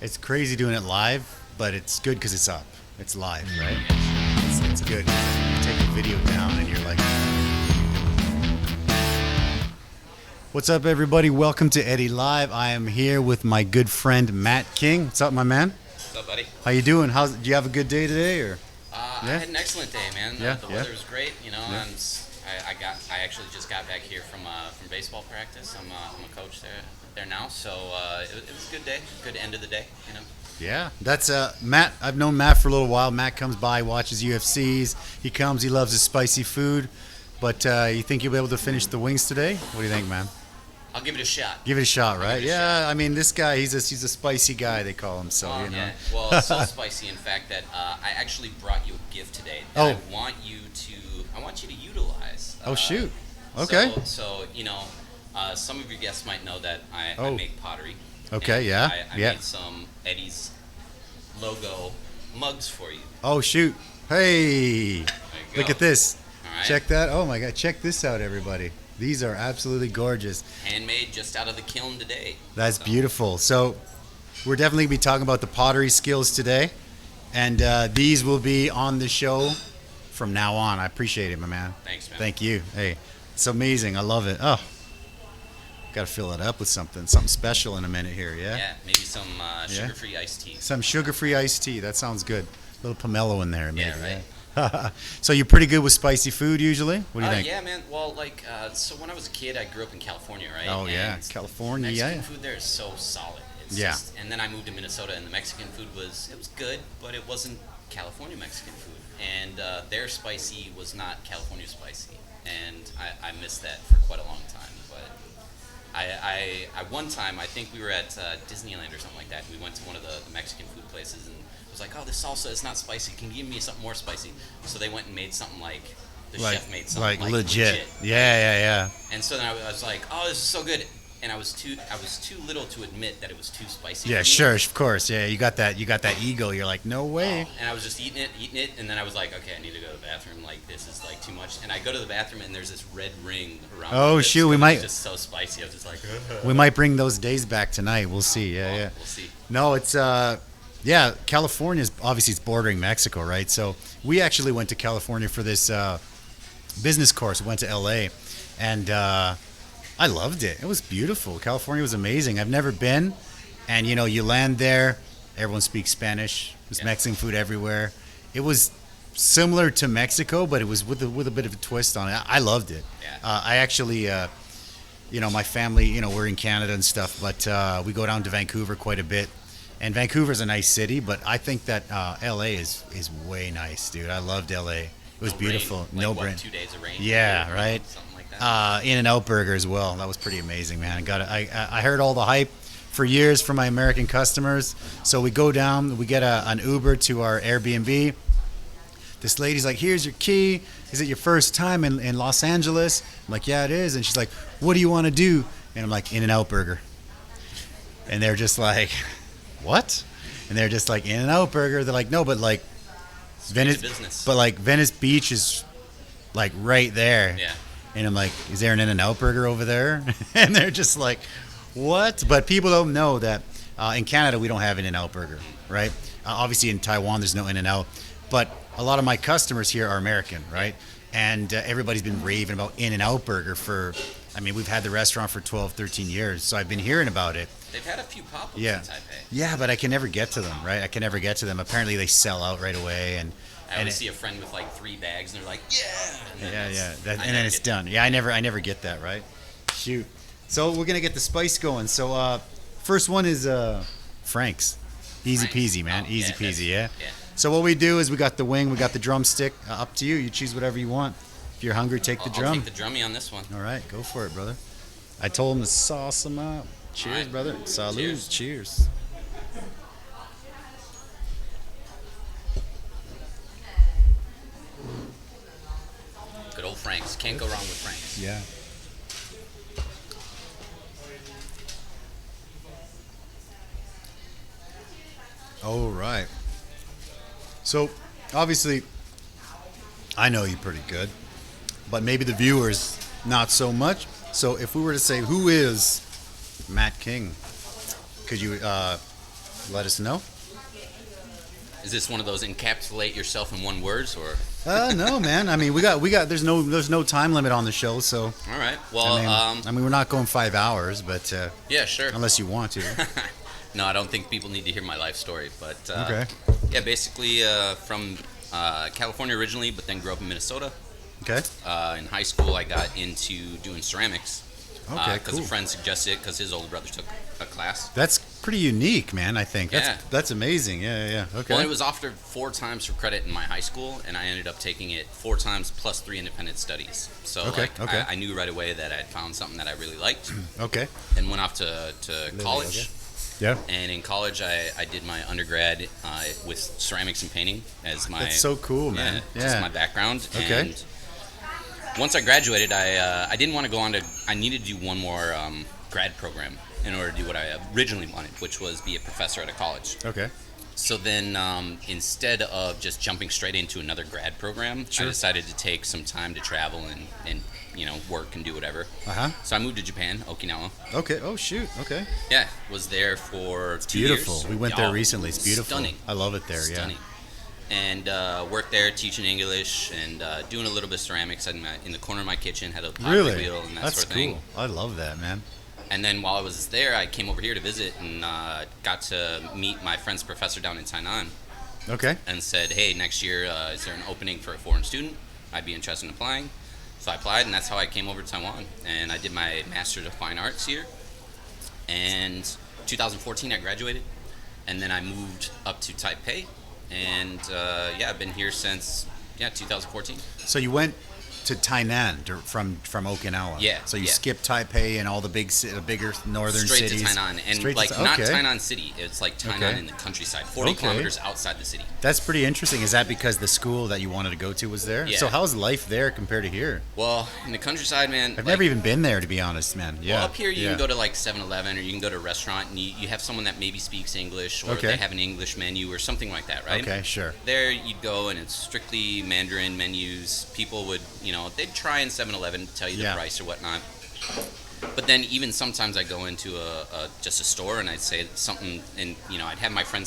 It's crazy doing it live, but it's good because it's up. It's live, right? It's good. You take the video down and you're like... What's up, everybody? Welcome to Eddy Live. I am here with my good friend, Matt King. What's up, my man? What's up, buddy? How you doing? Do you have a good day today, or? I had an excellent day, man. The weather was great. You know, Yeah. I actually just got back here from baseball practice. I'm a coach there now, so it was a good day, good end of the day. You know. Yeah, that's Matt. I've known Matt for a little while. Matt comes by, watches UFCs. He loves his spicy food. But you think you'll be able to finish the wings today? What do you think, man? I'll give it a shot. Give it a shot, right? Shot. I mean, this guy, he's a spicy guy, they call him. So you know. Yeah. Well, it's so spicy, in fact, that I actually brought you a gift today that I want you to utilize. Oh shoot. Okay. So you know, some of your guests might know that I make pottery. Okay. Yeah. I made some Eddy's logo mugs for you. Oh shoot. Hey. Look at this. All right. Check that. Oh my God. Check this out, everybody. These are absolutely gorgeous. Handmade just out of the kiln today. That's beautiful. So we're definitely going to be talking about the pottery skills today. And these will be on the show from now on. I appreciate it, my man. Thanks, man. Thank you. Hey, it's amazing. I love it. Oh, got to fill it up with something special in a minute here, yeah? Yeah, maybe some sugar-free iced tea. Some sugar-free iced tea. That sounds good. A little pomelo in there, maybe. Yeah, right. So you're pretty good with spicy food usually? What do you think? Yeah, man. Well, so when I was a kid, I grew up in California, right? Oh, yeah. And California, Mexican food there is so solid. It's just, and then I moved to Minnesota, and the Mexican food was good, but it wasn't California Mexican food. And their spicy was not California spicy. And I missed that for quite a long time. But I one time, I think we were at Disneyland or something like that. We went to one of the Mexican food places, and was like, oh, this salsa is not spicy. Can you give me something more spicy? So they went and made something chef made something like legit. Yeah. And so then I was like, oh, this is so good. And I was too little to admit that it was too spicy. Yeah, for me. sure, of course. Yeah, you got that ego. You're like, no way. And I was just eating it, and then I was like, okay, I need to go to the bathroom. Like, this is like too much. And I go to the bathroom, and there's this red ring around. Oh shoot, we might. It's just so spicy. I was just like, we might bring those days back tonight. We'll see. Yeah. We'll see. No, it's yeah. California is obviously it's bordering Mexico, right? So we actually went to California for this business course. We went to LA, and I loved it. It was beautiful. California was amazing. I've never been, and you know, you land there, everyone speaks Spanish. There's Mexican food everywhere. It was similar to Mexico, but it was with a bit of a twist on it. I loved it. Yeah. I actually, you know, my family, you know, we're in Canada and stuff, but we go down to Vancouver quite a bit. And Vancouver's a nice city, but I think that LA is way nice, dude. I loved LA. It was beautiful. Rain. No rain. 2 days of rain. Yeah, right. Something like that. In-N-Out Burger as well. That was pretty amazing, man. I heard all the hype for years from my American customers. So we go down, we get an Uber to our Airbnb. This lady's like, here's your key. Is it your first time in Los Angeles? I'm like, yeah, it is. And she's like, what do you want to do? And I'm like, In-N-Out Burger. And they're just like, what? And they're just like, In-N-Out Burger. They're like, no, but like Venice Beach is like right there. Yeah. And I'm like, is there an In-N-Out Burger over there? And they're just like, what? But people don't know that in Canada we don't have an In-N-Out Burger, right? Obviously in Taiwan there's no In-N-Out, but a lot of my customers here are American, right? And everybody's been raving about In-N-Out Burger we've had the restaurant for 12, 13 years, so I've been hearing about it. They've had a few pop-ups in Taipei. Yeah, but I can never get to them, right? I can never get to them. Apparently they sell out right away. And I always see a friend with like 3 bags, and they're like, yeah. And then it's done. Yeah, I never get that, right? Shoot. So we're going to get the spice going. So first one is Frank's. Easy peasy, man. Easy peasy, yeah? So what we do is we got the wing, we got the drumstick. Up to you. You choose whatever you want. If you're hungry, take the drum. I'll take the drummy on this one. All right, go for it, brother. I told him to sauce them up. Cheers, right, brother. Salud. Cheers. Good old Frank's. Can't go wrong with Frank's. Yeah. All right. So, obviously, I know you're pretty good, but maybe the viewers not so much. So, if we were to say, who is Matt King? Could you let us know. Is this one of those encapsulate yourself in one words, or? No, man. I mean, we got. There's no time limit on the show, so. All right. Well, I mean, we're not going 5 hours, but. Yeah, sure. Unless you want to. No, I don't think people need to hear my life story, but. Okay. Yeah, basically from California originally, but then grew up in Minnesota. Okay. In high school, I got into doing ceramics. Okay, Because cool. a friend suggested it because his older brother took a class. That's pretty unique, man, I think. Yeah. That's amazing. Yeah. Okay. Well, it was offered 4 times for credit in my high school, and I ended up taking it 4 times plus 3 independent studies. So Okay. I knew right away that I had found something that I really liked. Okay. And went off to college. Okay. Yeah. And in college, I did my undergrad with ceramics and painting as my... That's so cool, man. Just my background. Okay. And once I graduated, I didn't want to go on to... I needed to do one more grad program in order to do what I originally wanted, which was be a professor at a college. Okay. So then instead of just jumping straight into another grad program, Sure. I decided to take some time to travel and work and do whatever. Uh-huh. So I moved to Japan, Okinawa. Okay. Oh, shoot. Okay. Yeah, was there for 2 Beautiful. years. We went there recently. It's beautiful. Stunning. I love it there, Stunning. And worked there teaching English and doing a little bit of ceramics in the corner of my kitchen, had a pottery Really? wheel and that That's sort of cool. thing. I love that, man. And then while I was there, I came over here to visit and got to meet my friend's professor down in Tainan Okay. and said, hey, next year, is there an opening for a foreign student? I'd be interested in applying. So I applied, and that's how I came over to Taiwan. And I did my Master's of Fine Arts here. And 2014, I graduated. And then I moved up to Taipei. And, I've been here since, 2014. So you went to Tainan from Okinawa. Yeah, So you yeah. skipped Taipei and all the bigger northern Straight cities. to Tainan. And, Straight to not okay. Tainan City. It's like Tainan Okay. in the countryside, 40 Okay. kilometers outside the city. That's pretty interesting. Is that because the school that you wanted to go to was there? Yeah. So how's life there compared to here? Well, in the countryside, man. I've never even been there, to be honest, man. Yeah. Well, up here you yeah. can go to like 7-Eleven or you can go to a restaurant and you have someone that maybe speaks English or Okay. they have an English menu or something like that, right? Okay, sure. There you'd go and it's strictly Mandarin menus. People would, they'd try in 7-Eleven to tell you the Yeah. price or whatnot. But then even sometimes I'd go into just a store and I'd say something and, I'd have my friend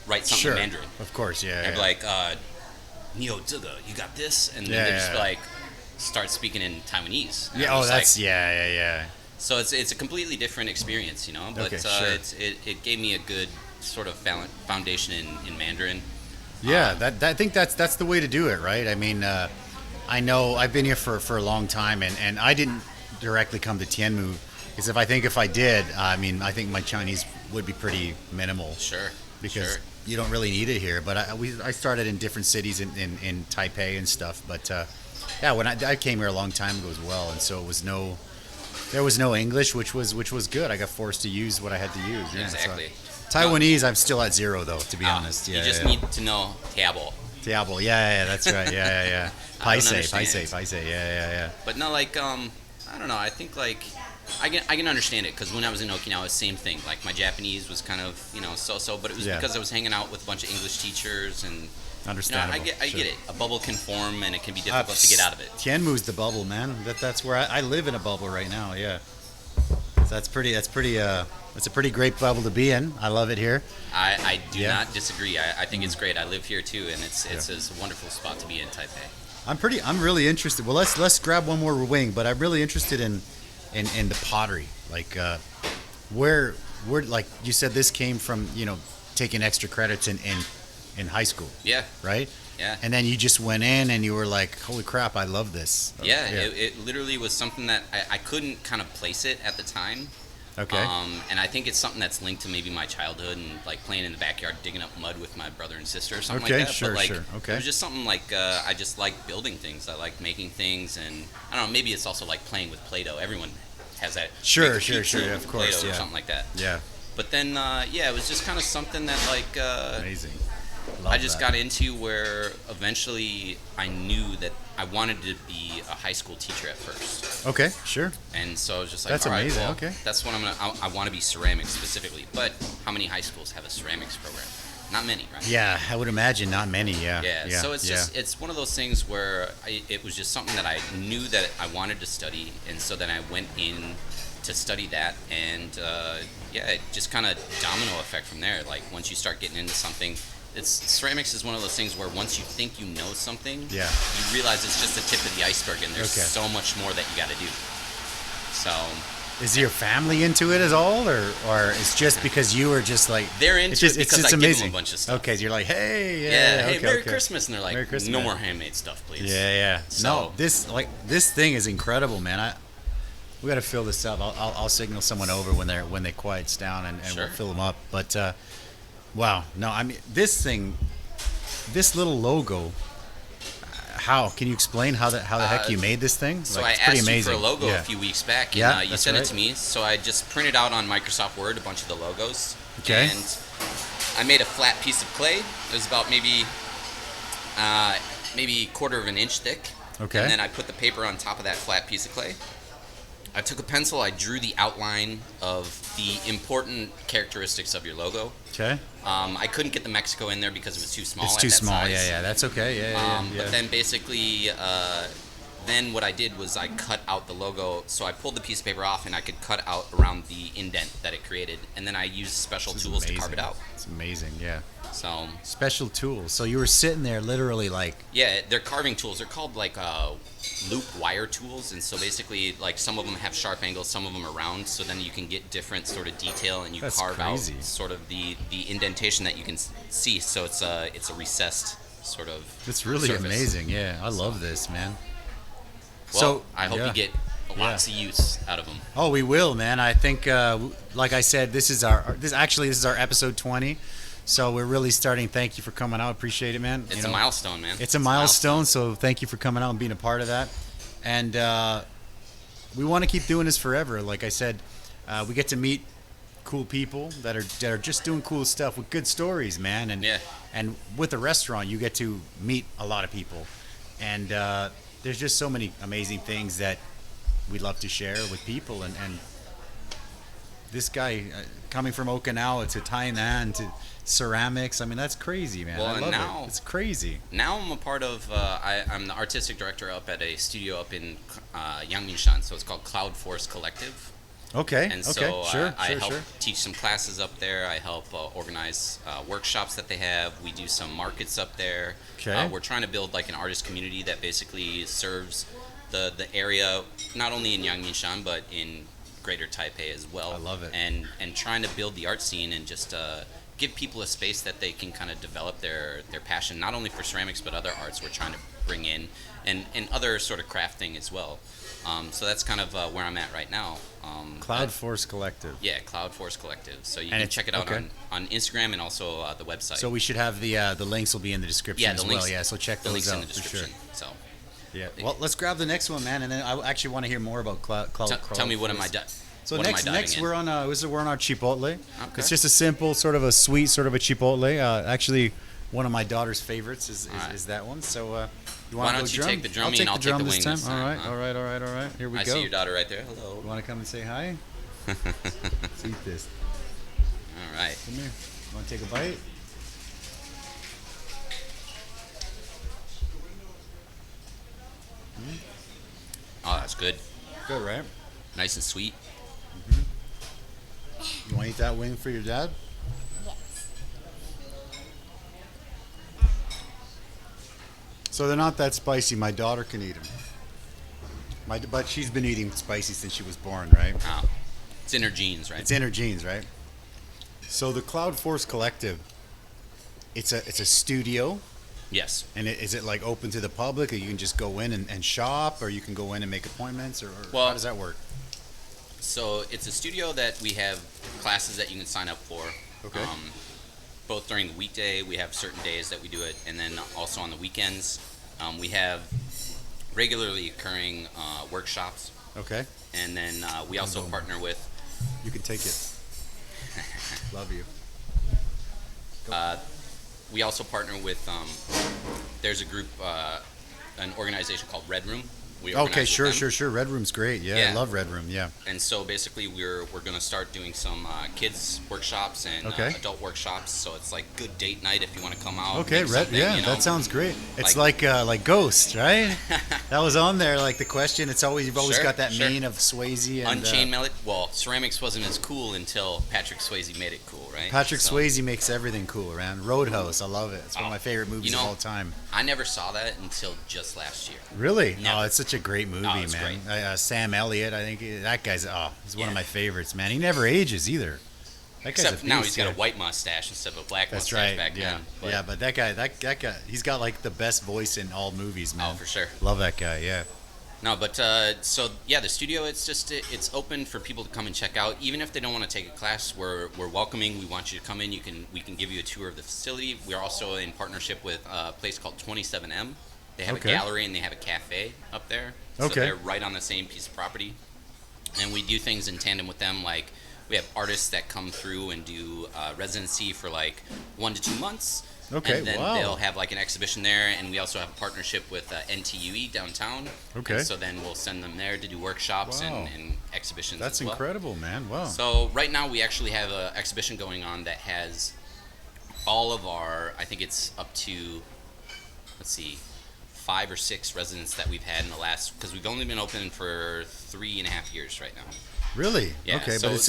write something Sure. in Mandarin. Of course, yeah. I'd yeah. be like, 你有这个, you got this? And then Yeah, they'd just yeah. like start speaking in Taiwanese. And Yeah, I'm oh, just that's, like, yeah. so it's a completely different experience, but Okay, sure. it gave me a good sort of foundation in Mandarin. Yeah, I think that's the way to do it, right? I mean, I know I've been here for a long time, and I didn't directly come to Tianmu, because if I did, I think my Chinese would be pretty minimal. Sure. Because sure. you don't really need it here. But I started in different cities in Taipei and stuff. But when I came here a long time ago as well, and so there was no English, which was good. I got forced to use what I had to use. Yeah, Exactly. So, Taiwanese, I'm still at 0 though, to be honest. Yeah, you just yeah. need to know Tiabo. Tiabo, yeah, that's right. Yeah. I don't Paise, understand. yeah. But no, like I don't know. I think like I can understand it because when I was in Okinawa, same thing. Like my Japanese was kind of so, but it was Yeah. because I was hanging out with a bunch of English teachers and. Understandable. I sure. get it. A bubble can form, and it can be difficult to get out of it. Tianmu's the bubble, man. That's where I live in a bubble right now. Yeah, so that's a pretty great bubble to be in. I love it here. I do Yeah. not disagree. I think it's great. I live here too, and it's a wonderful spot to be in Taipei. I'm really interested. Well, let's grab one more wing, but I'm really interested in the pottery. Like where like you said, this came from taking extra credits in high school. Yeah. Right. Yeah. And then you just went in and you were like, holy crap, I love this. Yeah. It literally was something that I couldn't kind of place it at the time. Okay. And I think it's something that's linked to maybe my childhood and like playing in the backyard, digging up mud with my brother and sister or something Okay, like that. sure, but like, sure. Okay. It was just something like I just like building things. I like making things, and I don't know. Maybe it's also like playing with Play-Doh. Everyone has that. Sure, make a pizza of with course, Play-Doh yeah. or something like that. Yeah. But then, it was just kind of something that like Amazing. I just got into where eventually I knew that I wanted to be a high school teacher at first. Okay, sure. And so I was just like, That's all right, amazing, well, okay. that's what I want to be ceramics specifically. But how many high schools have a ceramics program? Not many, right? Yeah, I would imagine not many. Yeah. Yeah, so it's just it's one of those things where it was just something that I knew that I wanted to study, and so then I went in to study that, and it just kind of domino effect from there. Like once you start getting into something, ceramics is one of those things where once you think you know something, you realize it's just the tip of the iceberg, and there's so much more that you got to do. So, is your family into it at all, or it's just because you were just like they're into it because I give them a bunch of stuff? Okay, you're like, hey, hey, Merry Christmas, and they're like, no more handmade stuff, please. So, no, this thing is incredible, man. We got to fill this up. I'll signal someone over when they quiets down, and we'll fill them up. But wow, no, I mean this little logo. How can you explain how the heck you made this thing? So I asked you for a logo a few weeks back, and you sent it to me. So I just printed out on Microsoft Word a bunch of the logos, and I made a flat piece of clay. It was about maybe quarter of an inch thick. Okay. And then I put the paper on top of that flat piece of clay. I took a pencil, I drew the outline of the important characteristics of your logo. Okay. I couldn't get the Mexico in there because it was too small. It's too small, size. Yeah, that's okay. But then basically, then what I did was I cut out the logo. So I pulled the piece of paper off and I could cut out around the indent that it created. And then I used special tools to carve it out. It's amazing, yeah. So special tools. So you were sitting there literally like... Yeah, they're carving tools. They're called like loop wire tools. And so basically like some of them have sharp angles, some of them are round. So then you can get different sort of detail and you carve out sort of the indentation that you can see. So it's a recessed sort of It's really surface. Amazing, yeah. I love this, man. Well, so I hope you get lots of use out of them. Oh, we will, man. I think, like I said, this is our episode 20. So we're really starting. Thank you for coming out. Appreciate it, man. It's a milestone, man. It's a milestone. So thank you for coming out and being a part of that. And we want to keep doing this forever. Like I said, we get to meet cool people that are just doing cool stuff with good stories, man. And with the restaurant, you get to meet a lot of people. And there's just so many amazing things that we'd love to share with people. And this guy coming from Okinawa to Tainan to ceramics, I mean, that's crazy, man. Well, I love it. It's crazy. Now I'm a part of, I'm the artistic director up at a studio up in Yangmingshan, so it's called Cloud Force Collective. Okay, and so I help teach some classes up there. I help organize workshops that they have. We do some markets up there. Okay. We're trying to build like an artist community that basically serves the area, not only in Yangmingshan, but in greater Taipei as well. I love it. And trying to build the art scene and just give people a space that they can kind of develop their passion, not only for ceramics, but other arts we're trying to bring in, and other sort of crafting as well. So that's kind of where I'm at right now. Cloud Force Collective. Yeah, Cloud Force Collective. So you can check it out on Instagram and also the website. So we should have the links will be in the description as well. Yeah, so check those out in the description. For sure. So. Yeah. Well, let's grab the next one, man, and then I actually want to hear more about Cloud. Tell me what am I done. So next we're on our chipotle. Okay. It's just a simple sort of a sweet sort of a chipotle. Actually, one of my daughter's favorites is that one. So why don't you take the drum and I'll take the wings this time. All right. Here we go. I see your daughter right there. Hello. You want to come and say hi? Let's eat this. All right. Come here. You want to take a bite? Oh, that's good. Good, right? Nice and sweet. Mm-hmm. You want to eat that wing for your dad? Yes. So they're not that spicy. My daughter can eat them. But she's been eating spicy since she was born, right? Oh. It's in her genes, right? It's in her genes, right? So the Cloud Force Collective, it's a studio. Yes. And is it like open to the public, or you can just go in and shop, or you can go in and make appointments, or how does that work? So it's a studio that we have classes that you can sign up for. Okay. Both during the weekday, we have certain days that we do it, and then also on the weekends, we have regularly occurring workshops. Okay. And then we also partner with. You can take it. Love you. We also partner with, there's a group, an organization called Red Room, We organize with them. Sure. Red Room's great. Yeah, I love Red Room. Yeah. And so basically, we're going to start doing some kids workshops and adult workshops. So it's like good date night if you want to come out. Okay, that sounds great. It's like Ghost, right? That was on there. Like the question, you've always got that mane of Swayze. And, Unchained Melody. Well, ceramics wasn't as cool until Patrick Swayze made it cool, right? Patrick Swayze makes everything cool, man. Roadhouse, I love it. It's one of my favorite movies of all time. I never saw that until just last year. Really? Never. Oh, it's such a great movie, man. Sam Elliott, I think that guy's he's one of my favorites, man. He never ages either. Except now he's got a white mustache instead of a black mustache back then. But that guy, he's got like the best voice in all movies, man. Oh, for sure. Love that guy, yeah. No, but the studio, it's open for people to come and check out. Even if they don't want to take a class, we're welcoming. We want you to come in. We can give you a tour of the facility. We're also in partnership with a place called 27M. They have a gallery and they have a cafe up there. So they're right on the same piece of property. And we do things in tandem with them. Like we have artists that come through and do residency for like 1 to 2 months. Okay, and then they'll have like an exhibition there, and we also have a partnership with NTUE downtown. Okay. And so then we'll send them there to do workshops and exhibitions. That's as well. Incredible, man. Wow. So right now we actually have an exhibition going on that has all of our, I think it's up to, 5 or 6 residents that we've had in the last, because we've only been open for 3.5 years right now. Really? Yeah, okay, so but it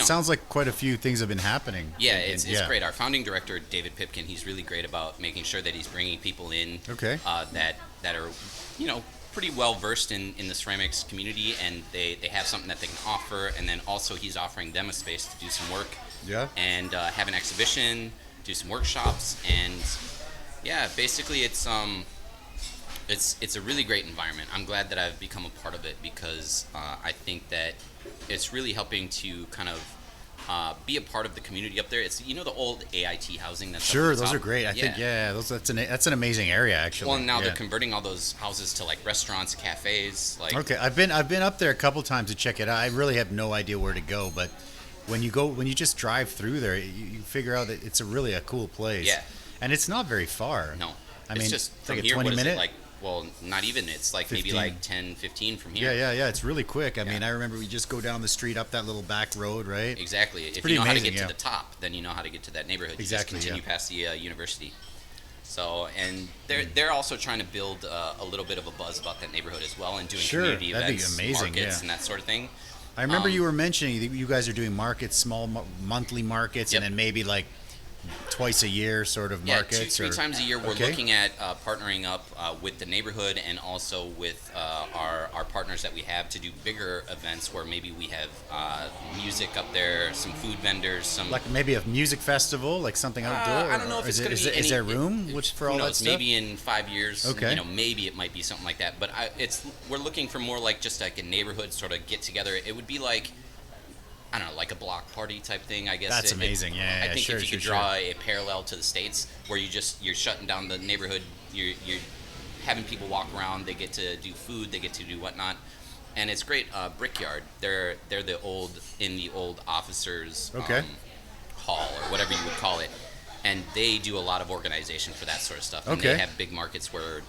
sounds like quite a few things have been happening. Yeah, it's great. Our founding director, David Pipkin, he's really great about making sure that he's bringing people in that are, pretty well versed in the ceramics community, and they have something that they can offer, and then also he's offering them a space to do some work. Yeah. And have an exhibition, do some workshops, and basically it's a really great environment. I'm glad that I've become a part of it because I think that it's really helping to kind of be a part of the community up there. It's the old AIT housing that's sure, up the those top. are great. I think that's an amazing area actually. Well, now they're converting all those houses to like restaurants, cafes. Okay, I've been up there a couple times to check it out. I really have no idea where to go, but when you just drive through there, you figure out that it's really a cool place. Yeah, and it's not very far. No, it's just it's from like here. 20 minute. Like, well, not even. It's like 15. Maybe like 10, 15 from here. Yeah. It's really quick. I mean, I remember we just go down the street up that little back road, right? Exactly. If you know how to get to the top, then you know how to get to that neighborhood. Exactly. You just continue past the university. So, and they're also trying to build a little bit of a buzz about that neighborhood as well, and doing community events, markets, and that sort of thing. I remember you were mentioning that you guys are doing markets, small monthly markets, and then maybe like twice a year sort of markets? 2-3 times a year. We're looking at partnering up with the neighborhood and also with our partners that we have to do bigger events where maybe we have music up there, some food vendors, some... Like maybe a music festival, like something outdoor? I don't know if it's going to be Is there room for all that stuff? Maybe in 5 years, maybe it might be something like that. But we're looking for more like just like a neighborhood sort of get together. It would be like... I don't know, like a block party type thing, I guess. That's amazing. I think if you could draw a parallel to the States, where you're shutting down the neighborhood, you're having people walk around, they get to do food, they get to do whatnot, and it's great. Brickyard, they're the old officers hall or whatever you would call it, and they do a lot of organization for that sort of stuff. And they have big markets where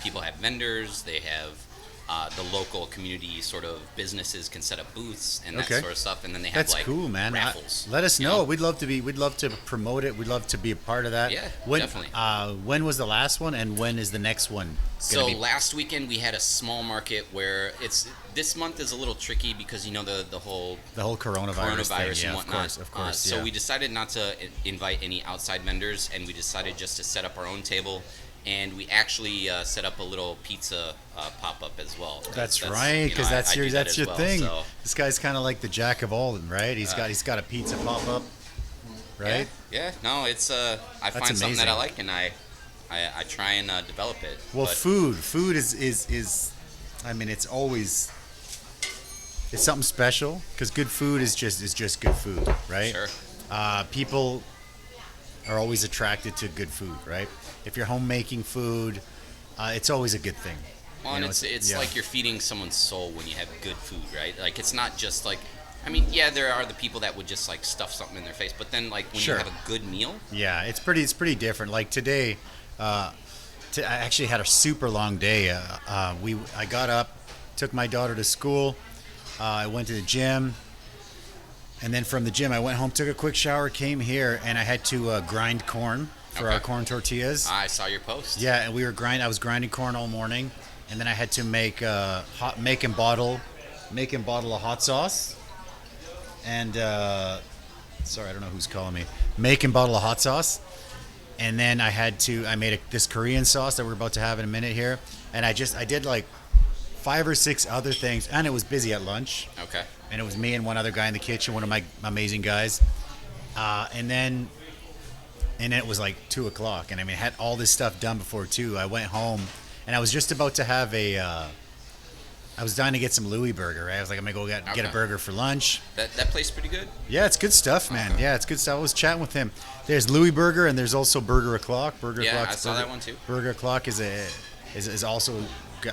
people have vendors, they have. The local community sort of businesses can set up booths and that sort of stuff, and then they have cool, man. Raffles. Let us know. We'd love to promote it. We'd love to be a part of that. Yeah, definitely. When was the last one, and when is the next one? So last weekend we had a small market where this month is a little tricky because the whole coronavirus thing. And whatnot. Of course. So we decided not to invite any outside vendors, and we decided just to set up our own table. And we actually set up a little pizza pop-up as well. That's right, because that's your thing. So. This guy's kind of like the jack of all, right? He's got a pizza pop-up, right? Yeah. No, it's I find something that I like, and I try and develop it. Well, food is, I mean, it's something special because good food is just good food, right? Sure. People are always attracted to good food, right? If you're homemaking food, it's always a good thing. Well, and it's like you're feeding someone's soul when you have good food, right? Like it's not just like, I mean, there are the people that would just like stuff something in their face, but then like when you have a good meal, it's pretty different. Like today, I actually had a super long day. I got up took my daughter to school. I went to the gym. And then from the gym, I went home, took a quick shower, came here, and I had to grind corn for our corn tortillas. I saw your post. Yeah, and I was grinding corn all morning, and then I had to make and bottle a hot sauce. And sorry, I don't know who's calling me. Make and bottle a hot sauce. And then I made this Korean sauce that we're about to have in a minute here. And I did like 5 or 6 other things, and it was busy at lunch. Okay. And it was me and one other guy in the kitchen, one of my amazing guys. And then it was like 2 o'clock. And I mean, I had all this stuff done before 2. I went home, and I was just about to have I was dying to get some Louis burger, right? I was like, I'm going to go get a burger for lunch. That place pretty good? Yeah, it's good stuff, man. Okay. Yeah, it's good stuff. I was chatting with him. There's Louis Burger, and there's also Burger O'Clock. I saw that one too. Burger O'Clock is also...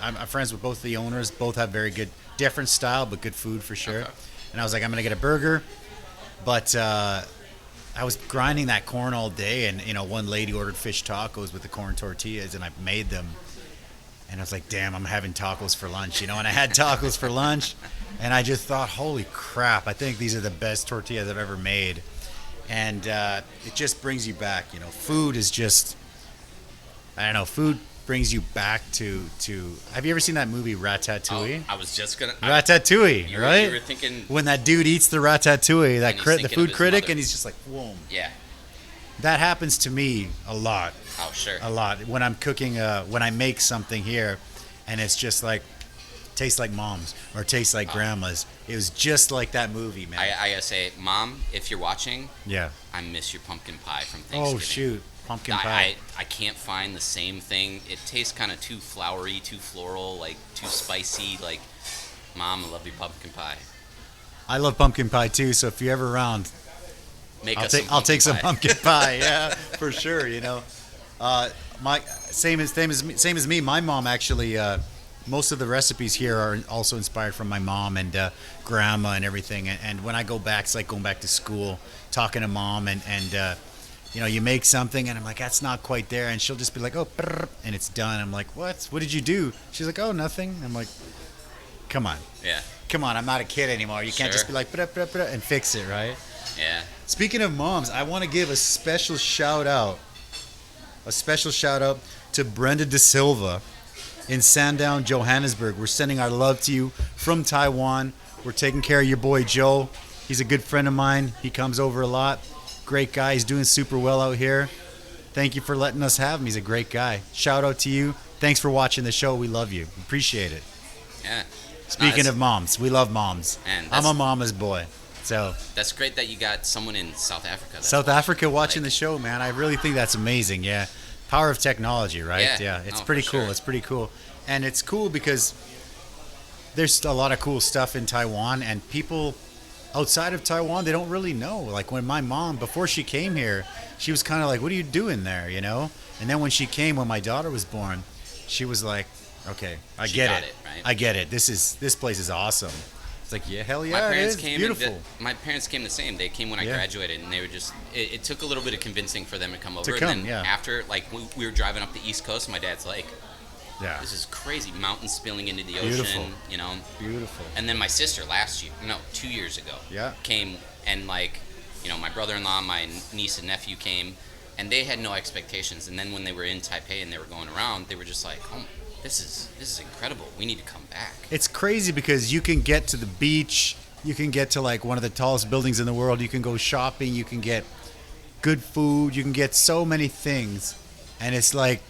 I'm friends with both the owners. Both have very good, different style, but good food for sure. Okay. And I was like, I'm going to get a burger. But I was grinding that corn all day, and one lady ordered fish tacos with the corn tortillas, and I made them. And I was like, damn, I'm having tacos for lunch, And I had tacos for lunch, and I just thought, holy crap, I think these are the best tortillas I've ever made. And it just brings you back, Food is just, I don't know, food brings you back to have you ever seen that movie Ratatouille? I was just gonna Ratatouille, right? You were thinking when that dude eats the ratatouille, the food critic, and he's just like, whoa. Yeah. That happens to me a lot. Oh, sure. A lot when I'm cooking, when I make something here, and it's just like tastes like mom's or tastes like grandma's. It was just like that movie, man. I gotta say, Mom, if you're watching, yeah, I miss your pumpkin pie from Thanksgiving. Oh shoot. Pumpkin pie. I can't find the same thing. It tastes kind of too flowery, too floral, like too spicy. Like, Mom, I love your pumpkin pie. I love pumpkin pie too. So if you're ever around, I'll take some pumpkin pie. Yeah, for sure. My same as me. My mom actually. Most of the recipes here are also inspired from my mom and grandma and everything. And when I go back, it's like going back to school, talking to mom and you make something, and I'm like, that's not quite there. And she'll just be like, oh, and it's done. I'm like, what? What did you do? She's like, oh, nothing. I'm like, come on. Yeah. Come on, I'm not a kid anymore. You can't just be like, and fix it, right? Yeah. Speaking of moms, I want to give a special shout out to Brenda De Silva in Sandown, Johannesburg. We're sending our love to you from Taiwan. We're taking care of your boy, Joe. He's a good friend of mine. He comes over a lot. Great guy. He's doing super well out here. Thank you for letting us have him. He's a great guy. Shout out to you. Thanks for watching the show. We love you. Appreciate it. Yeah. Speaking of moms, we love moms. I'm a mama's boy. So that's great that you got someone in South Africa. South Africa watching the show, man. I really think that's amazing. Yeah. Power of technology, right? Yeah. It's pretty cool. Sure. It's pretty cool. And it's cool because there's a lot of cool stuff in Taiwan, and people outside of Taiwan, they don't really know. Like when my mom, before she came here, she was kind of like, what are you doing there, And then when she came, when my daughter was born, she was like, okay, I get it. Right? I get it. This place is awesome. It's like, yeah, hell yeah, it's beautiful. My parents came the same. They came when I graduated, and they were just, it took a little bit of convincing for them to come over. And then after, like, we were driving up the East Coast, my dad's like, yeah, this is crazy. Mountains spilling into the ocean, Beautiful. And then my sister 2 years ago, came, and like, my brother-in-law, my niece and nephew came, and they had no expectations. And then when they were in Taipei and they were going around, they were just like, oh, this is incredible. We need to come back. It's crazy because you can get to the beach, you can get to like one of the tallest buildings in the world, you can go shopping, you can get good food, you can get so many things, and it's like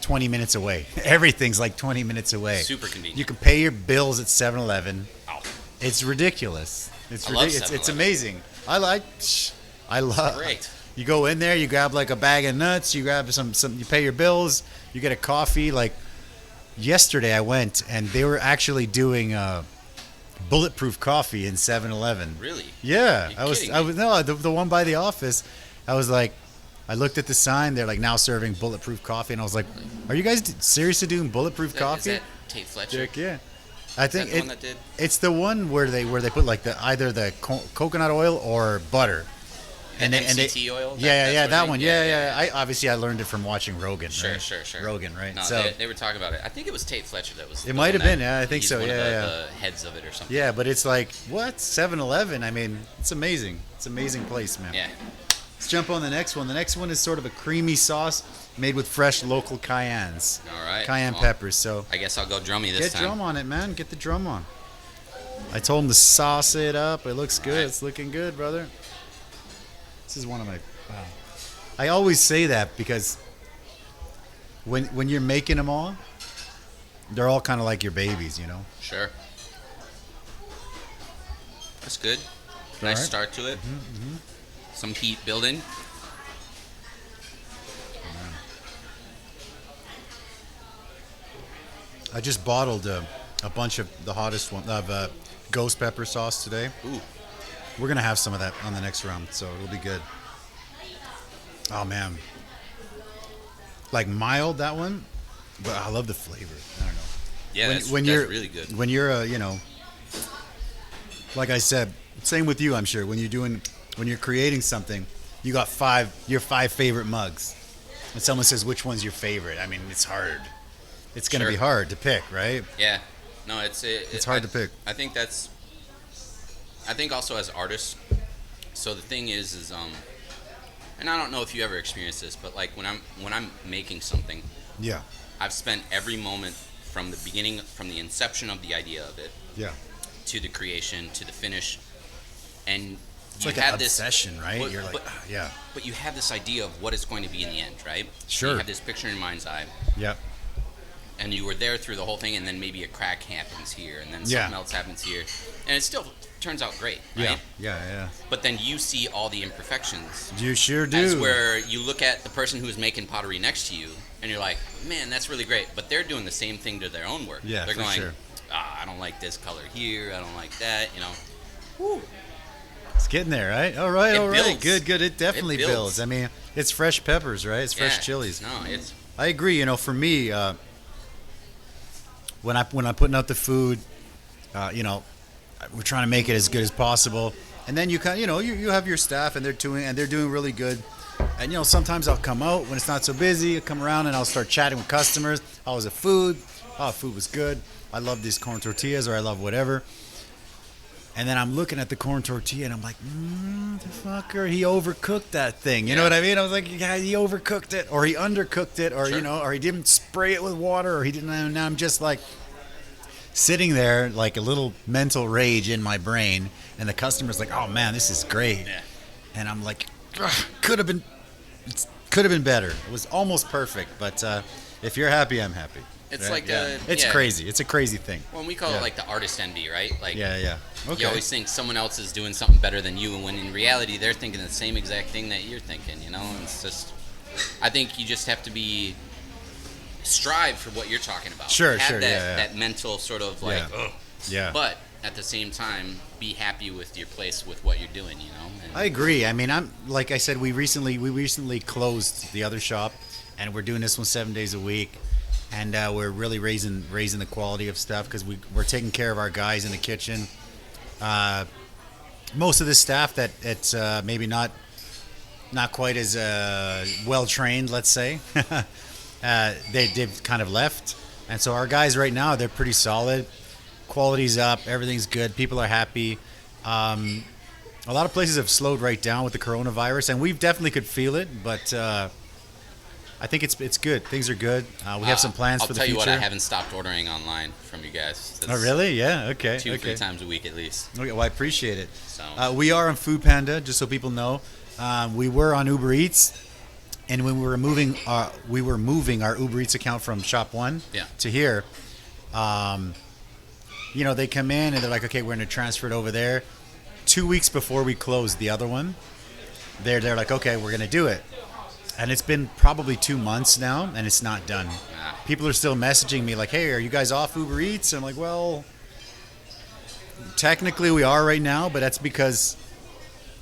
20 minutes away. Everything's like 20 minutes away. Super convenient. You can pay your bills at 7-Eleven. Oh. It's ridiculous. It's It's amazing. I love. Great. You go in there, you grab like a bag of nuts, you grab some, you pay your bills, you get a coffee. Like yesterday I went and they were actually doing bulletproof coffee in 7-Eleven. Really? Yeah. The one by the office. I was like, I looked at the sign, they're like now serving bulletproof coffee, and I was like, are you guys seriously doing bulletproof coffee? Is that Tate Fletcher? Yeah. I think the one that did? It's the one where they put like either the coconut oil or butter. And the they MCT oil. That one. Yeah. I learned it from watching Rogan. Sure, right? sure. Rogan, right? No, so they were talking about it. I think it was Tate Fletcher that was. It might have been. Yeah, I think he's so. One of yeah. the heads of it or something. Yeah, but it's like what 7-Eleven. I mean, it's amazing. It's an amazing place, man. Yeah. Let's jump on the next one. The next one is sort of a creamy sauce made with fresh local cayennes. All right. Cayenne peppers. So I guess I'll go drummy this time. Get drum on it, man. Get the drum on. I told him to sauce it up. It looks good. Right. It's looking good, brother. This is one of my. Wow. I always say that because when you're making them all, they're all kind of like your babies, you know. Sure. That's good. Nice start to it. Mm-hmm. Some heat building. I just bottled a bunch of the hottest one of ghost pepper sauce today. Ooh. We're gonna have some of that on the next round, so it'll be good. Oh man, like mild that one, but I love the flavor. I don't know. Yeah, that's really good. When you're like I said, same with you. I'm sure when you're creating something, you got your five favorite mugs, and someone says which one's your favorite. I mean, it's hard. It's gonna be hard to pick, right? Yeah. No, it's hard to pick. I think also as artists, so the thing is and I don't know if you ever experienced this, but like when I'm making something, yeah, I've spent every moment from the beginning, from the inception of the idea of it, yeah, to the creation, to the finish, and it's like an obsession, right? But, you're like, yeah. But you have this idea of what it's going to be in the end, right? Sure. You have this picture in your mind's eye. Yep. And you were there through the whole thing, and then maybe a crack happens here, and then something else happens here, and it still turns out great, right? Yeah. But then you see all the imperfections. You sure do. That's where you look at the person who's making pottery next to you, and you're like, man, that's really great. But they're doing the same thing to their own work. Yeah, they're for going, sure. I don't like this color here, I don't like that, you know. Woo. It's getting there, right? All right. Builds. Good. It definitely builds. I mean, it's fresh peppers, right? It's fresh chilies. No, it's. I agree. You know, for me, when I'm putting out the food, we're trying to make it as good as possible, and then you have your staff, and they're doing really good. And sometimes I'll come out when it's not so busy. I'll come around and I'll start chatting with customers. How was the food? Oh, food was good. I love these corn tortillas, or I love whatever. And then I'm looking at the corn tortilla, and I'm like, the fucker, he overcooked that thing. You know what I mean? I was like, yeah, he overcooked it, or he undercooked it, or or he didn't spray it with water, or he didn't. And now I'm just like sitting there, like a little mental rage in my brain, and the customer's like, oh man, this is great. Yeah. And I'm like, could have been better. It was almost perfect, but if you're happy, I'm happy. It's right? like it's crazy. It's a crazy thing. Well, we call it like the artist envy, right? Like Okay. You always think someone else is doing something better than you, and when in reality they're thinking the same exact thing that you're thinking. And it's just, I think you just have to strive for what you're talking about. Sure. That mental sort of like, yeah. But at the same time, be happy with your place with what you're doing. And I agree. I mean, I'm like I said, we recently closed the other shop, and we're doing this one 7 days a week. And we're really raising the quality of stuff because we're taking care of our guys in the kitchen. Most of the staff that it's maybe not quite as well trained, let's say, they've kind of left, and so our guys right now, they're pretty solid. Quality's up, everything's good, people are happy. A lot of places have slowed right down with the coronavirus, and we definitely could feel it, but I think it's good. Things are good. We have some plans for the future. I'll tell you what, I haven't stopped ordering online from you guys. Oh, really? Yeah, okay. 2-3 times a week at least. Okay, well, I appreciate it. So. We are on Food Panda, just so people know. We were on Uber Eats, and when we were moving our Uber Eats account from Shop 1 to here, they come in and they're like, okay, we're going to transfer it over there. 2 weeks before we closed the other one, they're like, okay, we're going to do it. And it's been probably 2 months now, and it's not done. People are still messaging me like, hey, are you guys off Uber Eats? And I'm like, well, technically we are right now, but that's because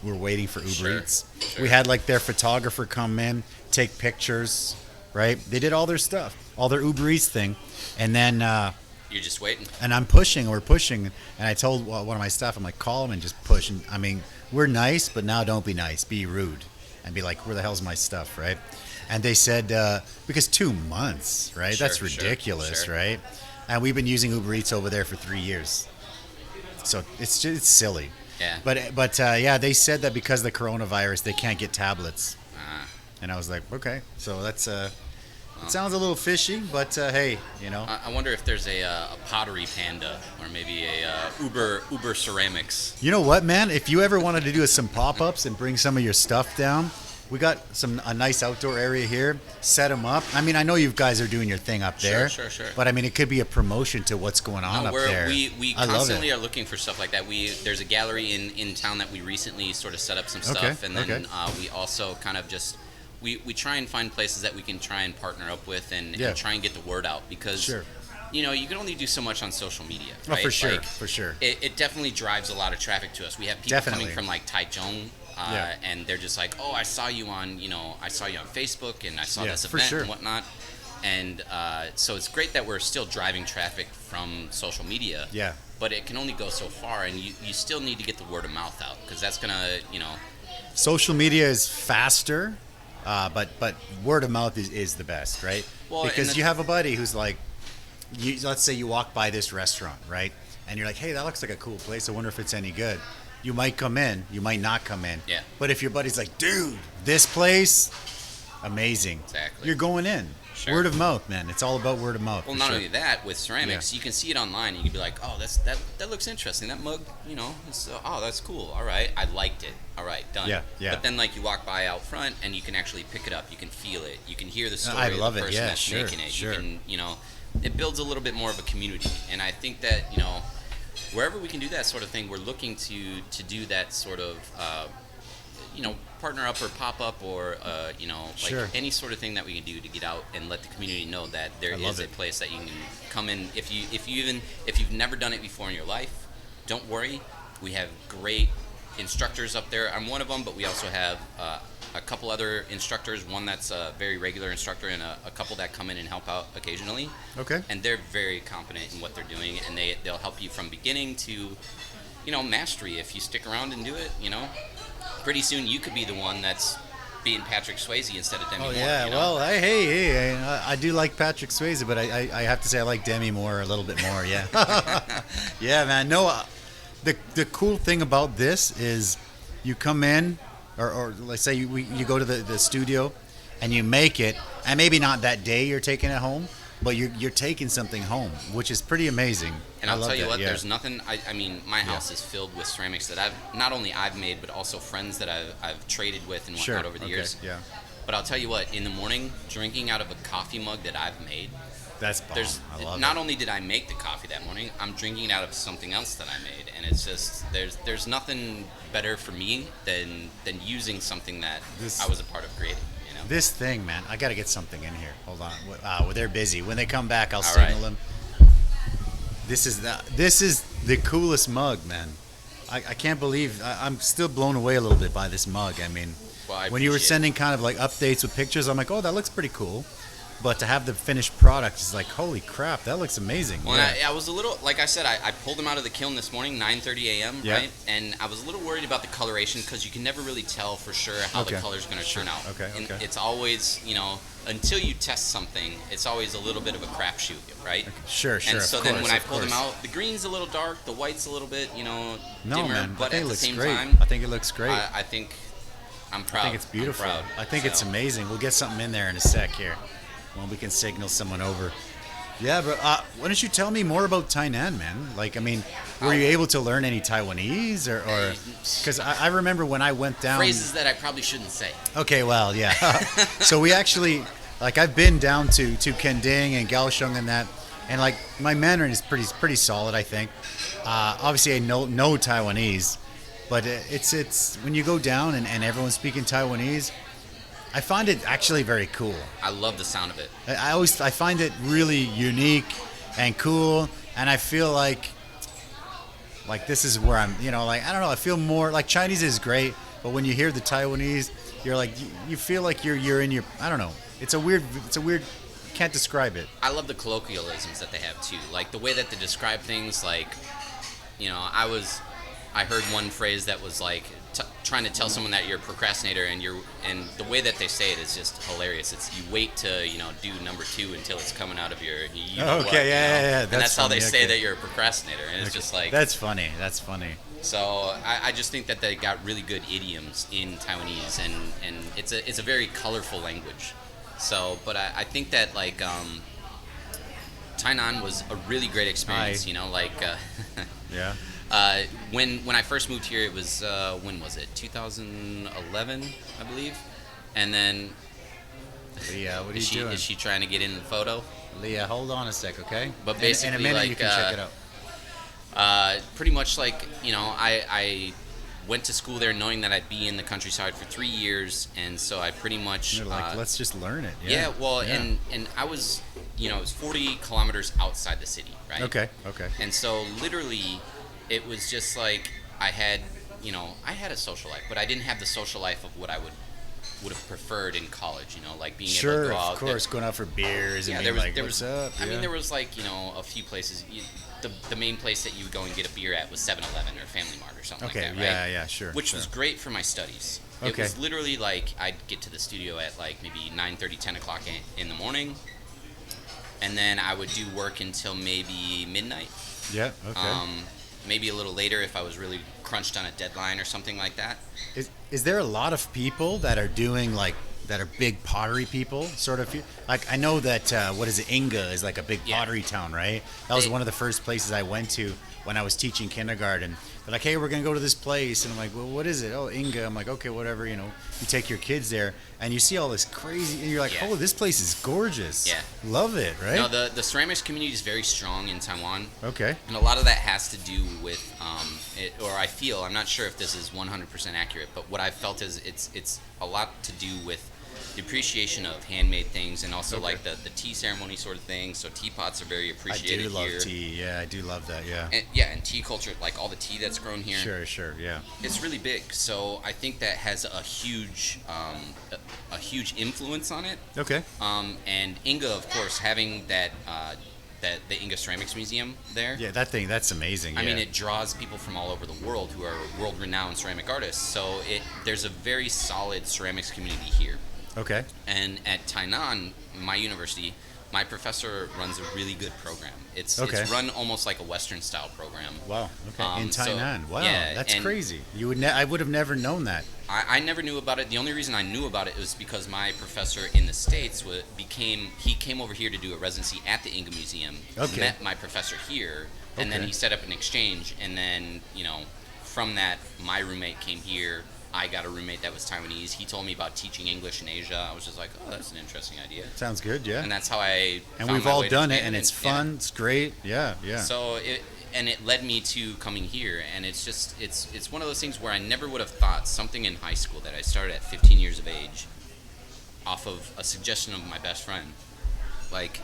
we're waiting for Uber Eats. Sure. We had like their photographer come in, take pictures, right? They did all their stuff, all their Uber Eats thing. And then You're just waiting. And we're pushing, and I told one of my staff, I'm like, call them and just push. And I mean, we're nice, but now don't be nice, be rude, and be like, where the hell's my stuff, right? And they said, because 2 months, right? Sure, That's ridiculous, sure. right? And we've been using Uber Eats over there for 3 years, so it's silly. Yeah. But yeah, they said that because of the coronavirus, they can't get tablets. And I was like, okay, so that's it sounds a little fishy, but hey, you know. I wonder if there's a pottery panda or maybe a Uber ceramics. You know what, man? If you ever wanted to do some pop-ups and bring some of your stuff down, we got a nice outdoor area here. Set them up. I mean, I know you guys are doing your thing up there. Sure. But I mean, it could be a promotion to what's going on up there. We constantly are looking for stuff like that. There's a gallery in town that we recently sort of set up some stuff, and then we also kind of just we try and find places that we can try and partner up with and try and get the word out, because you know, you can only do so much on social media, right? Oh, for sure, like, for sure. It definitely drives a lot of traffic to us. We have people coming from like Taichung, and they're just like, oh, I saw you on Facebook, and I saw this event and whatnot. And so it's great that we're still driving traffic from social media. Yeah. But it can only go so far, and you still need to get the word of mouth out, because that's gonna, you know. Social media is faster, but word of mouth is the best, right? Well, because you have a buddy who's like, let's say you walk by this restaurant, right? And you're like, hey, that looks like a cool place. I wonder if it's any good. You might come in, you might not come in. Yeah. But if your buddy's like, dude, this place, amazing. Exactly. You're going in. Sure. Word of mouth, man. It's all about word of mouth. Well, not only that, with ceramics, you can see it online, and you can be like, oh, that looks interesting. That mug, you know, oh, that's cool. All right, I liked it. All right, done. Yeah. But then, like, you walk by out front, and you can actually pick it up. You can feel it. You can hear the story of the person that's making it. You can, you know, it builds a little bit more of a community. And I think that, you know, wherever we can do that sort of thing, we're looking to do that sort of, you know, partner up or pop up or you know, like any sort of thing that we can do to get out and let the community know that there is a place that you can come in. If you've never done it before in your life, don't worry. We have great instructors up there. I'm one of them, but we also have a couple other instructors. One that's a very regular instructor, and a couple that come in and help out occasionally. Okay. And they're very competent in what they're doing, and they'll help you from beginning to, you know, mastery. If you stick around and do it, you know, pretty soon you could be the one that's being Patrick Swayze instead of Demi Moore. Yeah, you know? Well, hey, I do like Patrick Swayze, but I have to say I like Demi Moore a little bit more, yeah. Yeah, man. No, the cool thing about this is you come in, or let's say you go to the studio and you make it, and maybe not that day you're taking it home, but you're taking something home, which is pretty amazing. And I'll tell you what, there's nothing. I mean, my house is filled with ceramics that I've made, but also friends that I've traded with and whatnot over the years. Yeah. But I'll tell you what, in the morning, drinking out of a coffee mug that I've made. That's bomb. I love not only did I make the coffee that morning, I'm drinking out of something else that I made, and it's just there's nothing better for me than using something that I was a part of creating. You know? This thing, man, I got to get something in here. Hold on. Well, they're busy. When they come back, I'll signal them. This is the coolest mug, man. I can't believe I'm still blown away a little bit by this mug. I mean, when you were sending kind of like updates with pictures, I'm like, oh, that looks pretty cool. But to have the finished product is like, holy crap, that looks amazing. Well, I was a little, like I said, I pulled them out of the kiln this morning, 9:30 a.m., right? And I was a little worried about the coloration, because you can never really tell for sure how the color's going to turn out. And it's always, you know, until you test something, it's always a little bit of a crapshoot, right? Sure. And so then when I pulled them out, the green's a little dark, the white's a little bit, you know, dimmer. But at the same time, I think it looks great. I think I'm proud. I think it's beautiful. I think it's amazing. We'll get something in there in a sec here. Well, we can signal someone over. Yeah, but why don't you tell me more about Tainan, man? Like, I mean, were you able to learn any Taiwanese, or because I remember when I went down phrases that I probably shouldn't say. Okay, well, yeah. So we actually, like, I've been down to Kending and Kaohsiung and that, and like my Mandarin is pretty solid, I think. Obviously, I know Taiwanese, but it's when you go down and everyone's speaking Taiwanese. I find it actually very cool. I love the sound of it. I find it really unique and cool, and I feel like this is where I'm, you know, like, I don't know, I feel more like Chinese is great, but when you hear the Taiwanese, you're like, you feel like you're in your, I don't know, it's a weird can't describe it. I love the colloquialisms that they have too, like the way that they describe things. Like, you know, I heard one phrase that was like trying to tell someone that you're a procrastinator, and the way that they say it is just hilarious. It's you wait to, you know, do number 2 until it's coming out of your. Yeah. And that's how they say that you're a procrastinator, and it's just like that's funny. So I just think that they got really good idioms in Taiwanese, and it's a very colorful language. So, but I think that like Tainan was a really great experience. You know, like yeah. When I first moved here, it was when was it? 2011, I believe. And then Leah, what are you doing? Is she trying to get in the photo? Leah, hold on a sec, okay? But basically, in a minute like, you can check it out. Pretty much like, you know, I went to school there knowing that I'd be in the countryside for 3 years, and so I pretty much You're like, let's just learn it. Yeah, well, and I was, you know, it was 40 kilometers outside the city, right? Okay. And so literally it was just like I had a social life, but I didn't have the social life of what I would have preferred in college, you know, like being able to go out. Of course, going out for beers and being like, what's up? I mean, there was like, you know, a few places. The main place that you would go and get a beer at was 7-Eleven or Family Mart or something like that, right? Yeah, sure. Which was great for my studies. It was literally like I'd get to the studio at like maybe 9:30, 10 o'clock in the morning, and then I would do work until maybe midnight. Yeah, okay. Maybe a little later if I was really crunched on a deadline or something like that. Is there a lot of people that are doing like that are big pottery people, sort of? Like I know that what is it? Inga is like a big pottery town, right? That was one of the first places I went to when I was teaching kindergarten. They're like, hey, we're gonna go to this place, and I'm like, well, what is it? Oh, Inga. I'm like, okay, whatever. You know, you take your kids there, and you see all this crazy, and you're like, oh, this place is gorgeous. Yeah, love it, right? No, the ceramics community is very strong in Taiwan. Okay. And a lot of that has to do with or I feel, I'm not sure if this is 100% accurate, but what I've felt is it's a lot to do with the appreciation of handmade things, and also like the tea ceremony sort of thing. So teapots are very appreciated here. I do love tea. Yeah, I do love that. Yeah. And tea culture, like all the tea that's grown here. Sure. Yeah. It's really big. So I think that has a huge influence on it. Okay. And Inga, of course, having that the Inga Ceramics Museum there. Yeah, that's amazing. I mean, it draws people from all over the world who are world-renowned ceramic artists. So there's a very solid ceramics community here. Okay. And at Tainan, my university, my professor runs a really good program. It's run almost like a Western-style program. Wow. Okay. In Tainan. Wow. Yeah, that's crazy. I would have never known that. I never knew about it. The only reason I knew about it was because my professor in the States he came over here to do a residency at the Inga Museum. Okay. Met my professor here, and then he set up an exchange, and then, you know, from that, my roommate came here. I got a roommate that was Taiwanese. He told me about teaching English in Asia. I was just like, oh, that's an interesting idea. Sounds good, yeah. And that's how I And we've all done it, and it's fun. Yeah. It's great. Yeah. So it led me to coming here, and it's just it's one of those things where I never would have thought something in high school that I started at 15 years of age, off of a suggestion of my best friend, like,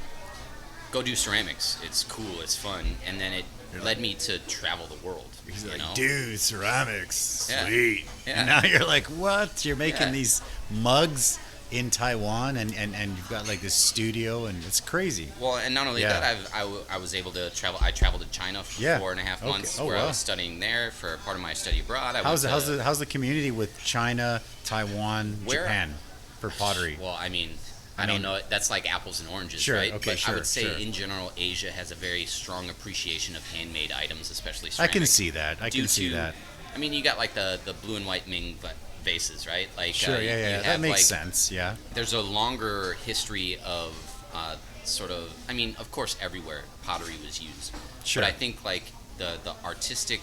go do ceramics. It's cool. It's fun. And then it led me to travel the world. He's like, dude, ceramics, sweet. Yeah. And now you're like, what? You're making these mugs in Taiwan, and you've got like this studio, and it's crazy. Well, and not only that, I was able to travel. I traveled to China for 4.5 months, where I was studying there for part of my study abroad. How's the community with China, Taiwan, Japan for pottery? Well, I mean, I don't know. That's like apples and oranges, right? But I would say in general, Asia has a very strong appreciation of handmade items, especially ceramic. I can see that. I mean, you got like the blue and white Ming vases, right? Like that makes sense. Yeah. There's a longer history of sort of. I mean, of course, everywhere pottery was used. Sure. But I think like the artistic,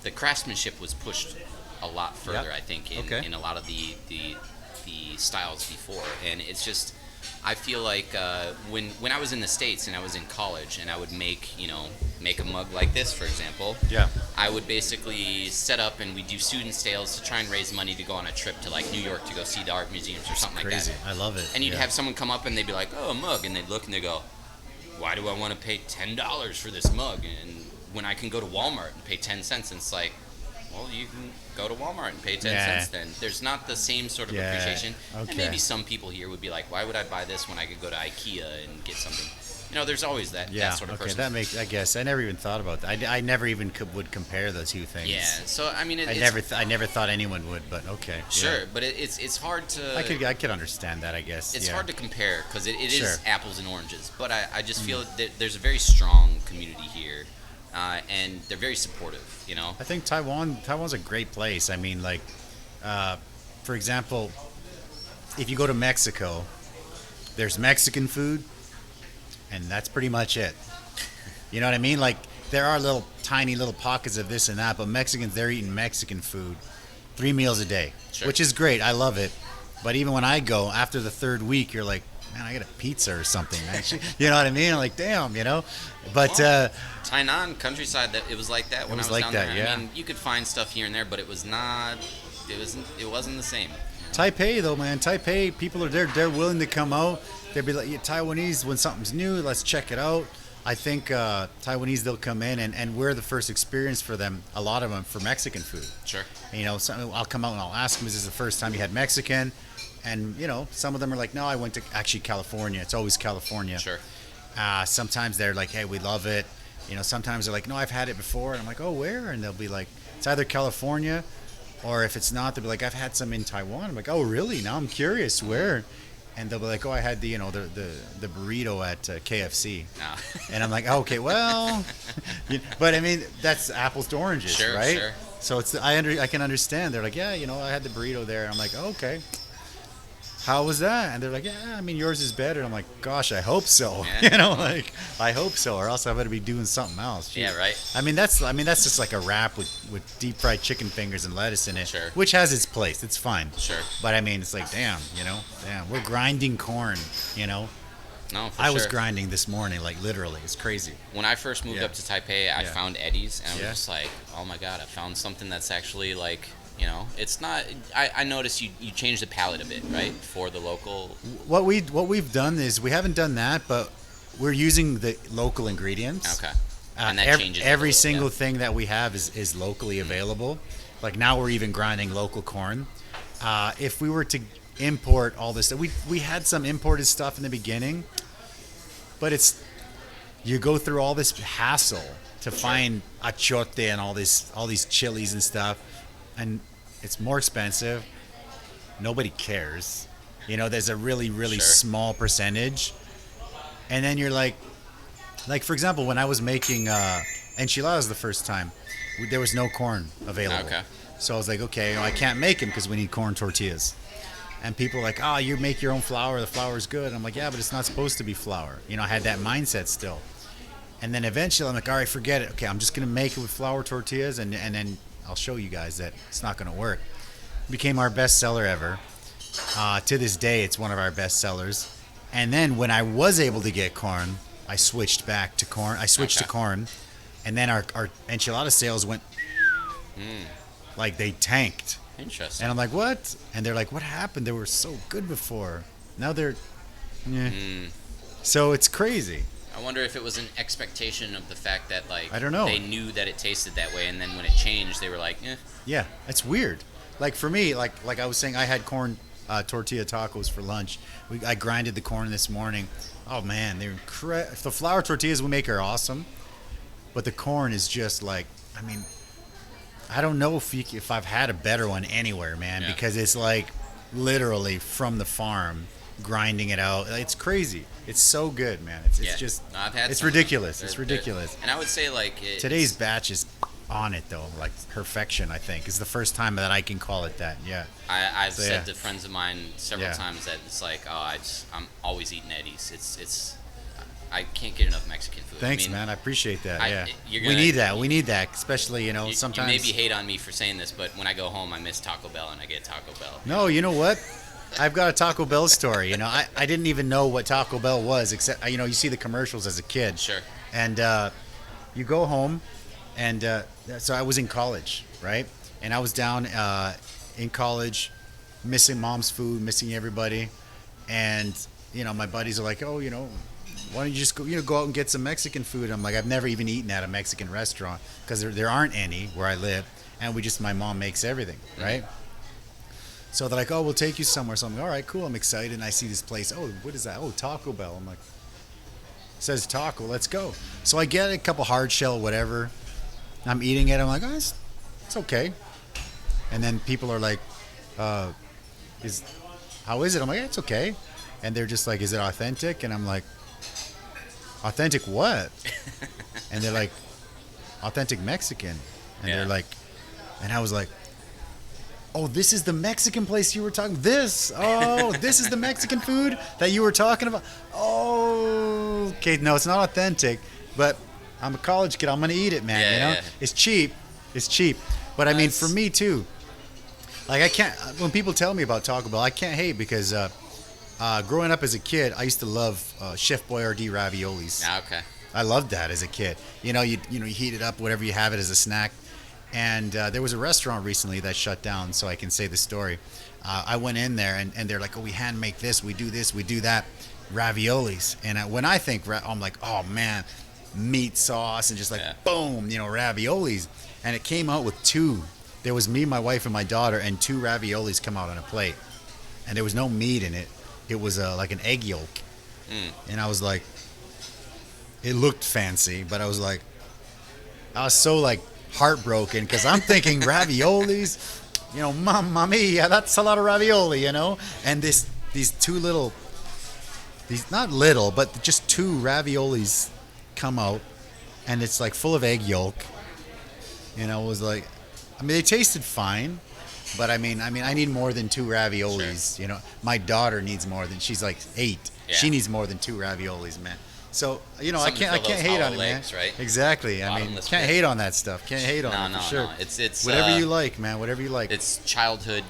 the craftsmanship was pushed a lot further. I think in a lot of the styles before, and it's just, I feel like when I was in the States and I was in college and I would make a mug like this, for example, I would basically set up and we'd do student sales to try and raise money to go on a trip to like New York to go see the art museums or something like that. I love it. And you'd have someone come up and they'd be like, oh, a mug, and they'd look and they'd go, why do I want to pay $10 for this mug, and when I can go to Walmart and pay 10 cents? And it's like, well, you can go to Walmart and pay 10 Yeah. cents then. There's not the same sort of Yeah. appreciation. Okay. And maybe some people here would be like, why would I buy this when I could go to IKEA and get something? You know, there's always that sort of person. That makes. I guess I never even thought about that. I never even would compare the two things. Yeah. So I mean, I never thought anyone would, but okay. Sure, yeah. but it's hard to. I could understand that. I guess It's yeah. hard to compare because it Sure. is apples and oranges. But I just feel that there's a very strong community here, and they're very supportive. You know. I think Taiwan's a great place. I mean, like, for example, if you go to Mexico, there's Mexican food, and that's pretty much it. You know what I mean? Like, there are tiny little pockets of this and that, but Mexicans, they're eating Mexican food 3 meals a day, Sure. which is great. I love it. But even when I go, after the third week, you're like, man, I got a pizza or something. You know what I mean? Like, damn, you know? But Tainan countryside, that it was like that when I was like down that, there. yeah. I mean, you could find stuff here and there, but it was not. It wasn't the same. Taipei, though, man. Taipei, people are there. They're willing to come out. They'll be like, yeah, Taiwanese, when something's new, let's check it out. I think Taiwanese, they'll come in, and we're the first experience for them, a lot of them, for Mexican food. Sure. You know, I'll come out and I'll ask them, is this the first time you had Mexican? And, you know, some of them are like, no, I went to actually California. It's always California. Sure. Sometimes they're like, hey, we love it. You know, sometimes they're like, no, I've had it before. And I'm like, oh, where? And they'll be like, it's either California, or if it's not, they'll be like, I've had some in Taiwan. I'm like, oh, really? Now I'm curious, where? And they'll be like, oh, I had the burrito at KFC. No. And I'm like, oh, okay, well, but I mean, that's apples to oranges, Sure, right? sure. So I can understand. They're like, yeah, you know, I had the burrito there. I'm like, oh, okay. How was that? And they're like, yeah, I mean, yours is better. I'm like, gosh, I hope so. Yeah. You know, like, I hope so, or else I'm gonna be doing something else. Jeez. Yeah, right. I mean, that's just like a wrap with deep fried chicken fingers and lettuce in it, Sure. which has its place. It's fine. Sure. But I mean, it's like, damn, we're grinding corn. You know, No, for I sure. was grinding this morning, like literally. It's crazy. When I first moved Yeah. up to Taipei, I Yeah. found Eddy's, and I was Yeah. just like, oh my god, I found something that's actually like, you know, it's not. I noticed you change the palette a bit, right, for the local. What we've done is we haven't done that, but we're using the local ingredients. Okay. And that changes it a every little, single yeah. thing that we have is locally available. Like now we're even grinding local corn. If we were to import all this, we had some imported stuff in the beginning, but you go through all this hassle to find achote and all these chilies and stuff, and it's more expensive. Nobody cares. You know, there's a really Sure. small percentage, and then you're like for example, when I was making enchiladas the first time, there was no corn available. Okay. So I was like, okay, I can't make them because we need corn tortillas. And people are like, oh, you make your own flour. The flour's good. I'm like, yeah, but it's not supposed to be flour. You know, I had that mindset still. And then eventually I'm like, all right, forget it. Okay, I'm just going to make it with flour tortillas, and then I'll show you guys that it's not going to work. It became our best seller ever. To this day, it's one of our best sellers. And then when I was able to get corn, I switched back to corn. I switched to corn. And then our enchilada sales went like they tanked. Interesting. And I'm like, what? And they're like, what happened? They were so good before. Now they're, So it's crazy. I wonder if it was an expectation of the fact that, like, I don't know. they knew that it tasted that way, and then when it changed, they were like, eh. Yeah, it's weird. Like for me, like I was saying, I had corn tortilla tacos for lunch. I grinded the corn this morning. Oh man, they're incredible. The flour tortillas we make are awesome, but the corn is just like, I mean, I don't know if I've had a better one anywhere, man, Yeah. because it's like literally from the farm, grinding it out. It's crazy. It's so good, man. It's Yeah. just, No, I've had it's some of them. ridiculous. It's They're- ridiculous. And I would say, like, Today's batch is on it though, like perfection. I think is the first time that I can call it that. Yeah. I've So, said yeah. to friends of mine several Yeah. times that it's like, oh, I'm always eating Eddy's. I can't get enough Mexican food. Thanks, I mean, man. I appreciate that. Yeah. you're We gonna- need that. We need that, especially You sometimes. maybe hate on me for saying this, but when I go home, I miss Taco Bell, and I get Taco Bell. No, you know what? I've got a Taco Bell story. I didn't even know what Taco Bell was, except you see the commercials as a kid. Sure. And you go home, and so I was in college, right? And I was down in college, missing mom's food, missing everybody, and my buddies are like, oh, why don't you just go out and get some Mexican food? I'm like, I've never even eaten at a Mexican restaurant because there aren't any where I live. and my mom makes everything, right? So they're like, oh, we'll take you somewhere. So I'm like, all right, cool. I'm excited. And I see this place. Oh, what is that? Oh, Taco Bell. I'm like, it says taco. Let's go. So I get a couple hard shell, whatever. I'm eating it. I'm like, oh, it's okay. And then people are like, how is it? I'm like, it's okay. And they're just like, is it authentic? And I'm like, authentic what? And they're like, authentic Mexican. And they're like, and I was like, oh, this is the Mexican place you were talking. This is the Mexican food that you were talking about. Oh, okay. No, it's not authentic, but I'm a college kid. I'm gonna eat it, man. Yeah. It's cheap. But I mean, for me too. Like I can't. When people tell me about Taco Bell, I can't hate because growing up as a kid, I used to love Chef Boyardee raviolis. Okay. I loved that as a kid. You heat it up, whatever you have it as a snack. And there was a restaurant recently that shut down, so I can say the story. I went in there, and they're like, oh, we hand make this, we do that, raviolis. And when I think, I'm like, oh, man, meat sauce and just like, boom, raviolis. And it came out with two. There was me, my wife, and my daughter, and two raviolis come out on a plate. And there was no meat in it. It was like an egg yolk. And I was like, it looked fancy, but I was so like, heartbroken because I'm thinking raviolis, mamma mia, that's a lot of ravioli, and these two not little, but just two raviolis come out, and it's like full of egg yolk. It was like, they tasted fine, but I mean I need more than two raviolis. Sure. My daughter needs more than, she's like 8. Yeah. She needs more than two raviolis, man. So I Something can't hate on it, legs, man. Right? Exactly. I mean, can't hate on that stuff. Can't hate on it for sure. No. It's whatever you like, man. Whatever you like. It's childhood.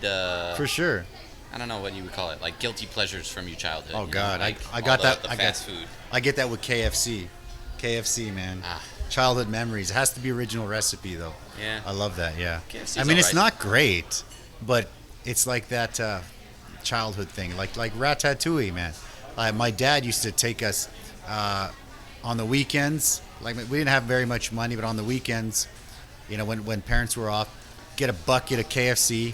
For sure. I don't know what you would call it, like guilty pleasures from your childhood. Oh God, like I got that. The fast food. I get that with KFC. KFC, man. Childhood memories. It has to be original recipe though. Yeah. I love that. Yeah. KFC's I mean, it's alright. not great, but it's like that childhood thing, like Ratatouille, man. My dad used to take us. On the weekends, like we didn't have very much money, but on the weekends, when parents were off, get a bucket of KFC,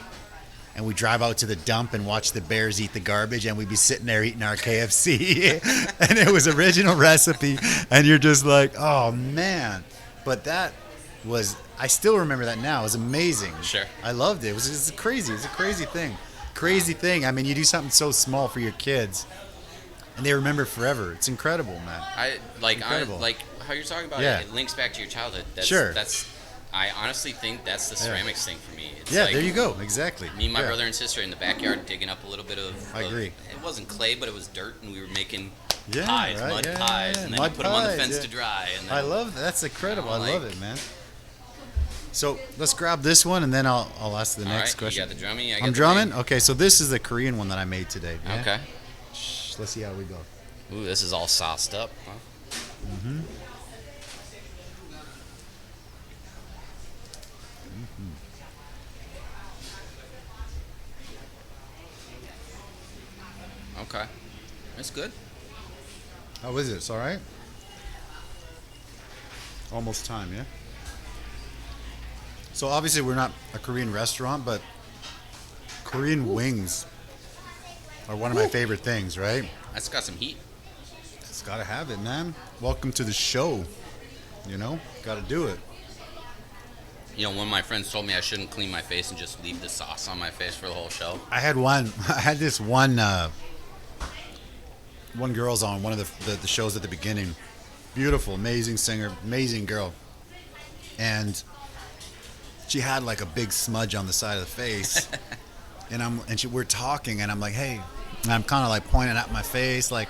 and we drive out to the dump and watch the bears eat the garbage, and we'd be sitting there eating our KFC, and it was original recipe, and you're just like, oh man. But I still remember that now. It was amazing. Sure. I loved it. It's crazy. It's a crazy thing. I mean, you do something so small for your kids. And they remember forever. It's incredible, man. I like how you're talking about it. It links back to your childhood. I honestly think that's the ceramics thing for me. It's there you go. Exactly. Me and my brother and sister in the backyard digging up a little bit of. I agree. It wasn't clay, but it was dirt, and we were making pies, mud pies, and then you put them on the fence to dry. And then, I love that. That's incredible. I love it, man. So let's grab this one, and then I'll ask the next question. You got the drummy. I'm drumming. Okay, so this is the Korean one that I made today. Yeah? Okay. Let's see how we go. Ooh, this is all sauced up. Huh? Mm-hmm. Okay. That's good. How is it? It's all right? Almost time, yeah? So obviously we're not a Korean restaurant, but Korean wings are one of my favorite things, right? That's got some heat. It's got to have it, man. Welcome to the show. Got to do it. One of my friends told me I shouldn't clean my face and just leave the sauce on my face for the whole show. I had this one girl's on one of the shows at the beginning. Beautiful, amazing singer, amazing girl. And she had like a big smudge on the side of the face. We're talking, and I'm like, hey, and I'm kind of like pointing at my face, like,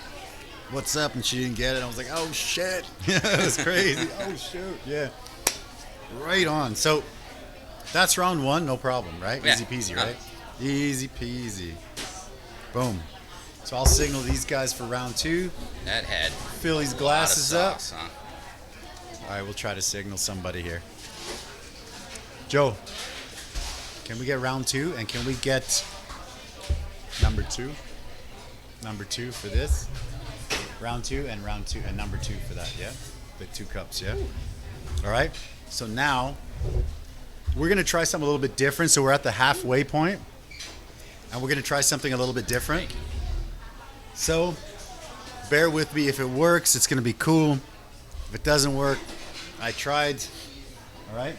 what's up? And she didn't get it. I was like, oh shit. It was crazy. Oh shoot. Yeah. Right on. So that's round 1, no problem, right? Yeah. Easy peasy, right? Easy peasy. Boom. So I'll signal these guys for round 2. That had fill these glasses up. Sauce, huh? All right, we'll try to signal somebody here. Joe, can we get round 2? And can we get number 2? Number 2 for this. Round 2 and number 2 for that, yeah? The 2 cups, yeah? All right. So now we're gonna try something a little bit different. So we're at the halfway point, and we're gonna try something a little bit different. So bear with me. If it works, it's gonna be cool. If it doesn't work, I tried. All right.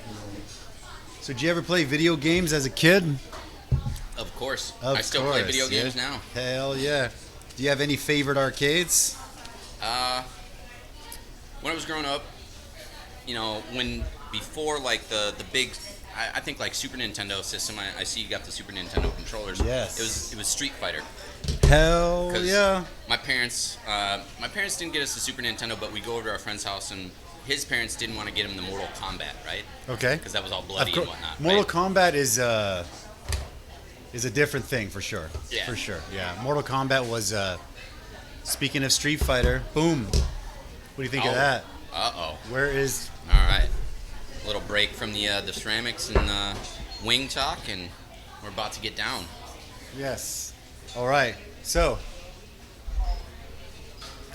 So did you ever play video games as a kid? Of course. I still play video games now. Hell yeah. Do you have any favorite arcades? When I was growing up, you know, before like the big, I think like Super Nintendo system. I see you got the Super Nintendo controllers. Yes. It was Street Fighter. Hell yeah. My parents didn't get us the Super Nintendo, but we'd go over to our friend's house, and his parents didn't want to get him the Mortal Kombat, right? Okay. Because that was all bloody and whatnot. Mortal right? Kombat is a different thing for sure. Yeah. For sure. Yeah. Mortal Kombat was. Speaking of Street Fighter, boom. What do you think of that? Uh-oh. All right. A little break from the ceramics and wing talk, and we're about to get down. Yes. All right. So,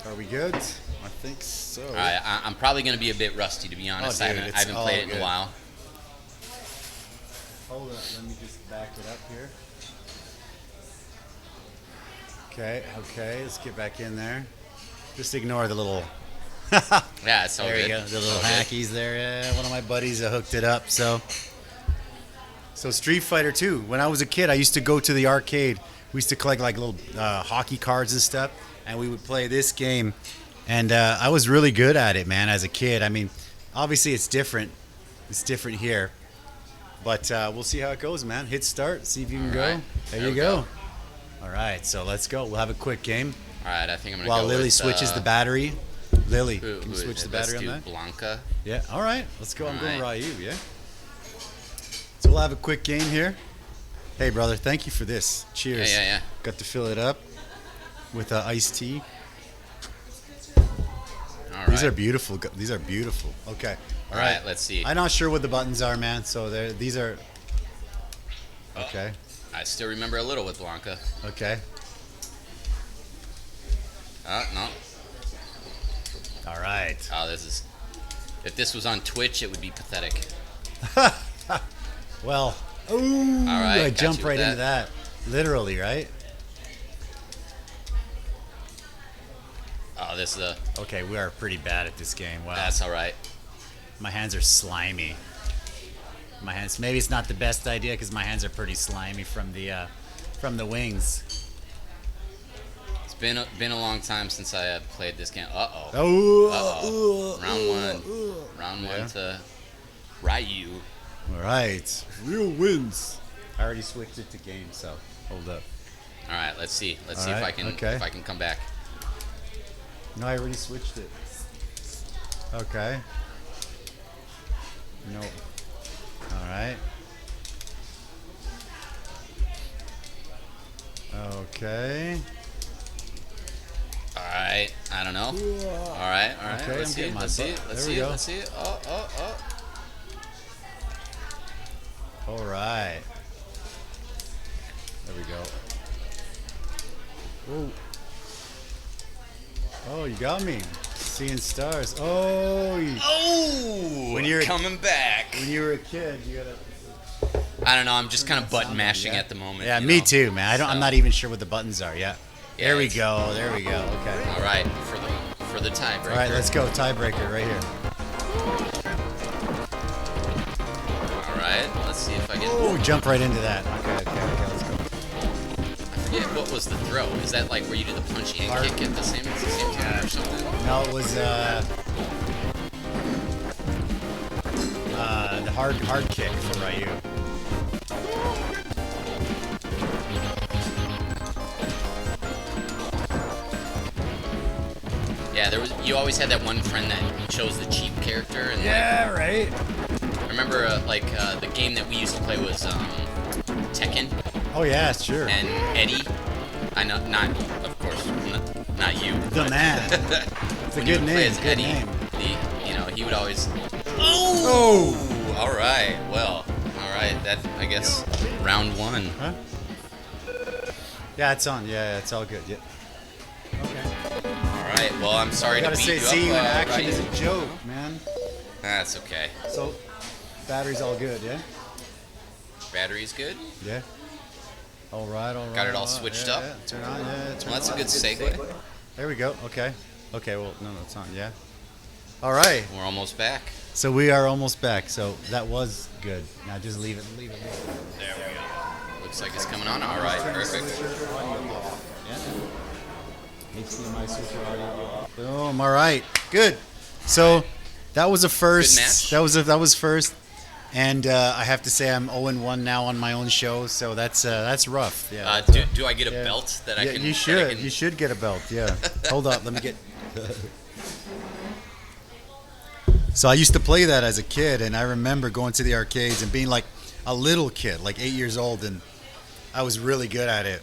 are we good? I think so. All right. I'm probably going to be a bit rusty, to be honest. Dude, I haven't played it in a while. Hold on. Let me just back it up here. Okay, let's get back in there. Just ignore the little... Yeah, it's all there good. You go, the little hackies there. Yeah, one of my buddies hooked it up. So Street Fighter 2. When I was a kid, I used to go to the arcade. We used to collect like little hockey cards and stuff, and we would play this game. And I was really good at it, man, as a kid. I mean, obviously it's different. It's different here. But we'll see how it goes, man. Hit start, see if you can go. Right. There you go. All right, so let's go. We'll have a quick game. All right, I think I'm going to While go Lily with, switches the battery. Lily, can you switch the battery on that? Let's do Blanca. Yeah, all right. Let's go. I'm going right. Ryu, yeah? So we'll have a quick game here. Hey, brother, thank you for this. Cheers. Yeah. Got to fill it up with iced tea. All right. These are beautiful. These are beautiful. Okay. All right, let's see. I'm not sure what the buttons are, man. So these are... Okay. I still remember a little with Blanca. Okay. No. All right. Oh, if this was on Twitch, it would be pathetic. Well, ooh, all right, I jumped right into that. Literally, right? Oh, this is Okay, we are pretty bad at this game. Wow. That's all right. My hands are slimy. My hands. Maybe it's not the best idea because my hands are pretty slimy from the wings. It's been a long time since I played this game. Oh. Round one to Ryu. All right. Real wins. I already switched it to game, so hold up. All right, let's see. Let's All see right, if I can come back. No, I already switched it. Okay. No. All right. Okay. All right. I don't know. All right. Okay, Let's see it. Oh. All right. There we go. Oh. Oh, you got me. Seeing stars. Oh. When you're coming back. When you were a kid, you gotta. I don't know. I'm just kind of button mashing at the moment. Yeah, me too, man. I'm not even sure what the buttons are yet. Yeah, there we go. Okay. All right, for the tiebreaker. All right, let's go. Tiebreaker right here. All right, let's see if I get. Oh, jump right into that. Okay, let's go. I forget what was the throw. Is that like where you do the punchy and kick at the same time or something? No, it was the hard kick for Ryu. Yeah, you always had that one friend that chose the cheap character. And right. I remember the game that we used to play was Tekken. Oh yeah, sure. And Eddy. I know, not you. The man. It's a good name. As Eddy, name. He would always. Oh. All right. Well. All right. That I guess round one. Huh? Yeah, it's on. Yeah, it's all good. Yeah. Okay. All right. Well, I'm sorry to beat you up. See you in action is a joke, man. That's okay. So, battery's all good, yeah? battery's good. Yeah. All right. Got it all switched up. Yeah. Turn on. Yeah. Turn Well, that's on. a good segue. There we go. Okay. Well, no, it's on. Yeah. All right. We're almost back. So we are almost back. So that was good. Now just leave it. There we go. Looks like it's coming on. All right, perfect. Yeah. HDMI switcher audio. Boom. All right. Good. So that was a first. Good match. That was first. And I have to say I'm 0-1 now on my own show, so that's rough. Yeah. Do I get a belt that I can? You should. You should get a belt. Yeah. Hold on. Let me get. So I used to play that as a kid, and I remember going to the arcades and being like a little kid, like 8 years old, and I was really good at it.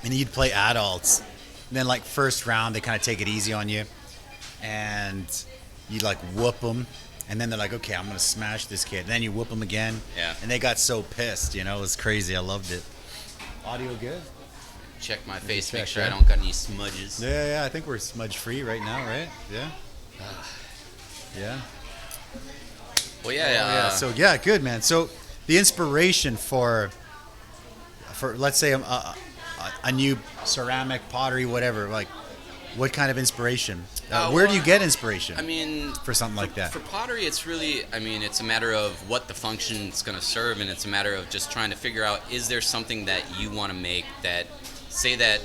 And you'd play adults, and then like first round they kind of take it easy on you, and you like whoop them, and then they're like, okay, I'm gonna smash this kid. And then you whoop them again, Yeah. and they got so pissed, it was crazy. I loved it. Audio good? Check my face, check, make sure yeah. I don't got any smudges. Yeah. I think we're smudge free right now, right? Yeah. Yeah. Well, yeah. So yeah, good, man. So the inspiration for let's say a new ceramic, pottery, whatever, like what kind of inspiration? Where do you get inspiration? I mean, for something like that. For pottery, it's really, it's a matter of what the function it's going to serve, and it's a matter of just trying to figure out, is there something that you want to make that, say that,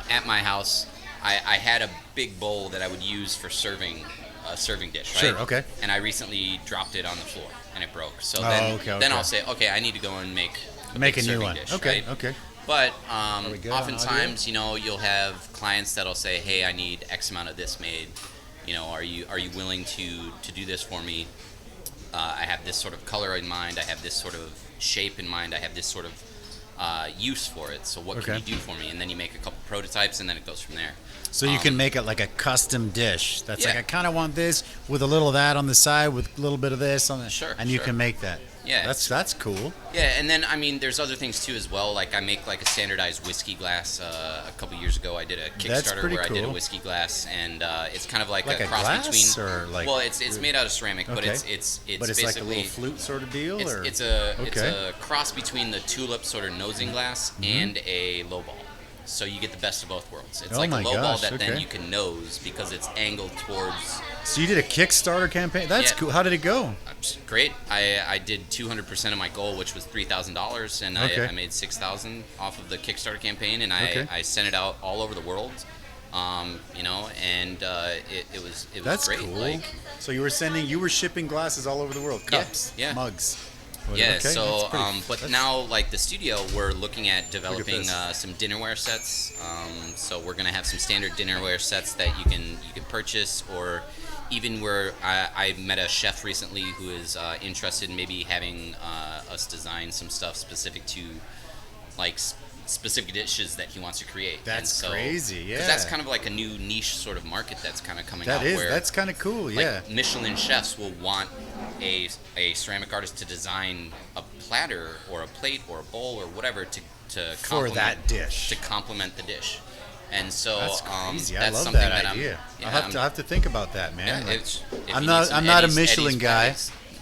at my house, I had a big bowl that I would use for serving a serving dish, right? Sure, okay. And I recently dropped it on the floor, and it broke. So okay. then I'll say, okay, I need to go and make a new one. Dish, okay, right? okay. But we good oftentimes, you'll have clients that'll say, "Hey, I need X amount of this made. Are you willing to do this for me? I have this sort of color in mind. I have this sort of shape in mind. I have this sort of use for it. So what can you do for me?" And then you make a couple prototypes, and then it goes from there. So you can make it like a custom dish. That's Yeah. like, I kind of want this with a little of that on the side, with a little bit of this on the. Sure. And you can make that. Yeah. That's cool. Yeah, and then there's other things too as well. Like I make like a standardized whiskey glass. A couple years ago, I did a Kickstarter where I did a whiskey glass, and it's kind of like a cross glass between. Or like, well, it's made out of ceramic, but it's but it's like a little flute sort of deal, it's a cross between the tulip sort of nosing glass and a low ball. So you get the best of both worlds. It's like a low ball that then you can nose because it's angled towards. So you did a Kickstarter campaign? That's cool. How did it go? Great. I did 200% of my goal, which was $3,000, and I made $6,000 off of the Kickstarter campaign, and I sent it out all over the world. And it was That's great. Cool. So you were shipping glasses all over the world, cups, mugs. Yeah, so, but now, like the studio, we're looking at developing some dinnerware sets. So we're gonna have some standard dinnerware sets that you can purchase, or even where I met a chef recently who is interested in maybe having us design some stuff specific to, like, specific dishes that he wants to create. That's crazy, yeah. Because that's kind of like a new niche sort of market that's kind of coming out. That's kind of cool, yeah. Like Michelin chefs will want a ceramic artist to design a platter or a plate or a bowl or whatever to for that dish, to complement the dish. And so that's crazy. That's I love something that idea. I have to think about that, man. Yeah, like, I'm not a Michelin guy.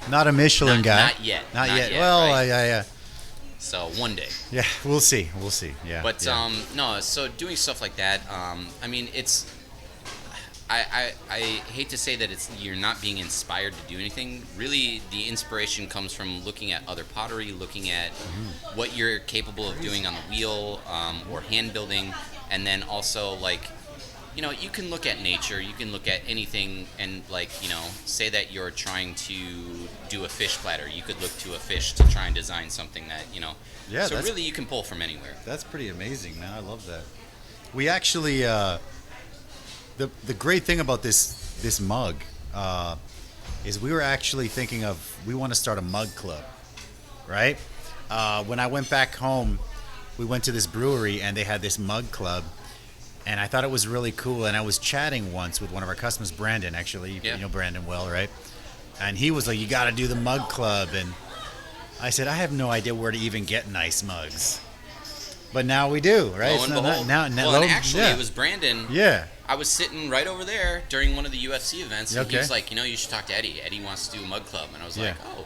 Not a Michelin guy. Not yet. Not yet. Well, right? Yeah. So one day. Yeah, we'll see. Yeah. But no. So doing stuff like that, it's. I hate to say that you're not being inspired to do anything. Really, the inspiration comes from looking at other pottery, looking at what you're capable of doing on the wheel, or hand building, and then also you can look at nature, you can look at anything, and say that you're trying to do a fish platter. You could look to a fish to try and design something that Yeah. So really, you can pull from anywhere. That's pretty amazing, man. I love that. We actually. The great thing about this mug is we were actually thinking we want to start a mug club, right? When I went back home, we went to this brewery and they had this mug club, and I thought it was really cool. And I was chatting once with one of our customers, Brandon, actually. You know Brandon well, right? And he was like, "You got to do the mug club," and I said, "I have no idea where to even get nice mugs." But now we do, right? Lo and behold. It was Brandon. Yeah. I was sitting right over there during one of the UFC events, and he was like, "You should talk to Eddy. Eddy wants to do a mug club." And I was like, "Oh,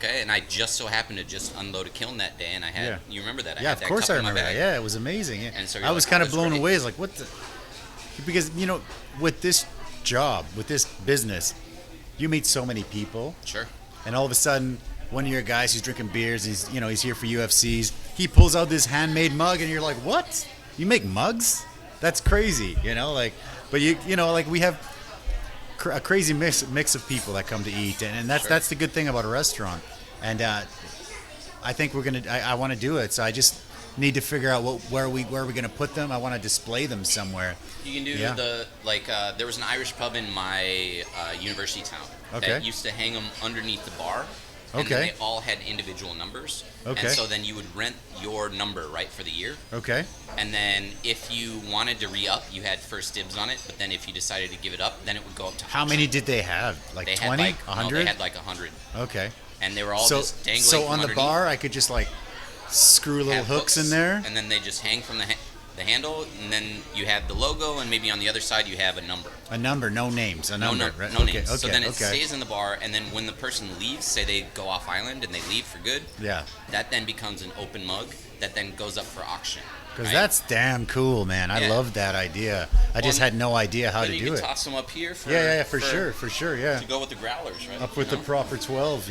Okay, and I just so happened to just unload a kiln that day, and I had, you remember that? I Yeah, had of that course cup I in my remember that. bag. Yeah, it was amazing. Yeah. And so I was kind of blown great. away. It's like, what the? Because, you know, with this job, with this business, you meet so many people. Sure. And all of a sudden, one of your guys who's drinking beers, he's here for UFCs. He pulls out this handmade mug, and you're like, what? You make mugs? That's crazy, you know? Like, but you know, like we have a crazy mix of people that come to eat, and that's the good thing about a restaurant. And I think I want to do it, so I just need to figure out where are we gonna put them. I want to display them somewhere. You can do there was an Irish pub in my university town that used to hang them underneath the bar. And then they all had individual numbers. Okay. And so then you would rent your number, right, for the year. Okay. And then if you wanted to re-up, you had first dibs on it. But then if you decided to give it up, then it would go up to How many did they have? Like 20? 100? No, they had like 100. Okay. And they were all just dangling So from on the underneath. bar, I could just like screw little Have hooks in there? And then they just hang from the handle. And then you have the logo, and maybe on the other side you have a number. A number, no names. A number, right? No names. Okay, so then it stays in the bar, and then when the person leaves, say they go off island and they leave for good, that then becomes an open mug that then goes up for auction. Because that's damn cool, man. I love that idea. I just had no idea how to do it. You can toss them up here for for sure, yeah. To go with the growlers, right? Up with the proper 12,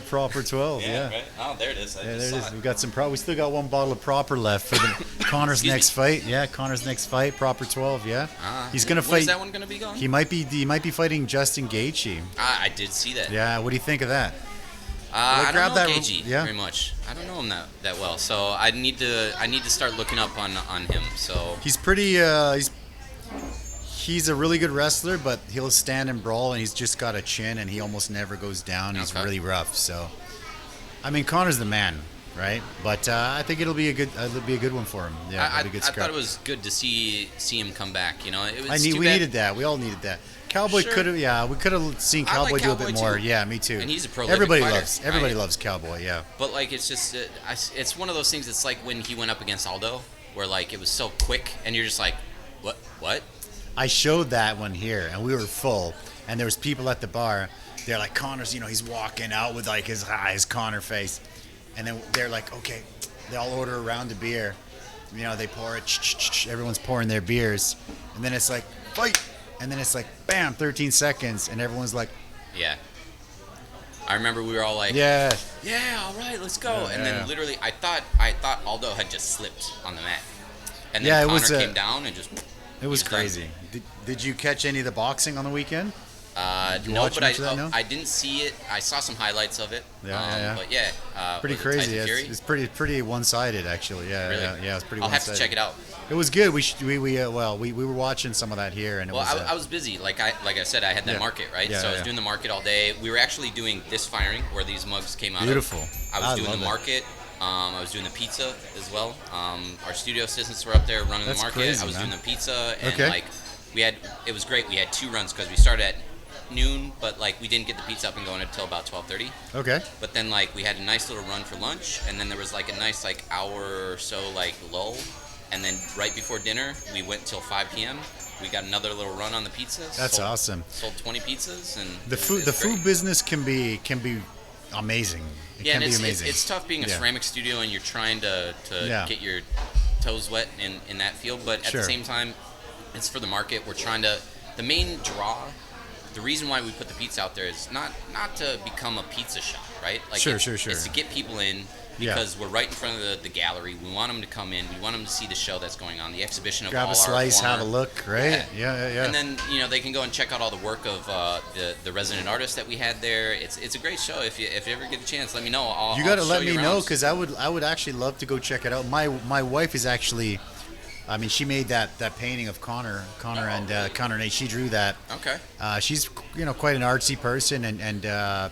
proper 12, Right. Oh, there it is. There it is. We got some we still got one bottle of proper left for the Connor's next fight. Yeah, Connor's next fight, proper 12. Yeah, he's gonna fight. When's that one gonna be going? He might be fighting Justin Gaethje. I did see that. Yeah, what do you think of that? I don't know Gaethje very much. I don't know him that well, so I need to start looking up on him. So he's pretty. He's a really good wrestler, but he'll stand and brawl, and he's just got a chin, and he almost never goes down. He's really rough. So, I mean, Connor's the man, right? But I think it'll be a good one for him. Yeah, I thought it was good to see him come back. You know, it was. We needed that. We all needed that. Cowboy could have, we could have seen Cowboy do a bit more. Yeah, me too. And he's a prolific fighter. Everybody loves Cowboy. Yeah. But like, it's just, it's one of those things. It's like when he went up against Aldo, where like it was so quick, and you're just like, what? I showed that one here, and we were full, and there was people at the bar. They're like, Connor's, he's walking out with like his Connor face, and then they're like, okay, they all order a round of beer. They pour it. Everyone's pouring their beers, and then it's like fight. And then it's like, bam, 13 seconds, and everyone's like... Yeah. I remember we were all like... Yeah, all right, let's go. And then literally, I thought Aldo had just slipped on the mat. And then Connor came down and just... It was crazy. Did you catch any of the boxing on the weekend? No, but I didn't see it. I saw some highlights of it. But pretty crazy. It's pretty one-sided, actually. Yeah, really? Yeah, it's pretty I'll one-sided. have to check it out. It was good. We were watching some of that here, and I was busy. Like I said, I had that market, right? So I was doing the market all day. We were actually doing this firing where these mugs came out. Beautiful. I was doing the market. I was doing the pizza as well. Our studio assistants were up there running the market. Crazy, I was doing the pizza, and it was great. We had 2 runs because we started at noon, but like we didn't get the pizza up and going until about 12:30. Okay. But then like we had a nice little run for lunch, and then there was like a nice like hour or so like lull. And then right before dinner, we went till 5 p.m. We got another little run on the pizzas. That's awesome. Sold 20 pizzas, and the food business can be amazing. It can be amazing. It's tough being a ceramic studio and you're trying to get your toes wet in that field, but at the same time, it's for the market. We're trying to. The main draw, the reason why we put the pizza out there is not to become a pizza shop, right? Like It's to get people in. Because we're right in front of the gallery. We want them to come in. We want them to see the show that's going on, the exhibition of grab all a slice, have a look, right? Yeah. And then they can go and check out all the work of the resident artists that we had there. It's a great show. If you ever get a chance, let me know. You got to let me know because I would actually love to go check it out. My wife is actually, I mean, she made that painting of Connor and Nate. She drew that. Okay. She's quite an artsy person and.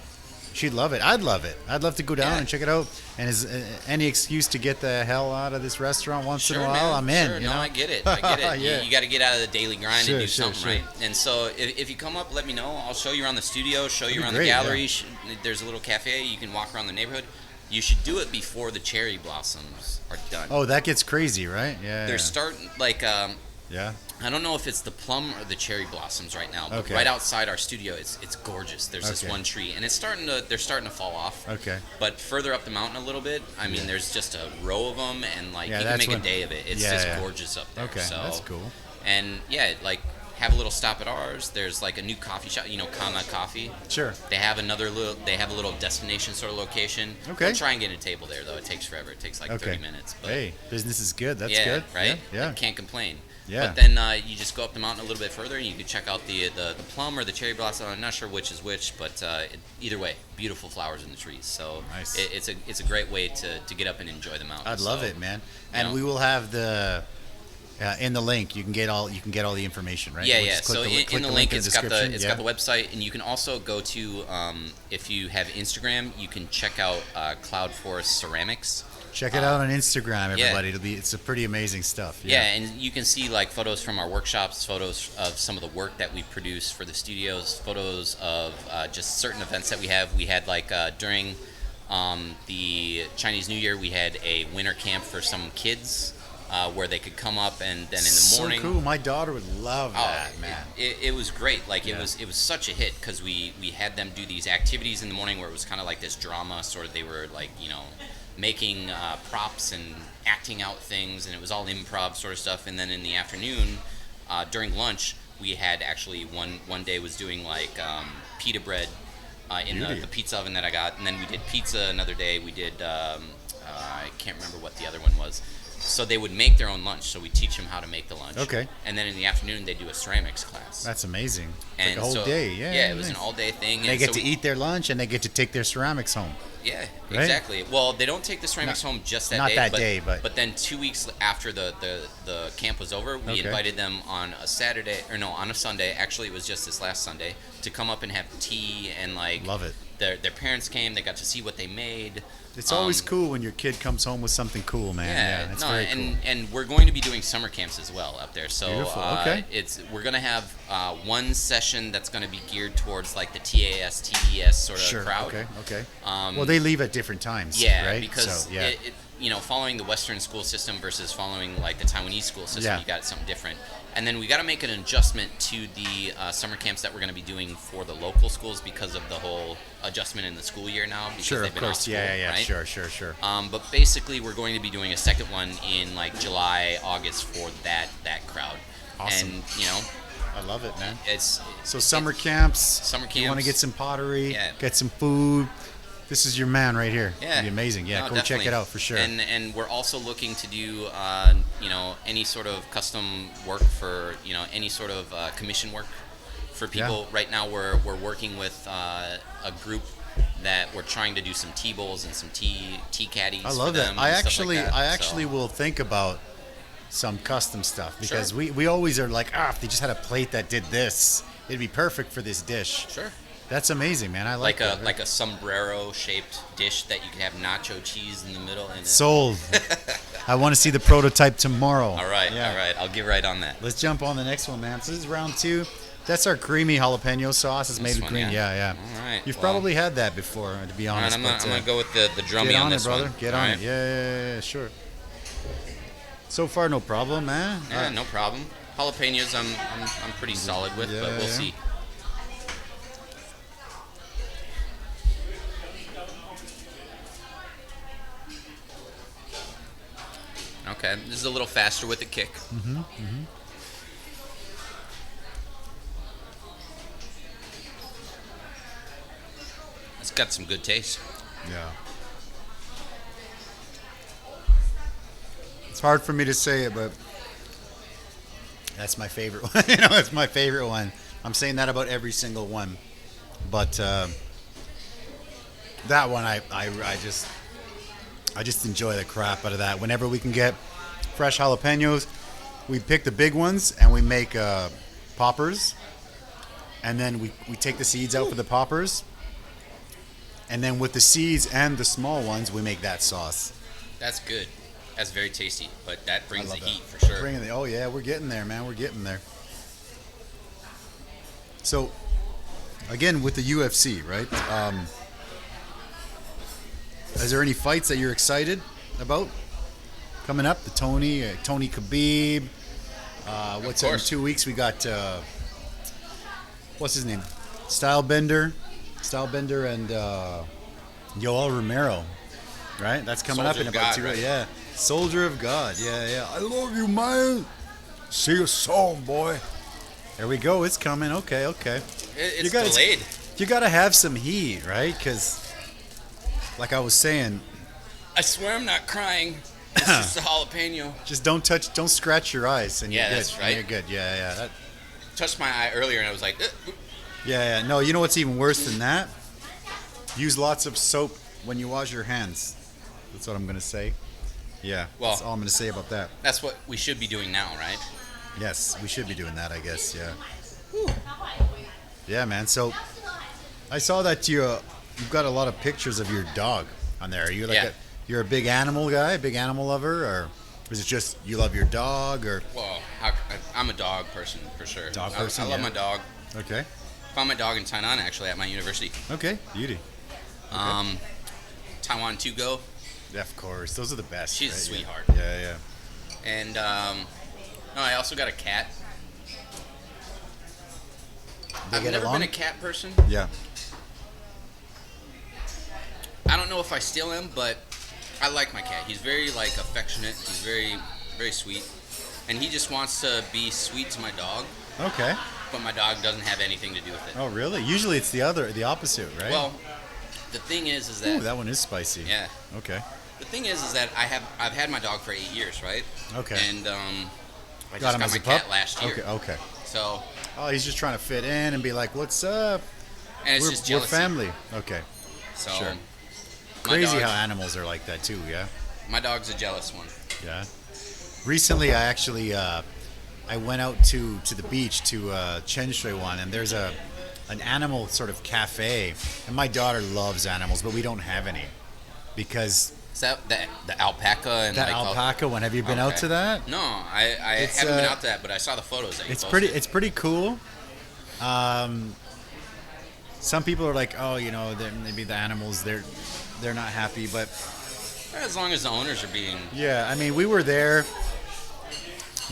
She'd love it. I'd love it. I'd love to go down and check it out. And is any excuse to get the hell out of this restaurant once in a while, I'm in. Sure, I get it. You got to get out of the daily grind and do something right. And so if you come up, let me know. I'll show you around the studio, show you around the gallery. Yeah. There's a little cafe. You can walk around the neighborhood. You should do it before the cherry blossoms are done. Oh, that gets crazy, right? Yeah. They're starting like Yeah. I don't know if it's the plum or the cherry blossoms right now, but Okay. right outside our studio, it's gorgeous. There's this one tree, and they're starting to fall off. Okay. But further up the mountain a little bit, I mean, there's just a row of them, and like you can that's make a day of it. It's just gorgeous up there. Okay, so, that's cool. And yeah, like have a little stop at ours. There's like a new coffee shop, Kama Coffee. Sure. They have a little destination sort of location. Okay. Don't try and get a table there though. It takes forever. It takes like 30 minutes. But hey, business is good. That's yeah, good. right? Yeah. You can't complain. Yeah. But then you just go up the mountain a little bit further, and you can check out the plum or the cherry blossom. I'm not sure which is which, but either way, beautiful flowers in the trees. So nice. It's a great way to get up and enjoy the mountain. I'd love it, man. And we we will have the in the link. You can get all the information, right? Yeah, We'll yeah. just click So click in the link, it's got description. the website, and you can also go to if you have Instagram, you can check out Cloud Forest Ceramics. Check it out on Instagram, everybody. Yeah. It's a pretty amazing stuff. Yeah, and you can see like photos from our workshops, photos of some of the work that we produce for the studios, photos of just certain events that we have. We had like during the Chinese New Year, we had a winter camp for some kids where they could come up, and then in the morning. So cool. My daughter would love that, man. It was great. Like it was such a hit because we had them do these activities in the morning where it was kind of like this drama sort of. They were like making props and acting out things, and it was all improv sort of stuff. And then in the afternoon, during lunch, we had actually one day was doing like pita bread in the pizza oven that I got, and then we did pizza. Another day we did I can't remember what the other one was. So they would make their own lunch. So we teach them how to make the lunch. Okay. And then in the afternoon they do a ceramics class. That's amazing. And like a whole day. Yeah. Yeah, it was an all day thing. And they get to eat their lunch, and they get to take their ceramics home. Yeah, right? Exactly. Well, they don't take the ceramics home just that day. Not that day, but But then 2 weeks after the camp was over, we invited them on a on a Sunday. Actually, it was just this last Sunday to come up and have tea and like. Love it. Their parents came. They got to see what they made. It's always cool when your kid comes home with something cool, man. Yeah, it's very cool. And we're going to be doing summer camps as well up there. So okay. We're gonna have one session that's going to be geared towards like the TAS, TES sort of crowd. Okay. Well, they leave at different times. Yeah, right? because following the Western school system versus following like the Taiwanese school system, you got something different. And then we got to make an adjustment to the summer camps that we're going to be doing for the local schools because of the whole adjustment in the school year now. Because they've been off school, yeah. Right? Sure. But basically, we're going to be doing a second one in like July, August for that crowd. Awesome. And I love it, man. So summer camps. Summer camps. You want to get some pottery, get some food. This is your man right here. Yeah. It'd be amazing. Yeah, go check it out for sure. And we're also looking to do any sort of custom work for any sort of commission work for people. Right now we're working with a group that we're trying to do some tea bowls and some tea caddies. I love that. I actually will think about some custom stuff because we always are like, if they just had a plate that did this, it'd be perfect for this dish. Sure. That's amazing, man. I like that. Like a sombrero shaped dish that you can have nacho cheese in the middle. And sold. I want to see the prototype tomorrow. All right. I'll get right on that. Let's jump on the next one, man. So this is round 2. That's our creamy jalapeno sauce. It's made with green. Yeah. All right. You've probably had that before, to be honest. All right, I'm gonna go with the drummy on this brother. one. Get on it. Yeah, sure. So far, no problem, man. Yeah, no problem. Jalapenos, I'm pretty solid with, but we'll see. Okay, this is a little faster with the kick. It's got some good taste. Yeah. It's hard for me to say it, but that's my favorite one. It's my favorite one. I'm saying that about every single one, but that one I just enjoy the crap out of that. Whenever we can get fresh jalapenos, we pick the big ones and we make poppers. And then we take the seeds out for the poppers. And then with the seeds and the small ones, we make that sauce. That's good. That's very tasty. But that brings the heat for sure. Oh, yeah, we're getting there, man. We're getting there. So, again, with the UFC, right? Is there any fights that you're excited about coming up? The Tony Khabib, What's in 2 weeks? We got what's his name? Stylebender, and Yoel Romero, right? That's coming Soldier up in of about God, 2 right? Yeah, Soldier of God. Yeah. I love you, man. See you soon, boy. There we go. It's coming. Okay. It's delayed. You gotta have some heat, right? Because, like I was saying, I swear I'm not crying. It's just a jalapeno. just don't scratch your eyes, and Yeah, you're good. that's right. You're good. Yeah. Touched my eye earlier and I was like, Yeah. No, you know what's even worse than that? Use lots of soap when you wash your hands. That's what I'm gonna say. Yeah. Well, that's all I'm gonna say about that. that's what we should be doing now, right? Yes, we should be doing that, I guess. Yeah. Yeah, man. So I saw that you've got a lot of pictures of your dog on there. Are you you're a big animal guy, a big animal lover, or is it just you love your dog, or? Well, I'm a dog person for sure. Dog person. I love my dog. Okay. Found my dog in Tainan actually at my university. Okay. Beauty. Taiwan to go. Yeah, of course. Those are the best. She's right? a sweetheart. Yeah. And no, I also got a cat. I've never been a cat person. Yeah. I don't know if I still am, but I like my cat. He's very affectionate. He's very, very sweet, and he just wants to be sweet to my dog. Okay. But my dog doesn't have anything to do with it. Oh, really? Usually it's the opposite, right? Well, the thing is that Ooh, that one is spicy. yeah. Okay. The thing is that I've had my dog for 8 years, right? Okay. And I just Got him got as my a pup? cat last year. Okay. So Oh, he's just trying to fit in and be like, "What's up? and it's we're, just we're jealousy. family." Okay. So Sure. my Crazy dog's- how animals are like that too. Yeah. my dog's a jealous one. Yeah. Recently, I actually I went out to the beach to Taiwan, and there's an animal sort of cafe, and my daughter loves animals, but we don't have any because Is that the alpaca and that alpaca one. Have you been out Okay. to that? No, I It's, haven't been out to that, but I saw the photos that you It's posted. pretty cool. Some people are like, oh, maybe the animals they're not happy, but As long as the owners are being yeah, I mean, we were there.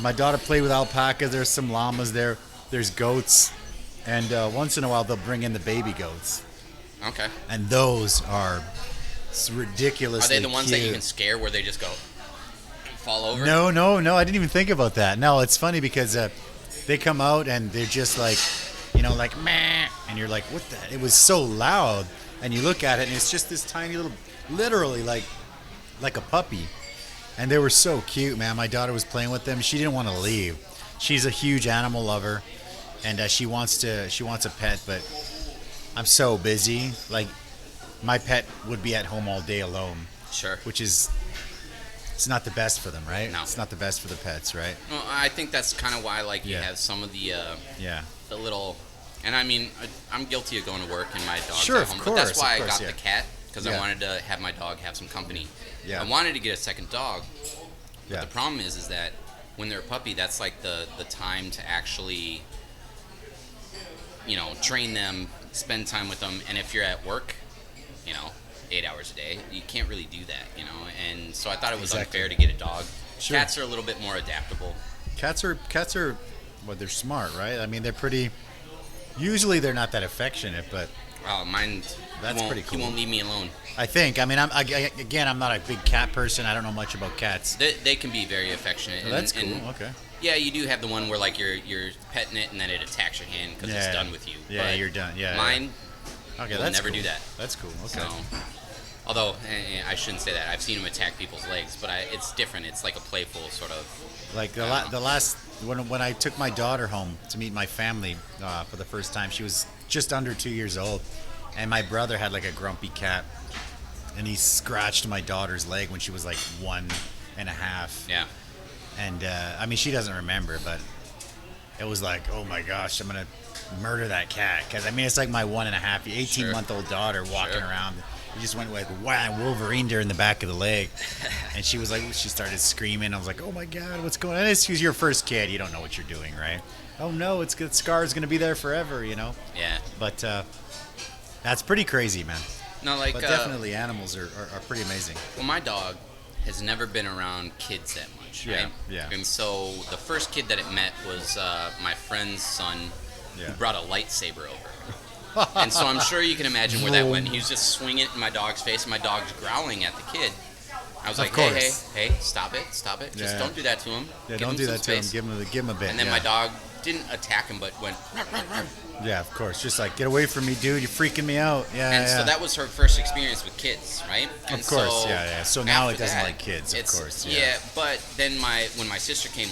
My daughter played with alpacas. There's some llamas there. There's goats, and once in a while they'll bring in the baby goats, okay. and those are ridiculously Are they the ones that you cute. can scare where they just go fall over? No, I didn't even think about that. No, it's funny because they come out and they're just like, like meh, and you're like, what the? It was so loud, and you look at it and it's just this tiny little, literally like a puppy, and they were so cute, man. My daughter was playing with them. She didn't want to leave. She's a huge animal lover, and she wants a pet, but I'm so busy. Like, my pet would be at home all day alone, Sure. which is it's not the best for them, right? No. It's not the best for the pets, right? Well, I think that's kind of why you Yeah. have some of the Yeah. little, and I mean I'm guilty of going to work and my dog's Sure, at of home, course, but that's why of I course, got yeah. the cat because I Yeah. wanted to have my dog have some company. Yeah. I wanted to get a second dog. Yeah. The problem is that when they're a puppy, that's like the time to actually, train them, spend time with them. And if you're at work, 8 hours a day, you can't really do that, And so I thought it was Exactly. unfair to get a dog. Sure. Cats are a little bit more adaptable. Cats are well, they're smart, right? I mean, they're pretty. Usually, they're not that affectionate, but Mine, That's pretty cool. He won't leave me alone. I think. I mean, I'm not a big cat person. I don't know much about cats. They can be very affectionate. Well, that's cool. And, Okay. yeah, you do have the one where you're petting it and then it attacks your hand because Yeah. it's done with you. Yeah, But you're done. Yeah. Mine Okay, will that's never cool. do that. That's cool. Okay. So, although I shouldn't say that. I've seen him attack people's legs, but it's different. It's like a playful sort of. Like the last when I took my daughter home to meet my family for the first time, she was just under 2 years old, and my brother had like a grumpy cat, and he scratched my daughter's leg when she was like 1.5. Yeah. And I mean, she doesn't remember, but it was like, oh my gosh, I'm gonna murder that cat, because I mean, it's like my 18-month-old daughter walking Sure. around. He just went like, wow, Wolverined her in the back of the leg, and she was like, she started screaming. I was like, oh my god, what's going on? And it's your first kid, you don't know what you're doing, right? Oh no, it's good. Scar's gonna be there forever, Yeah. But that's pretty crazy, man. No, But definitely, animals are pretty amazing. Well, my dog, has never been around kids that much, right? Yeah. And so the first kid that it met was my friend's son, who brought a lightsaber over. And so I'm sure you can imagine where that went. He was just swinging it in my dog's face, and my dog's growling at the kid. I was like, hey, stop it. Just don't do that to him. Yeah, don't do that to him. Give him a bit. And then my dog didn't attack him, but went, ruff, ruff, ruff. Yeah, of course. Just like, get away from me, dude. You're freaking me out. Yeah. So that was her first experience with kids, right? And of course, yeah. So now it doesn't like kids, of course. Yeah, but then when my sister came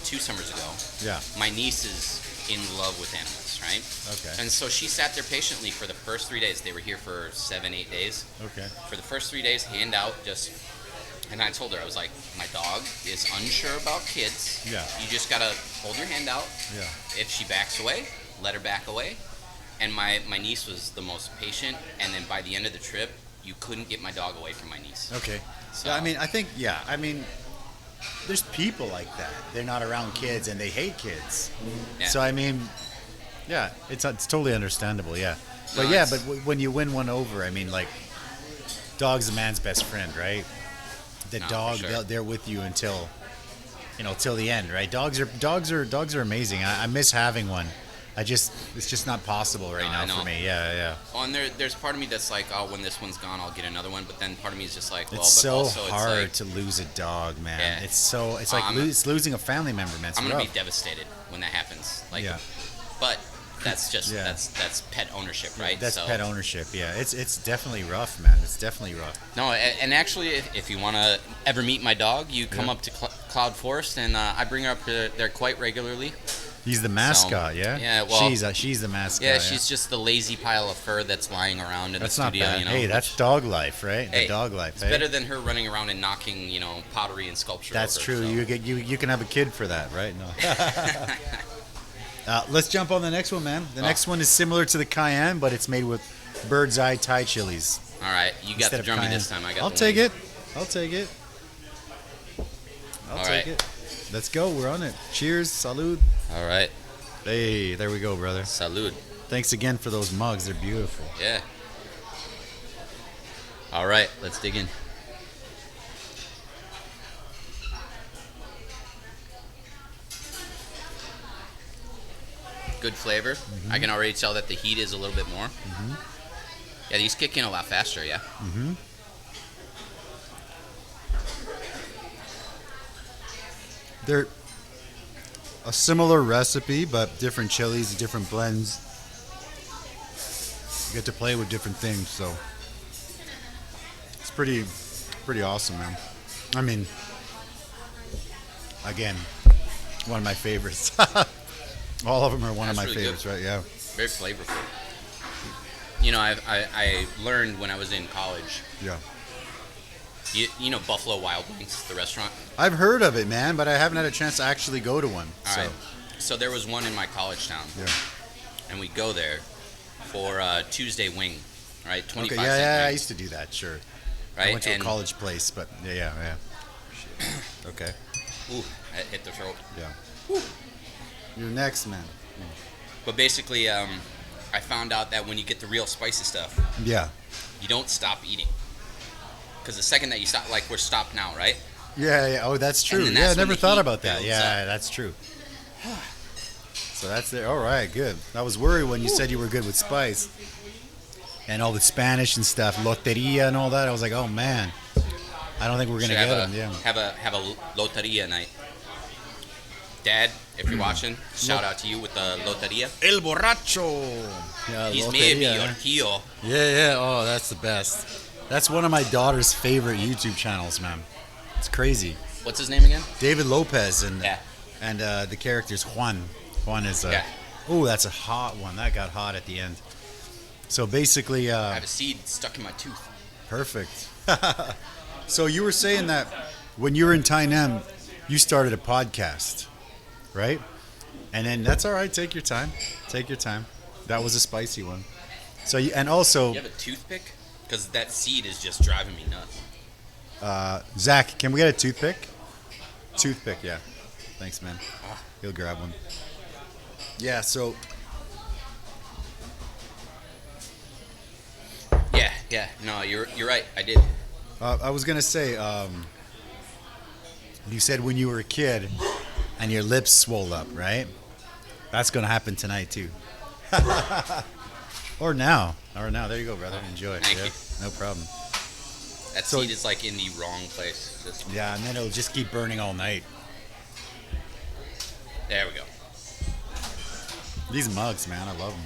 2 summers ago, my niece is in love with animals, right? Okay. And so she sat there patiently for the first 3 days. They were here for 7-8 days. Okay. For the first 3 days, hand out, and I told her, I was like, my dog is unsure about kids. Yeah. You just gotta hold your hand out. Yeah. If she backs away, let her back away. And my niece was the most patient, and then by the end of the trip, you couldn't get my dog away from my niece. Okay. So, yeah, I mean, there's people like that. They're not around kids, and they hate kids. Yeah. So, I mean, yeah, it's totally understandable, yeah. But when you win one over, I mean, like, dog's a man's best friend, right? The dog, sure. they're with you until, till the end, right? Dogs are amazing. I miss having one. It's just not possible right now for me. Yeah. Oh, and there's part of me that's like, oh, when this one's gone, I'll get another one. But then part of me is just like, well, it's but so also hard it's like, to lose a dog, man. Yeah. It's like it's losing a family member, man. I'm gonna be devastated when that happens. Like, but that's just that's pet ownership, right? That's pet ownership. Yeah, it's definitely rough, man. It's definitely rough. No, and actually, if you want to ever meet my dog, you come up to Cloud Forest, and I bring her up there quite regularly. He's the mascot, yeah? Yeah, well... She's the mascot, yeah. She's just the lazy pile of fur that's lying around in the studio, not bad. Hey, that's dog life, right? Hey, the dog life, It's better than her running around and knocking, pottery and sculpture That's over, true. So. You can have a kid for that, right? No. Let's jump on the next one, man. The next one is similar to the cayenne, but it's made with bird's eye Thai chilies. All right, you got the drummy this time. I'll take it. I'll take it. Let's go. We're on it. Cheers. Salud. All right. Hey, there we go, brother. Salud. Thanks again for those mugs. They're beautiful. Yeah. All right, let's dig in. Good flavor. Mm-hmm. I can already tell that the heat is a little bit more. Mm-hmm. Yeah, these kick in a lot faster, yeah. Mm-hmm. They're a similar recipe, but different chilies, different blends. You get to play with different things, so it's pretty awesome, man. I mean, again, one of my favorites. All of them are one of my favorites, right? Yeah. Very flavorful. I learned when I was in college. Yeah. You know Buffalo Wild Wings, the restaurant? I've heard of it, man, but I haven't had a chance to actually go to one. All right. So there was one in my college town. Yeah. And we'd go there for Tuesday wing, right? 25 okay, cent yeah, wing. I used to do that, sure. Right? I went to a college place, but yeah. Okay. Ooh, I hit the throat. Yeah. Ooh. You're next, man. But basically, I found out that when you get the real spicy stuff, you don't stop eating. Because the second that you stop, like we're stopped now, right? Yeah. Oh, that's true. Yeah, I never thought about that. Yeah, up. That's true. So that's it. All right, good. I was worried when you said you were good with spice and all the Spanish and stuff, loteria and all that. I was like, oh man, I don't think we're gonna get them. Yeah. Have a loteria night. Dad, if you're watching, shout out to you with the loteria. El borracho. Yeah, he's loteria, maybe your tío. Yeah. Oh, that's the best. That's one of my daughter's favorite YouTube channels, man. It's crazy. What's his name again? David Lopez and the character's Juan. Juan is oh, that's a hot one. That got hot at the end. So basically, I have a seed stuck in my tooth. Perfect. So you were saying that when you were in Tainan, you started a podcast, right? And then that's all right. Take your time. That was a spicy one. So you have a toothpick? Because that seed is just driving me nuts. Zach, can we get a toothpick? Toothpick, yeah. Thanks, man. He'll grab one. Yeah, so... Yeah. No, you're right. I did. I was going to say, You said when you were a kid and your lips swole up, right? That's going to happen tonight too. Or now. There you go, brother. Enjoy. Thank you. No problem. That seed is like in the wrong place. Yeah, and then it'll just keep burning all night. There we go. These mugs, man, I love them.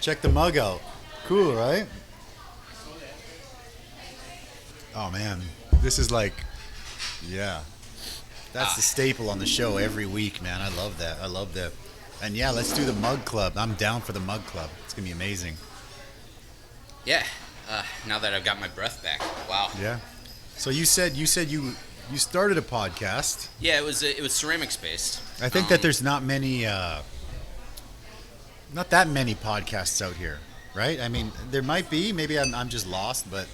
Check the mug out. Cool, right? Oh, man. This is like, yeah. That's the staple on the show every week, man. I love that. And yeah, let's do the mug club. I'm down for the mug club. It's going to be amazing. Yeah. Now that I've got my breath back. Wow. Yeah. So you said you started a podcast. Yeah, it was ceramics based. I think that there's not that many podcasts out here, right? I mean, there might be. Maybe I'm just lost, but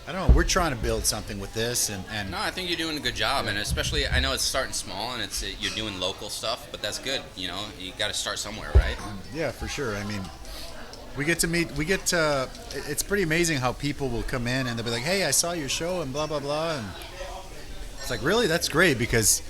I don't know. We're trying to build something with this, and no, I think you're doing a good job, and especially I know it's starting small, and you're doing local stuff, but that's good. You know, you got to start somewhere, right? Yeah, for sure. I mean, it's pretty amazing how people will come in and they'll be like, "Hey, I saw your show," and blah blah blah, and it's like, really, that's great because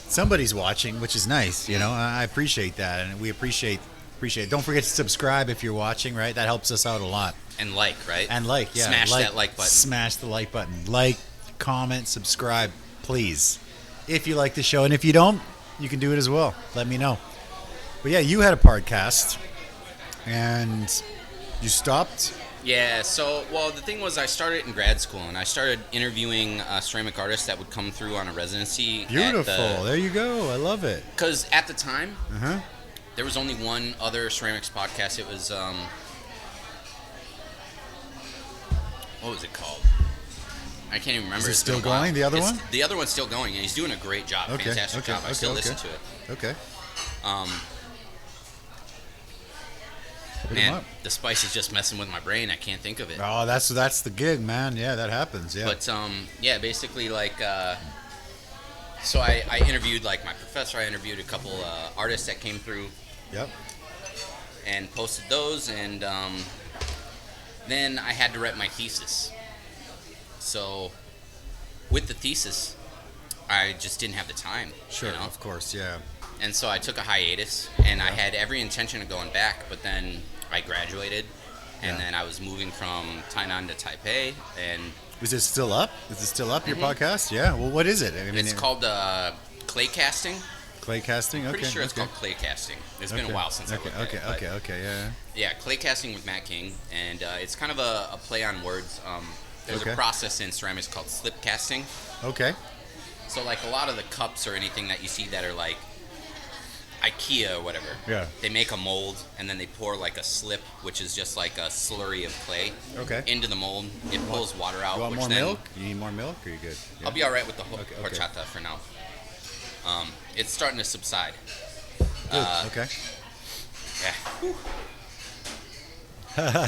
somebody's watching, which is nice. You know, I appreciate that, and we appreciate it. Don't forget to subscribe if you're watching, right? That helps us out a lot. And like, right? And like, yeah. Smash that like button. Smash the like button. Like, comment, subscribe, please. If you like the show, and if you don't, you can do it as well. Let me know. But yeah, you had a podcast, and you stopped. Yeah, the thing was I started in grad school, and I started interviewing ceramic artists that would come through on a residency. Beautiful. There you go. I love it. Because at the time, there was only one other ceramics podcast. It was, what was it called? I can't even remember. Is it still going, the other one? The other one's still going, and he's doing a great job. Fantastic job. I still listen to it. Okay. Man, the spice is just messing with my brain. I can't think of it. Oh, that's the gig, man. Yeah, that happens. Yeah. But basically, like, so I interviewed like my professor. I interviewed a couple artists that came through. Yep. And posted those, and then I had to write my thesis. So, with the thesis, I just didn't have the time. Sure, you know? Of course, yeah. And so I took a hiatus, and I had every intention of going back, but then I graduated, and then I was moving from Tainan to Taipei, and... Is it still up? Your podcast? Yeah. Well, what is it? I mean, it's called clay casting. Clay casting? Okay. Pretty sure it's called clay casting. It's been a while since I looked at it. Okay, yeah. Yeah, clay casting with Matt King, and it's kind of a play on words. There's a process in ceramics called slip casting. Okay. So, like, a lot of the cups or anything that you see that are, like, IKEA or whatever. Yeah. They make a mold, and then they pour, like, a slip, which is just like a slurry of clay, into the mold. It pulls water out. You want more milk? You need more milk, or are you good? Yeah. I'll be all right with the horchata for now. It's starting to subside. Good. Okay. Yeah.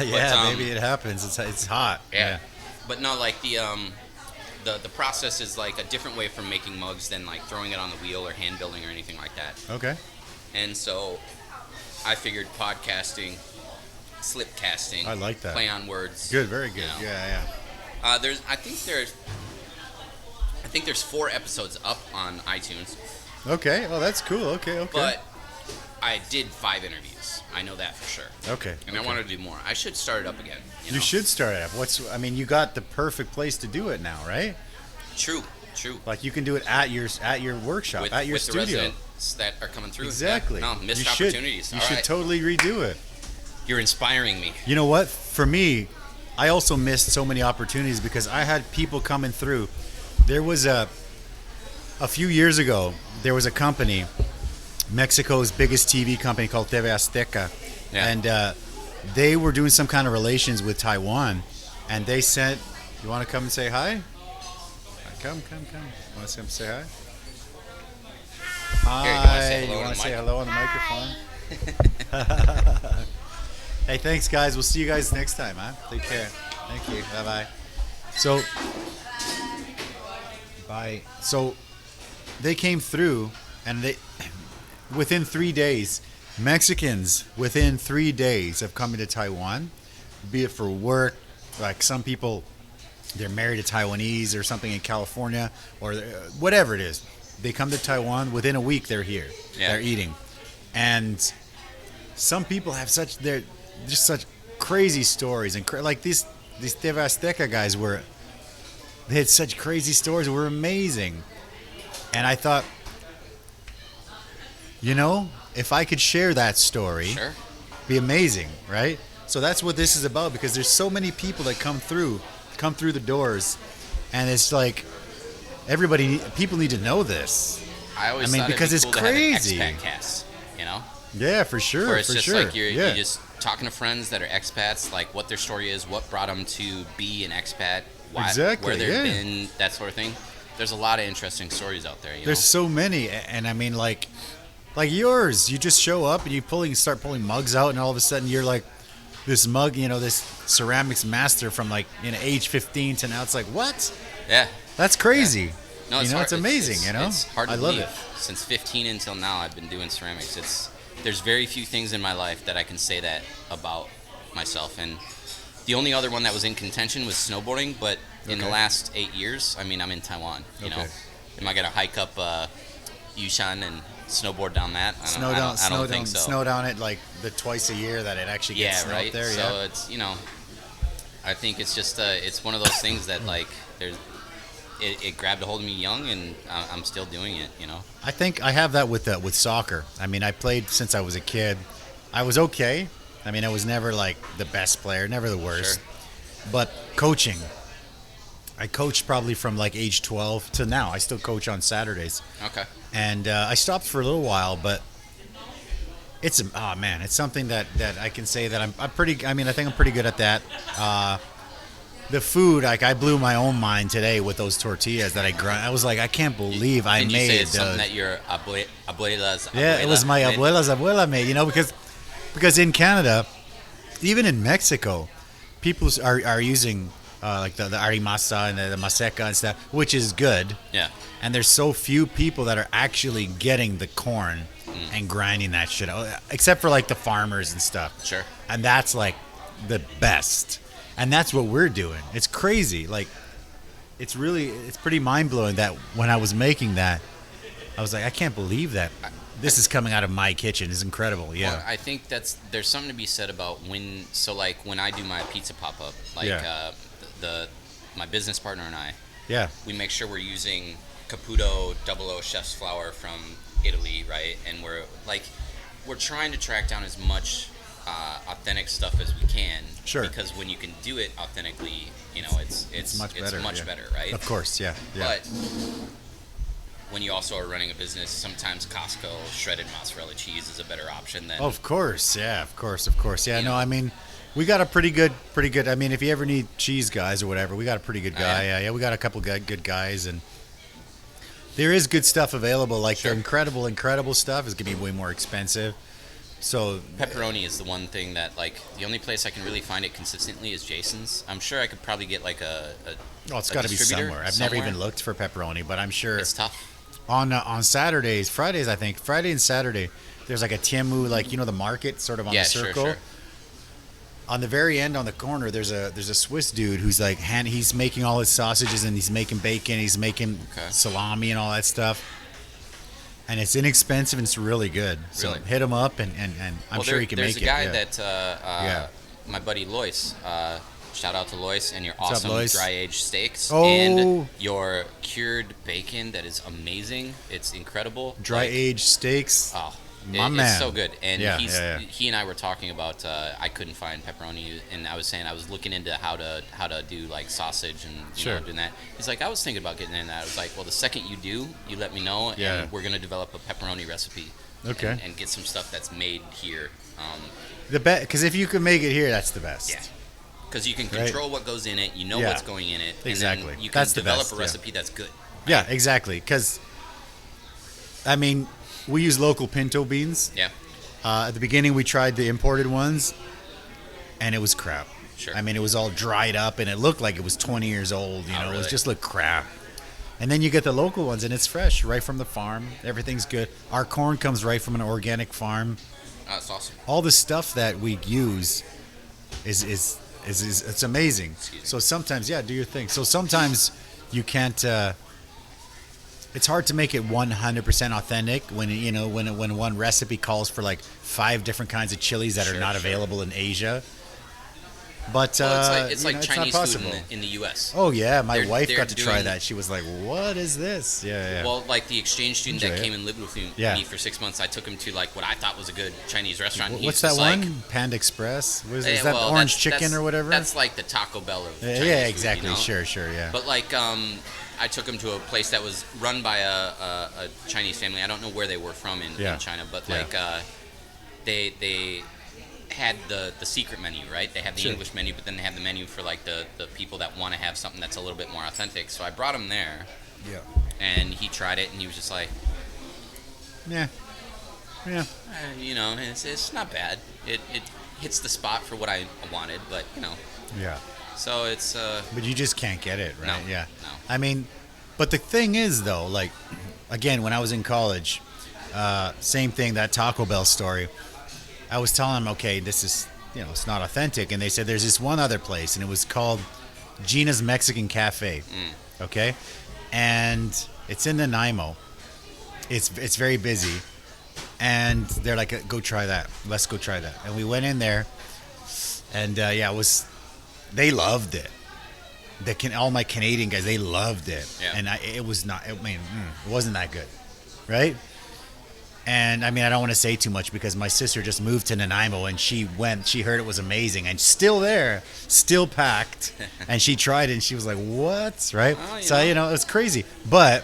Yeah, maybe it happens. It's hot. Yeah. But no, like the process is like a different way from making mugs than like throwing it on the wheel or hand building or anything like that. Okay. And so I figured podcasting, slip casting. I like that. Play on words. Good, very good. You know. Yeah. I think there's 4 episodes up on iTunes. Okay. Oh, that's cool. Okay. But I did 5 interviews. I know that for sure. Okay. And I wanted to do more. I should start it up again. You should start it up. You got the perfect place to do it now, right? True. Like you can do it at your workshop, at your studio. With the residents that are coming through. Exactly. Yeah. No, missed opportunities. You should totally redo it. You're inspiring me. You know what? For me, I also missed so many opportunities because I had people coming through. There was a few years ago, there was a company, Mexico's biggest TV company called TV Azteca, and they were doing some kind of relations with Taiwan, and they sent, you want to come and say hi? Come. Want to come say hi? Hi. You want to say hello on the microphone? Hey, thanks, guys. We'll see you guys next time, huh? Take care. Thank you. Bye-bye. So they came through, and within 3 days, Mexicans within 3 days of coming to Taiwan, be it for work, like some people they're married to Taiwanese or something in California or whatever it is. They come to Taiwan, within a week they're here. Yeah. They're eating. And some people have they're just such crazy stories. And like these TV Azteca guys they had such crazy stories. Were amazing. And I thought, if I could share that story, sure, be amazing, right? So that's what this is about, because there's so many people that come through the doors, and it's like people need to know this. I always thought because it'd be it's cool crazy. To have an expat cast, Yeah, for sure. Where it's just sure. like you're just talking to friends that are expats, like what their story is, what brought them to be an expat, where they've been, that sort of thing. There's a lot of interesting stories out there. There's so many, and I mean, like yours. You just show up and you start pulling mugs out, and all of a sudden you're like this mug, this ceramics master from like age 15 to now. It's like, what? Yeah, that's crazy. Yeah. No, it's hard. It's amazing. It's hard to believe. I love it. Since 15 until now, I've been doing ceramics. There's very few things in my life that I can say that about myself, and the only other one that was in contention was snowboarding, but in the last 8 years, I'm in Taiwan. Am I gonna hike up Yushan and snowboard down that? I don't think so. Snow down it like the twice a year that it actually gets snow up there. So it's I think it's just it's one of those things that like it grabbed a hold of me young, and I'm still doing it. I think I have that with soccer. I mean, I played since I was a kid. I was okay. I mean, I was never like the best player, never the worst. Sure. But coaching, I coached probably from like age 12 to now. I still coach on Saturdays. Okay. And I stopped for a little while, but it's something that I can say that I'm pretty. I mean, I think I'm pretty good at that. The food, like I blew my own mind today with those tortillas that I grind. I was like, I can't believe I made. You say it's something that your abuela's abuela. Yeah, it was my abuela's abuela made. Because in Canada, even in Mexico, people are using like the arimasa and the maseca and stuff, which is good. Yeah. And there's so few people that are actually getting the corn and grinding that shit out, except for like the farmers and stuff. Sure. And that's like the best. And that's what we're doing. It's crazy. Like, it's pretty mind-blowing that when I was making that, I was like, I can't believe that this is coming out of my kitchen. It's incredible. Yeah. Well, I think there's something to be said about when I do my pizza pop-up, my business partner and I, we make sure we're using Caputo 00 chef's flour from Italy, right? And we're trying to track down as much authentic stuff as we can. Sure. Because when you can do it authentically, it's much better, right? Of course, yeah. But when you also are running a business, sometimes Costco shredded mozzarella cheese is a better option than. Of course, yeah. Yeah, no, I mean, we got a pretty good. I mean, if you ever need cheese guys or whatever, we got a pretty good guy. Yeah, we got a couple good guys, and there is good stuff available. Like the incredible stuff is gonna be way more expensive. So pepperoni is the one thing that the only place I can really find it consistently is Jason's. I'm sure I could probably get like it's got to be somewhere. I've never even looked for pepperoni, but I'm sure it's tough. On Fridays I think, Friday and Saturday, there's like a Tiemu, the market sort of on the circle. Sure. On the very end on the corner, there's a Swiss dude who's like he's making all his sausages, and he's making bacon, he's making salami and all that stuff. And it's inexpensive and it's really good. So really? Hit him up, and I'm sure he can make it. There's a guy that my buddy Lois, shout out to Lois, and your awesome dry aged steaks and your cured bacon that is amazing. It's incredible. Dry aged steaks. Oh, man. It's so good. And he and I were talking about I couldn't find pepperoni, and I was saying I was looking into how to do like sausage and doing that. He's like, I was thinking about getting into that. I was like, well, the second you do, you let me know, and we're gonna develop a pepperoni recipe. Okay. And get some stuff that's made here. Because if you can make it here, that's the best. Yeah. Because you can control what goes in it, you know what's going in it, exactly. And then you can develop a recipe that's good. Right? Yeah, exactly. Because, I mean, we use local pinto beans. Yeah. At the beginning, we tried the imported ones, and it was crap. Sure. I mean, it was all dried up, and it looked like it was 20 years old. Really? It was just looked crap. And then you get the local ones, and it's fresh, right from the farm. Everything's good. Our corn comes right from an organic farm. That's awesome. All the stuff that we use is it's amazing. So sometimes, do your thing. So sometimes you can't. It's hard to make it 100% authentic when when one recipe calls for like 5 different kinds of chilies that are not available in Asia. But it's like Chinese food in the U.S. Oh yeah, my wife got to try that. She was like, "What is this?" Yeah. Well, like the exchange student that came and lived with me for 6 months, I took him to like what I thought was a good Chinese restaurant. What's that one? Panda Express? Is that orange chicken or whatever? That's like the Taco Bell of Chinese yeah, exactly. Food, Sure, yeah. But like, I took him to a place that was run by a Chinese family. I don't know where they were from in China, but like they had the secret menu, right? They have the English menu, but then they have the menu for like the people that want to have something that's a little bit more authentic. So I brought him there. Yeah. And he tried it, and he was just like, yeah. It's not bad. It hits the spot for what I wanted, but Yeah. So it's. But you just can't get it, right? No, yeah. No. I mean, but the thing is, though, like, again, when I was in college, same thing, that Taco Bell story. I was telling them, okay, this is, it's not authentic. And they said there's this one other place, and it was called Gina's Mexican Cafe. Okay? And it's in Nanaimo. It's very busy. And they're like, go try that. Let's go try that. And we went in there, and they loved it. All my Canadian guys, they loved it. Yeah. And it wasn't that good. Right? And I mean, I don't want to say too much because my sister just moved to Nanaimo and she heard it was amazing and still there, still packed. And she tried it and she was like, what? Right? So, it was crazy. But,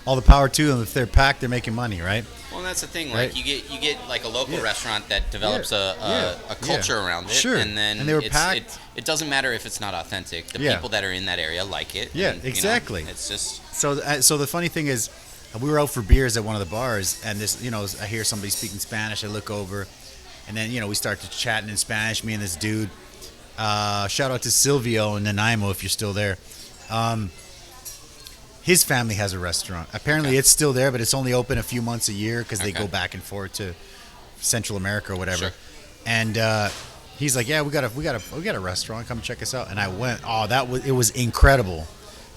all the power to them. If they're packed, they're making money, right? Well, and that's the thing. Like, you get like a local restaurant that develops a culture around it. Sure. And then they were packed. It doesn't matter if it's not authentic. The people that are in that area like it. Yeah, and, exactly. It's just. So the funny thing is, we were out for beers at one of the bars, and this, I hear somebody speaking Spanish. I look over, and then, we start to chatting in Spanish, me and this dude. Shout out to Silvio in Nanaimo if you're still there. His family has a restaurant. Apparently it's still there, but it's only open a few months a year because they go back and forth to Central America or whatever. Sure. And he's like, yeah, we got a restaurant. Come check us out. And I went. Oh, it was incredible.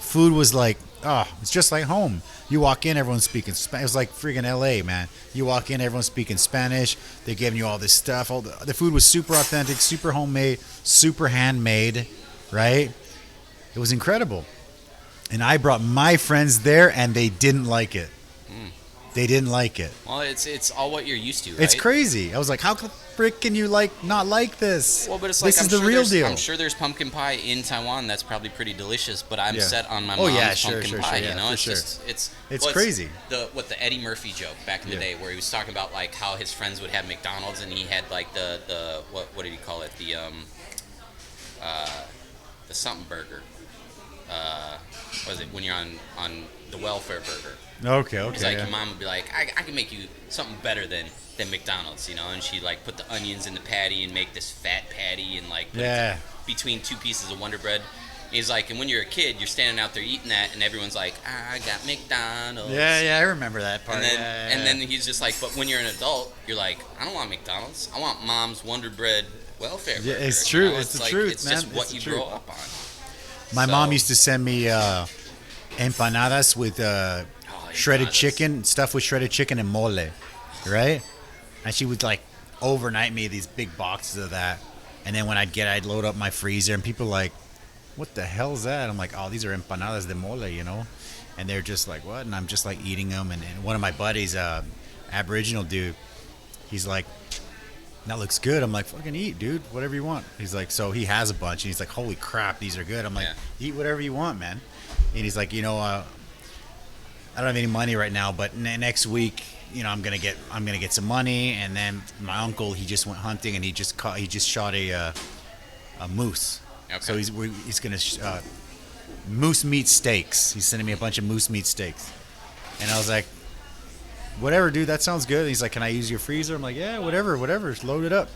Food was like, it's just like home. You walk in, everyone's speaking Spanish. It was like freaking LA, man. You walk in, everyone's speaking Spanish. They're giving you all this stuff. The food was super authentic, super homemade, super handmade, right? It was incredible. And I brought my friends there, and they didn't like it. They didn't like it. Well, it's all what you're used to, right? It's crazy. I was like, how the frick can you not like this? Well, but it's like, this is the real deal. I'm sure there's pumpkin pie in Taiwan that's probably pretty delicious, but I'm set on my mom's pumpkin pie. It's crazy. The Eddie Murphy joke back in the day, where he was talking about like how his friends would have McDonald's and he had like the what did he call it, the something burger. What is it when you're on the welfare burger? Okay. It's like your mom would be like, I can make you something better than McDonald's, and she like put the onions in the patty and make this fat patty and like put it between 2 pieces of Wonder Bread. And he's like, and when you're a kid, you're standing out there eating that, and everyone's like, I got McDonald's. Yeah, I remember that part. And then he's just like, but when you're an adult, you're like, I don't want McDonald's. I want Mom's Wonder Bread welfare burger. Yeah, it's true. It's the truth, it's man. just what you grow up on. My mom used to send me empanadas with shredded chicken, stuff with shredded chicken and mole, right? And she would like overnight me these big boxes of that. And then when I'd load up my freezer, and people like, what the hell is that? I'm like, oh, these are empanadas de mole, And they're just like, what? And I'm just like eating them. And one of my buddies, Aboriginal dude, he's like, that looks good. I'm like, fucking eat, dude. Whatever you want. He's like, so he has a bunch. And he's like, holy crap, these are good. I'm like, eat whatever you want, man. And he's like, I don't have any money right now, but next week, I'm gonna get some money. And then my uncle, he just went hunting and he just shot a moose. Okay. So he's gonna moose meat steaks. He's sending me a bunch of moose meat steaks, and I was like, whatever, dude, that sounds good. And he's like, can I use your freezer? I'm like, yeah, whatever, just load it up.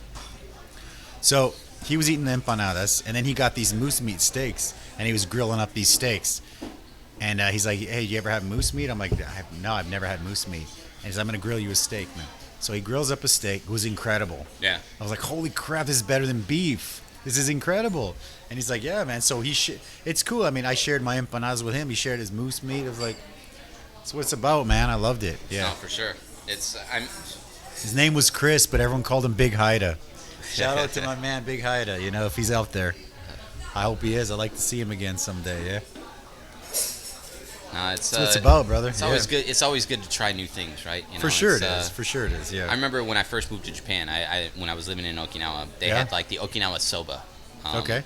So he was eating the empanadas, and then he got these moose meat steaks, and he was grilling up these steaks. And he's like, hey, you ever have moose meat? I'm like, no, I've never had moose meat. And he's like, I'm going to grill you a steak, man. So he grills up a steak. It was incredible. Yeah. I was like, holy crap, this is better than beef. This is incredible. And he's like, yeah, man. So it's cool. I mean, I shared my empanadas with him. He shared his moose meat. It was like, that's what it's about, man. I loved it. Yeah. No, for sure. His name was Chris, but everyone called him Big Haida. Shout out to my man, Big Haida. You know, if he's out there, I hope he is. I'd like to see him again someday. Yeah. No, that's what it's about, brother. It's always good. It's always good to try new things, right? You know, for sure it is. For sure it is. Yeah. I remember when I first moved to Japan. When I was living in Okinawa, they had like the Okinawa soba. Okay.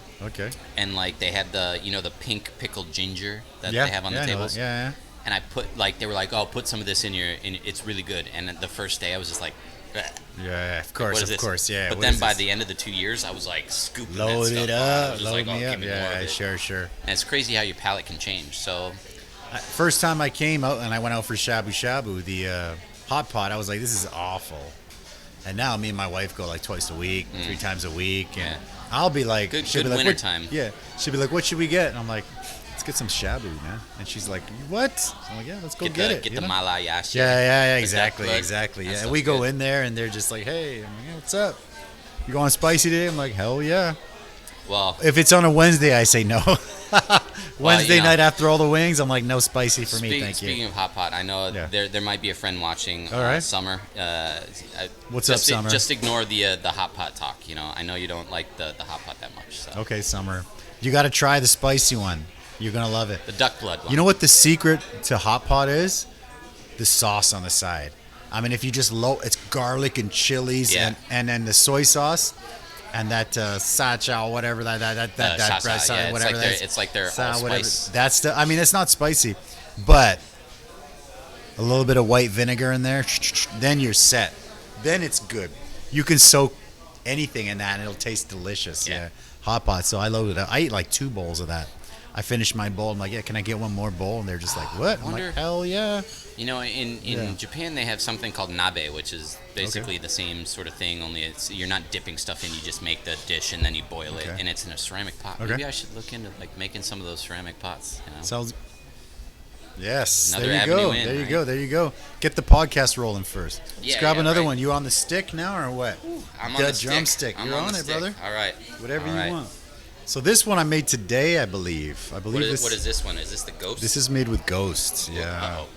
And like they had the pink pickled ginger that they have on the tables. Yeah. And I put they were like, oh, put some of this in your, and it's really good. And the first day I was just like, bleh. Yeah, of course, yeah. But then by the end of the 2 years, I was like scooping load that it stuff up, load me up. Yeah, sure. And it's crazy how your palate can change. So, first time I came out and I went out for shabu shabu, the hot pot, I was like, this is awful. And now me and my wife go like twice a week, 3 times a week, and I'll be like, good winter time. Yeah, she'll be like, what should we get? And I'm like, let's get some shabu, man. And she's like, what? I'm like, yeah, let's go get it. Get the malayashi. Yeah, exactly. Yeah, and we go in there and they're just like, hey, I'm like, yeah, what's up? You going spicy today? I'm like, hell yeah. Well, if it's on a Wednesday, I say no. Wednesday night after all the wings, I'm like, no spicy for me, thank you. Speaking of hot pot, I know there might be a friend watching. All right. Summer. What's up, Summer? Just ignore the hot pot talk. You know, I know you don't like the hot pot that much. So. Okay, Summer, you got to try the spicy one. You're gonna love it. The duck blood one. You know what the secret to hot pot is? The sauce on the side. I mean, if you just it's garlic and chilies and then the soy sauce. And that sacha, whatever whatever that is. It's like their allspice. That's I mean, it's not spicy, but a little bit of white vinegar in there, then you're set. Then it's good. You can soak anything in that, and it'll taste delicious. Yeah, hot pot. So I loaded up. I eat like 2 bowls of that. I finished my bowl. I'm like, yeah, can I get one more bowl? And they're just like, what? I'm like, hell yeah. You know, in Japan they have something called nabe, which is basically the same sort of thing, only you're not dipping stuff in, you just make the dish and then you boil it, and it's in a ceramic pot. Maybe I should look into like making some of those ceramic pots. You know? Sounds. Yes. Another there you avenue go. In, there you right? go. There you go. Get the podcast rolling first. Let's grab another one. You on the stick now or what? I'm on the drumstick. You're on it, brother. All right. Whatever you want. So this one I made today, I believe. What is this one? Is this the ghost? This is made with ghosts. Yeah. Uh-oh.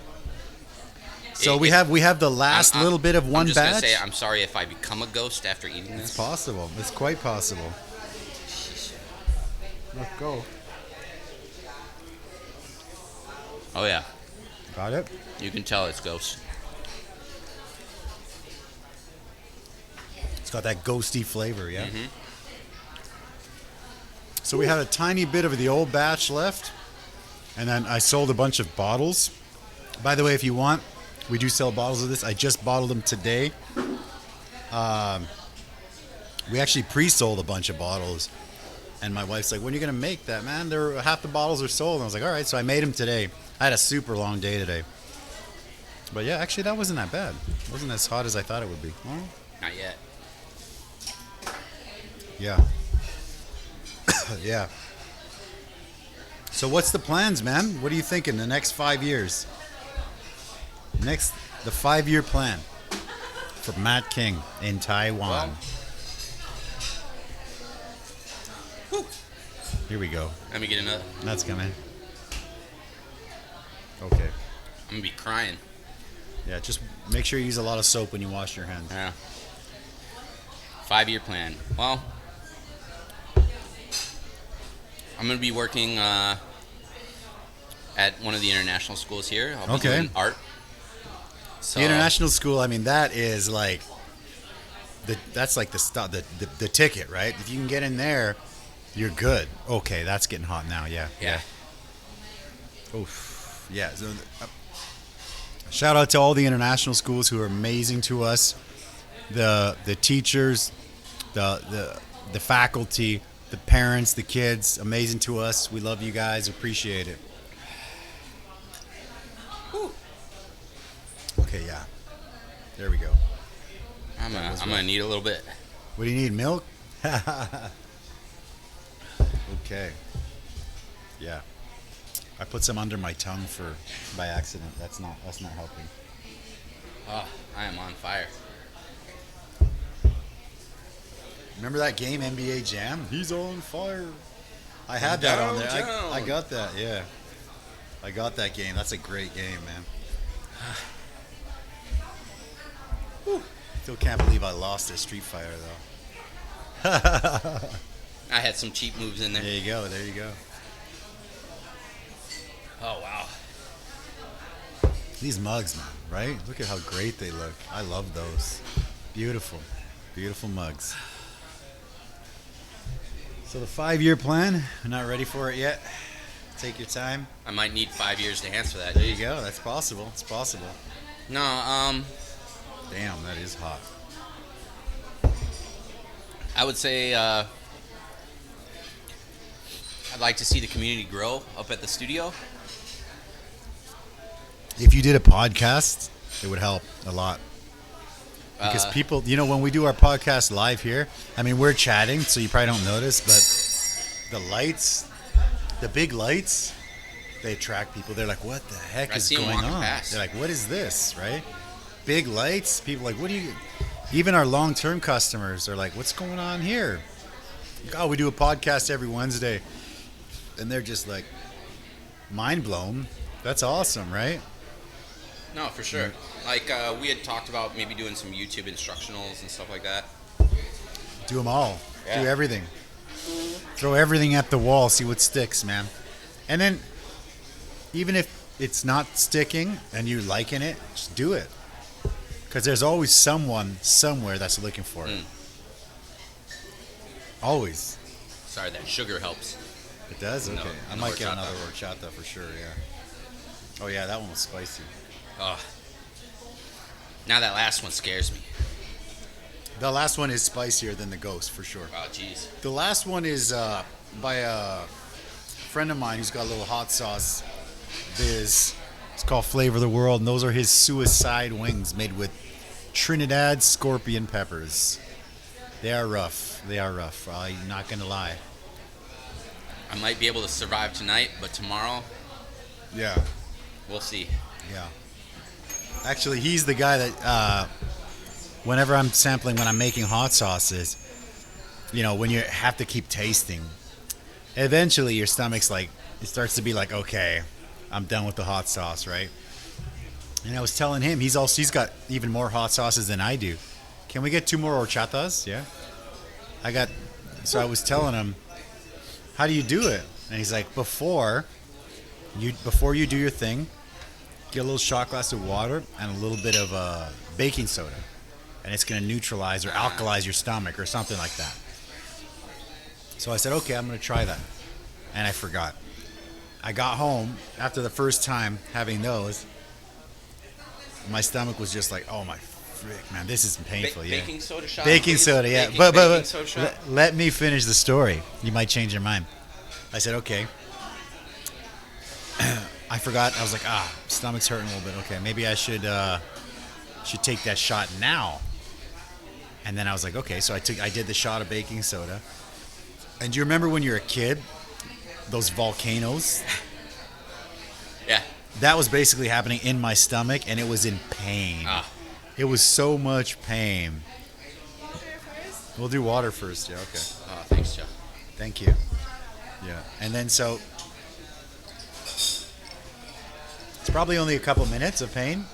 So we have the last little bit of one batch. I'm just gonna say I'm sorry if I become a ghost after eating this. It's possible. It's quite possible. Let's go. Oh yeah. Got it? You can tell it's ghost. It's got that ghosty flavor, yeah? Mm-hmm. So we had a tiny bit of the old batch left, and then I sold a bunch of bottles. By the way, if you want, we do sell bottles of this. I just bottled them today. We actually pre-sold a bunch of bottles, and my wife's like, when are you going to make that, man? Half the bottles are sold. And I was like, all right, so I made them today. I had a super long day today. But yeah, actually, that wasn't that bad. It wasn't as hot as I thought it would be. Not yet. Yeah. Yeah. So what's the plans, man? What are you thinking the next 5 years? The 5-year plan for Matt King in Taiwan. Well, here we go. let me get another. That's coming. Okay. I'm gonna be crying. Yeah, just make sure you use a lot of soap when you wash your hands. Yeah. 5-year plan. Well, I'm going to be working at one of the international schools here. I'll be doing art. So, the international school, I mean, that is like that's like the ticket, right? If you can get in there, you're good. Okay, that's getting hot now. Yeah. Oof. Yeah. So, shout out to all the international schools who are amazing to us. The teachers, the faculty, the parents, the kids, amazing to us. We love you guys. Appreciate it. Whew. Okay, yeah. There we go. I'm gonna need a little bit. What do you need? Milk? Okay. Yeah. I put some under my tongue by accident. That's not helping. Oh, I am on fire. Remember that game, NBA Jam? He's on fire. I had that on there. I got that, yeah. I got that game. That's a great game, man. Still can't believe I lost at Street Fighter, though. I had some cheap moves in there. There you go, there you go. Oh, wow. These mugs, man, right? Look at how great they look. I love those. Beautiful. Beautiful mugs. So the 5-year plan, I'm not ready for it yet. Take your time. I might need 5 years to answer that. There you go. That's possible. It's possible. No, Damn, that is hot. I would say I'd like to see the community grow up at the studio. If you did a podcast, it would help a lot. Because people, when we do our podcast live here, I mean, we're chatting, so you probably don't notice, but the lights, the big lights, they attract people. They're like, what the heck is going on? They're like, what is this, right? Big lights, people are like, what do you... Even our long-term customers are like, what's going on here? Oh, we do a podcast every Wednesday. And they're just like, mind blown. That's awesome, right? No, for sure. Like, we had talked about maybe doing some YouTube instructionals and stuff like that. Do them all. Yeah. Do everything. Throw everything at the wall, see what sticks, man. And then, even if it's not sticking and you're liking it, just do it. Because there's always someone somewhere that's looking for it. Always. Sorry, that sugar helps. It does? Okay. No, I might get another horchata for sure, yeah. Oh, yeah, that one was spicy. Oh. Now that last one scares me. The last one is spicier than the ghost, for sure. Oh, jeez. The last one is by a friend of mine who's got a little hot sauce biz. It's called Flavor of the World, and those are his suicide wings made with Trinidad scorpion peppers. They are rough. They are rough. I'm not going to lie. I might be able to survive tonight, but tomorrow, Yeah. we'll see. Yeah. Actually, he's the guy that, whenever I'm sampling, when I'm making hot sauces, when you have to keep tasting, eventually your stomach's like, it starts to be like, okay, I'm done with the hot sauce, right? And I was telling him, he's got even more hot sauces than I do. Can we get 2 more horchatas? Yeah. So I was telling him, how do you do it? And he's like, before you do your thing, get a little shot glass of water and a little bit of baking soda. And it's going to neutralize or alkalize your stomach or something like that. So I said, okay, I'm going to try that. And I forgot. I got home after the first time having those. My stomach was just like, oh my frick, man, this is painful. Yeah. Baking soda shot. Baking please? soda, yeah. Baking soda shot? Let me finish the story. You might change your mind. I said, okay. I forgot. I was like, stomach's hurting a little bit. Okay, maybe I should take that shot now. And then I was like, okay, so I did the shot of baking soda. And do you remember when you were a kid, those volcanoes? Yeah. That was basically happening in my stomach, and it was in pain. It was so much pain. We'll do water first. Yeah, okay. Oh, thanks, Joe. Thank you. Yeah. And then so it's probably only a couple minutes of pain,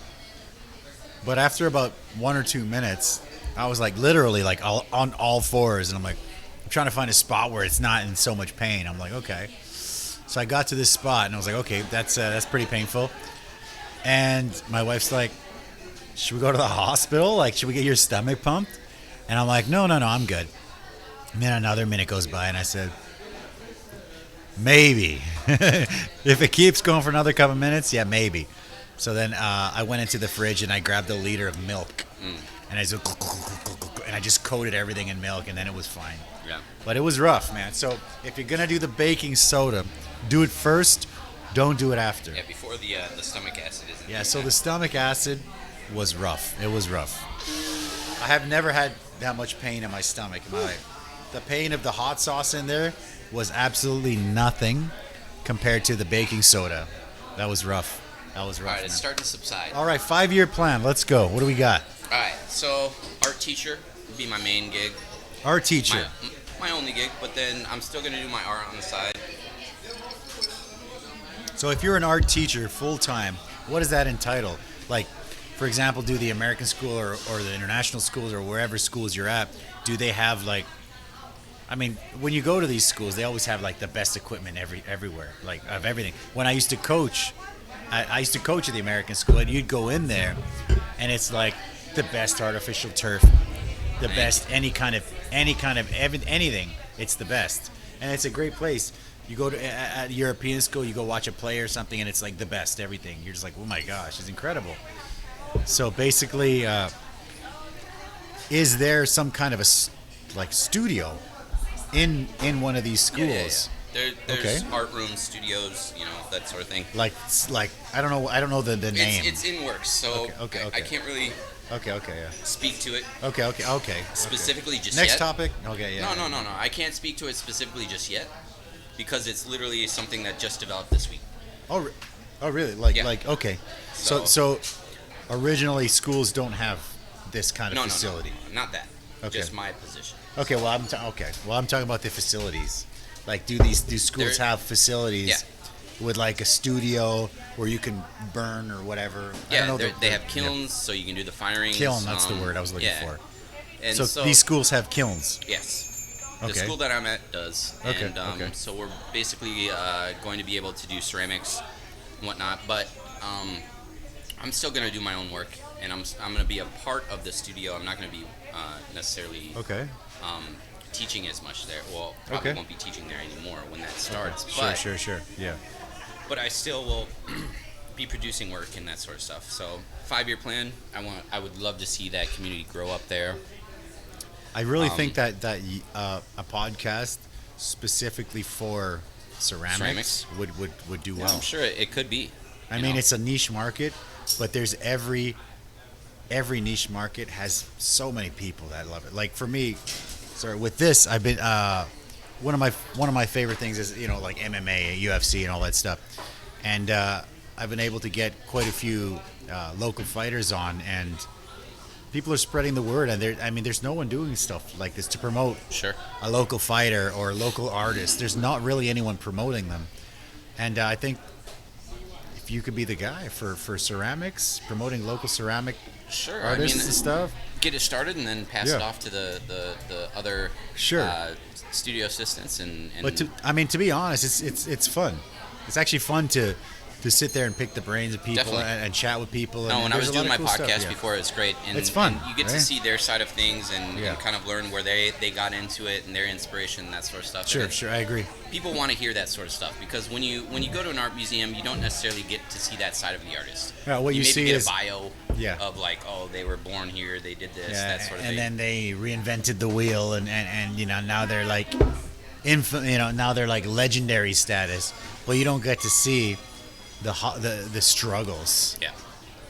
but after about 1 or 2 minutes, I was like literally like on all fours, and I'm like, I'm trying to find a spot where it's not in so much pain. I'm like, okay. So I got to this spot, and I was like, okay, that's pretty painful. And my wife's like, should we go to the hospital? Like, should we get your stomach pumped? And I'm like, no, I'm good. And then another minute goes by, and I said, maybe. If it keeps going for another couple minutes, yeah, maybe. So then I went into the fridge, and I grabbed a liter of milk. And I just coated everything in milk, and then it was fine. Yeah. But it was rough, man. So if you're going to do the baking soda, do it first. Don't do it after. Yeah, before the stomach acid is in Yeah, there. so the stomach acid was rough. It was rough. I have never had that much pain in my stomach in my life. The pain of the hot sauce in there was absolutely nothing compared to the baking soda. That was rough. That was rough. All right, it's starting to subside. All right, 5-year plan. Let's go. What do we got? All right, so art teacher would be my main gig. Art teacher. My only gig, but then I'm still going to do my art on the side. So if you're an art teacher full-time, what does that entitle? Like, for example, do the American school or the international schools or wherever schools you're at, do they have like, I mean, when you go to these schools, they always have like the best equipment everywhere, like of everything. When I used to coach, I used to coach at the American school, and you'd go in there, and it's like the best artificial turf, the best anything. It's the best, and it's a great place. You go to at European school, you go watch a play or something, and it's like the best everything. You're just like, oh my gosh, it's incredible. So basically, is there some kind of a like studio in one of these schools? Yeah. There's art rooms, studios, that sort of thing. Like I don't know the name. It's in works, so okay. I can't really speak to it. Okay. Specifically just Next yet. topic. Okay, yeah. No. I can't speak to it specifically just yet because it's literally something that just developed this week. Oh really? Like okay. So originally schools don't have this kind of facility. No, not that. Okay. Just my position. Okay, well I'm talking about the facilities. Like, do schools have facilities with like a studio where you can burn or whatever? Yeah, I don't know they have kilns, so you can do the firing. Kiln, that's the word I was looking for. And so these schools have kilns. Yes. Okay. The school that I'm at does. Okay. And so we're basically going to be able to do ceramics and whatnot, but I'm still going to do my own work, and I'm going to be a part of the studio. I'm not going to be necessarily teaching as much there. Well, probably won't be teaching there anymore when that starts. Okay. But, Sure. Yeah. But I still will be producing work and that sort of stuff. So 5-year plan. I would love to see that community grow up there. I really think that a podcast specifically for ceramics would do well. I'm sure it could be. I mean, it's a niche market, but there's every niche market has so many people that love it. Like for me, with this, I've been one of my favorite things is like MMA, UFC, and all that stuff, and I've been able to get quite a few local fighters on, and people are spreading the word. And there's no one doing stuff like this to promote a local fighter or a local artist. There's not really anyone promoting them, and I think if you could be the guy for ceramics, promoting local ceramic artists and stuff. Get it started and then pass it off to the other studio assistants But to be honest, it's fun. It's actually fun to sit there and pick the brains of people and chat with people. No, when I was doing my podcast before, it was great. And, it's fun. And you get to see their side of things and kind of learn where they got into it and their inspiration and that sort of stuff. Sure, I agree. People want to hear that sort of stuff because when you go to an art museum, you don't necessarily get to see that side of the artist. Yeah, what you see get is a bio of like, oh, they were born here, they did this, that sort of thing. And then they reinvented the wheel, and now they're like, now they're like legendary status. But you don't get to see the struggles. Yeah.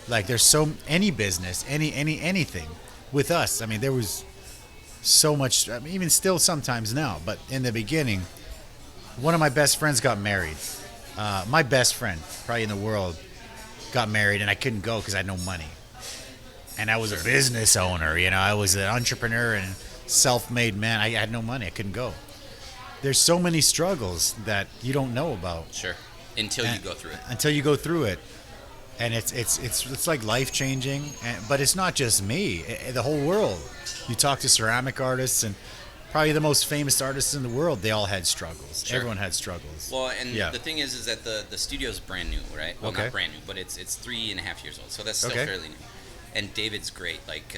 Like there's any business, anything with us. I mean, there was so much. I mean, even still sometimes now. But in the beginning, one of my best friends got married. My best friend, probably in the world, got married, and I couldn't go because I had no money. And I was a business owner. I was an entrepreneur and self-made man. I had no money. I couldn't go. There's so many struggles that you don't know about. Sure. Until you go through it. And it's like life-changing. But it's not just me. The whole world. You talk to ceramic artists and probably the most famous artists in the world, they all had struggles. Sure. Everyone had struggles. Well, and the thing is that the studio's brand new, right? Well, not brand new, but it's 3.5 years old. So that's still fairly new. And David's great, like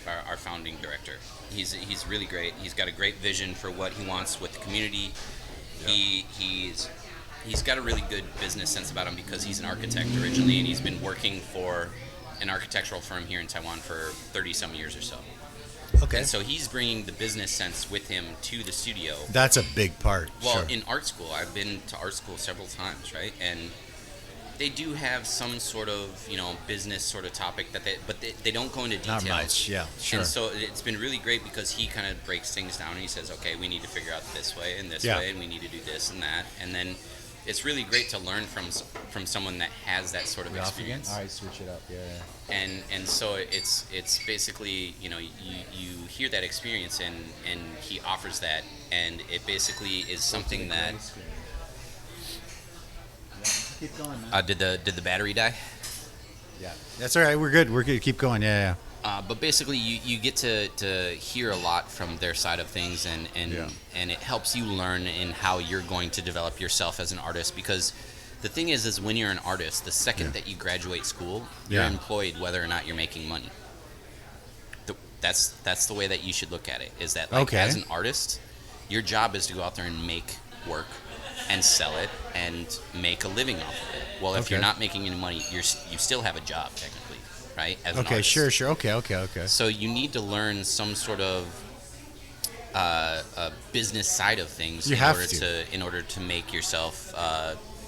our founding director. He's really great. He's got a great vision for what he wants with the community. Yeah. He's got a really good business sense about him because he's an architect originally, and he's been working for an architectural firm here in Taiwan for 30-some years or so. Okay. And so he's bringing the business sense with him to the studio. That's a big part. Well, in art school, I've been to art school several times, right? And they do have some sort of, business sort of topic but they don't go into details. Not much, yeah, sure. And so it's been really great because he kind of breaks things down and he says, okay, we need to figure out this way and this way, and we need to do this and that. And then it's really great to learn from someone that has that sort of experience. All right, switch it up. Yeah. And so it's basically, you know, you hear that experience and he offers that, and it basically is something that. Keep going, man. Did the battery die? Yeah, that's all right. We're good. Keep going. Yeah. But basically, you get to hear a lot from their side of things, and it helps you learn in how you're going to develop yourself as an artist. Because the thing is when you're an artist, the second that you graduate school, you're employed whether or not you're making money. That's the way that you should look at it. Is that as an artist, your job is to go out there and make work and sell it and make a living off of it. Well, if you're not making any money, you still have a job technically, right? As an artist. Sure. Okay. So you need to learn some sort of a business side of things in order to make yourself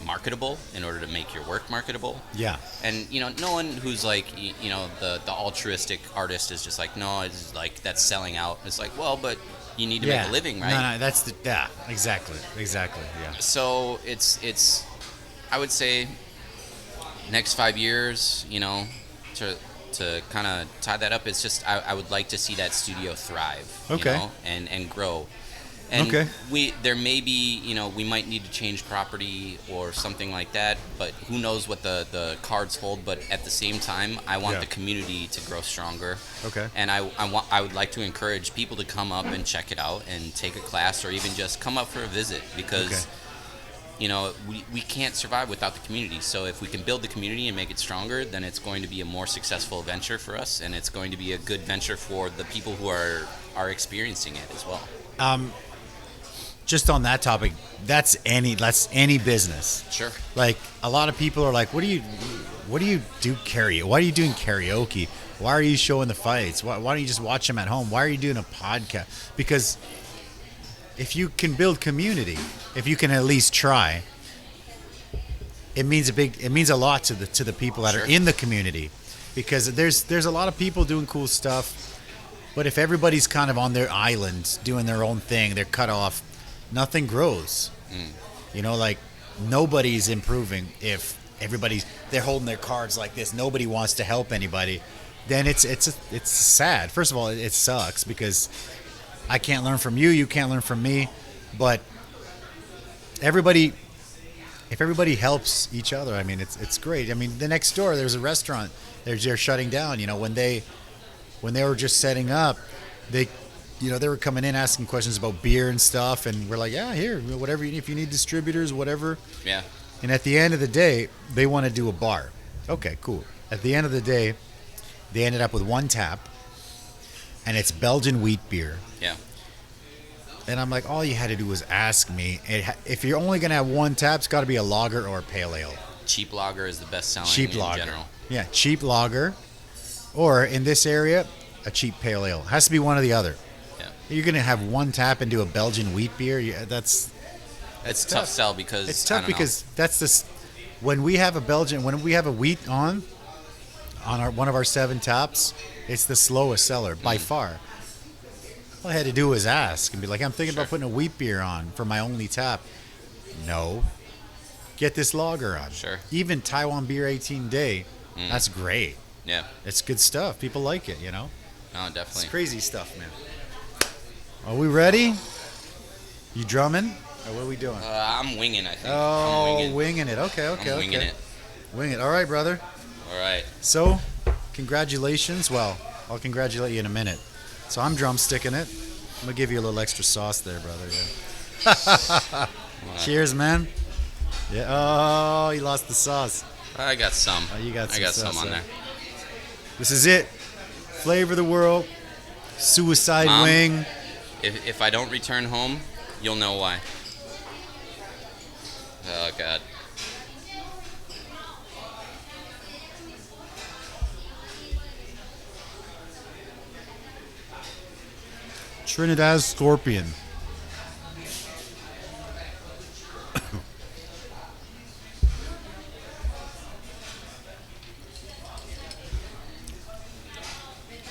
marketable, in order to make your work marketable. Yeah. And you know, no one who's like, you know, the altruistic artist is just like, no, it's like that's selling out. It's like, well, but you need to make a living, right? No, that's exactly, yeah. So it's I would say next 5 years, you know, to kind of tie that up, it's just I would like to see that studio thrive, you know, and grow. And there may be, you know, we might need to change property or something like that, but who knows what the cards hold. But at the same time, I want the community to grow stronger. Okay. And I would like to encourage people to come up and check it out and take a class or even just come up for a visit because, you know, we can't survive without the community. So if we can build the community and make it stronger, then it's going to be a more successful venture for us, and it's going to be a good venture for the people who are experiencing it as well. Just on that topic, that's any business. Sure. Like a lot of people are like, what do you do karaoke? Why are you doing karaoke? Why are you showing the fights? Why don't you just watch them at home? Why are you doing a podcast? Because if you can build community, if you can at least try, it means a lot to the people that are in the community, because there's a lot of people doing cool stuff, but if everybody's kind of on their island doing their own thing, they're cut off. Nothing grows. You know, like nobody's improving if they're holding their cards like this. Nobody wants to help anybody. Then it's sad. First of all, it sucks because I can't learn from you. You can't learn from me. But if everybody helps each other, I mean, it's great. I mean, the next door there's a restaurant. They're shutting down. You know, when they were just setting up, they were coming in asking questions about beer and stuff, and we're like, yeah, here, whatever, if you need distributors, whatever. Yeah. And at the end of the day, they want to do a bar. Okay, cool. At the end of the day, they ended up with one tap, and it's Belgian wheat beer. Yeah. And I'm like, all you had to do was ask me. If you're only going to have one tap, it's got to be a lager or a pale ale. Cheap lager is the best selling lager. General. Yeah, cheap lager, or in this area, a cheap pale ale. It has to be one or the other. You're gonna have one tap and do a Belgian wheat beer. That's tough sell because it's tough because that's this. When we have a wheat on one of our 7 taps, it's the slowest seller by far. All I had to do was ask and be like, I'm thinking about putting a wheat beer on for my only tap. No, get this lager on. Sure. Even Taiwan beer 18 day, that's great. Yeah, it's good stuff. People like it, you know. No, definitely. It's crazy stuff, man. Are we ready? You drumming? Or what are we doing? I'm winging, I think. Oh, winging it. Okay. I'm winging it. Wing it. All right, brother. All right. So, congratulations. Well, I'll congratulate you in a minute. So I'm drumsticking it. I'm going to give you a little extra sauce there, brother. Yeah. Cheers, man. Yeah. Oh, you lost the sauce. I got some. Oh, you got some. I got some on there. This is it. Flavor of the world. Suicide Mom, wing. If I don't return home, you'll know why. Oh, God. Trinidad Scorpion.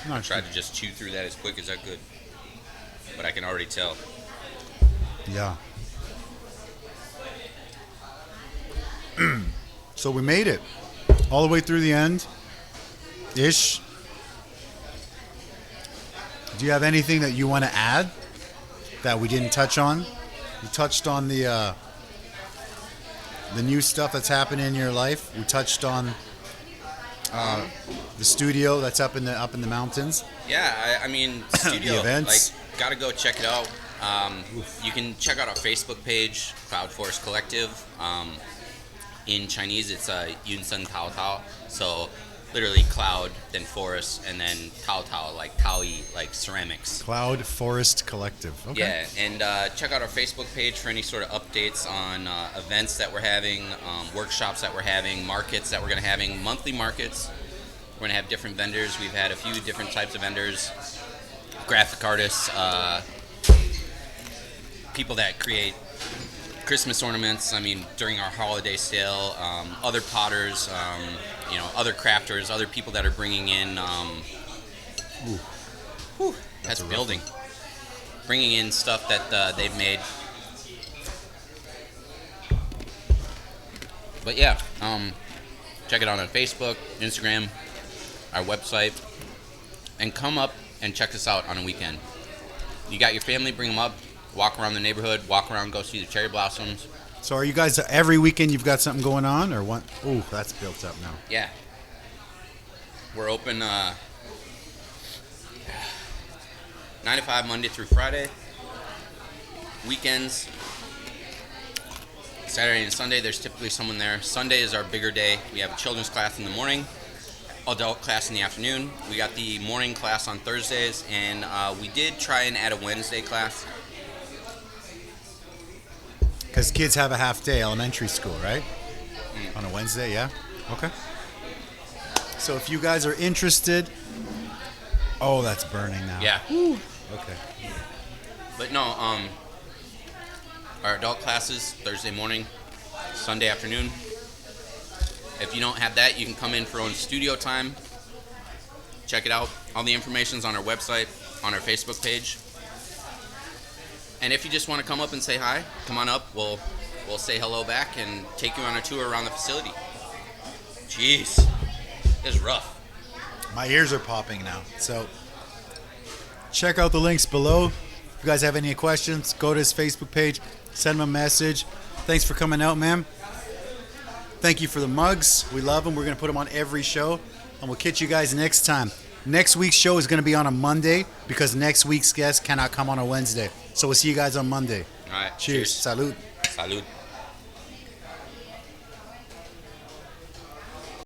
I tried to just chew through that as quick as I could, but I can already tell. Yeah. So we made it all the way through the end ish. Do you have anything that you want to add that we didn't touch on? We touched on the new stuff that's happening in your life. We touched on the studio that's up in the mountains. Yeah, I mean, studio, the events. like, gotta go check it out. You can check out our Facebook page, Cloud Forest Collective. In Chinese, it's Yun Sen Tao Tao. So literally cloud, then forest, and then Tao Tao, like Taoyi, like ceramics. Cloud Forest Collective. Okay. Yeah, and check out our Facebook page for any sort of updates on events that we're having, workshops that we're having, markets that we're going to having, monthly markets. We're going to have different vendors. We've had a few different types of vendors, graphic artists, people that create Christmas ornaments. I mean, during our holiday sale, other potters, other crafters, other people that are bringing in. That's building. Bringing in stuff that they've made. But yeah, check it out on Facebook, Instagram, our website, and come up and check us out on a weekend. You got your family, bring them up. Walk around the neighborhood, walk around, go see the cherry blossoms. So are you guys, every weekend you've got something going on, or what? Ooh, that's built up now. Yeah. We're open 9 to 5 Monday through Friday. Weekends, Saturday and Sunday, there's typically someone there. Sunday is our bigger day. We have a children's class in the morning, adult class in the afternoon. We got the morning class on Thursdays, and we did try and add a Wednesday class. Because kids have a half day, elementary school, right? On a Wednesday, yeah? Okay. So if you guys are interested... Oh, that's burning now. Yeah. Woo. Okay. But no, our adult classes, Thursday morning, Sunday afternoon. If you don't have that, you can come in for own studio time. Check it out. All the information's on our website, on our Facebook page. And if you just want to come up and say hi, come on up. We'll say hello back and take you on a tour around the facility. Jeez, it's rough. My ears are popping now. So check out the links below. If you guys have any questions, go to his Facebook page, send him a message. Thanks for coming out, man. Thank you for the mugs. We love them. We're going to put them on every show. And we'll catch you guys next time. Next week's show is going to be on a Monday because next week's guest cannot come on a Wednesday. So we'll see you guys on Monday. All right. Cheers. Salud. Salud.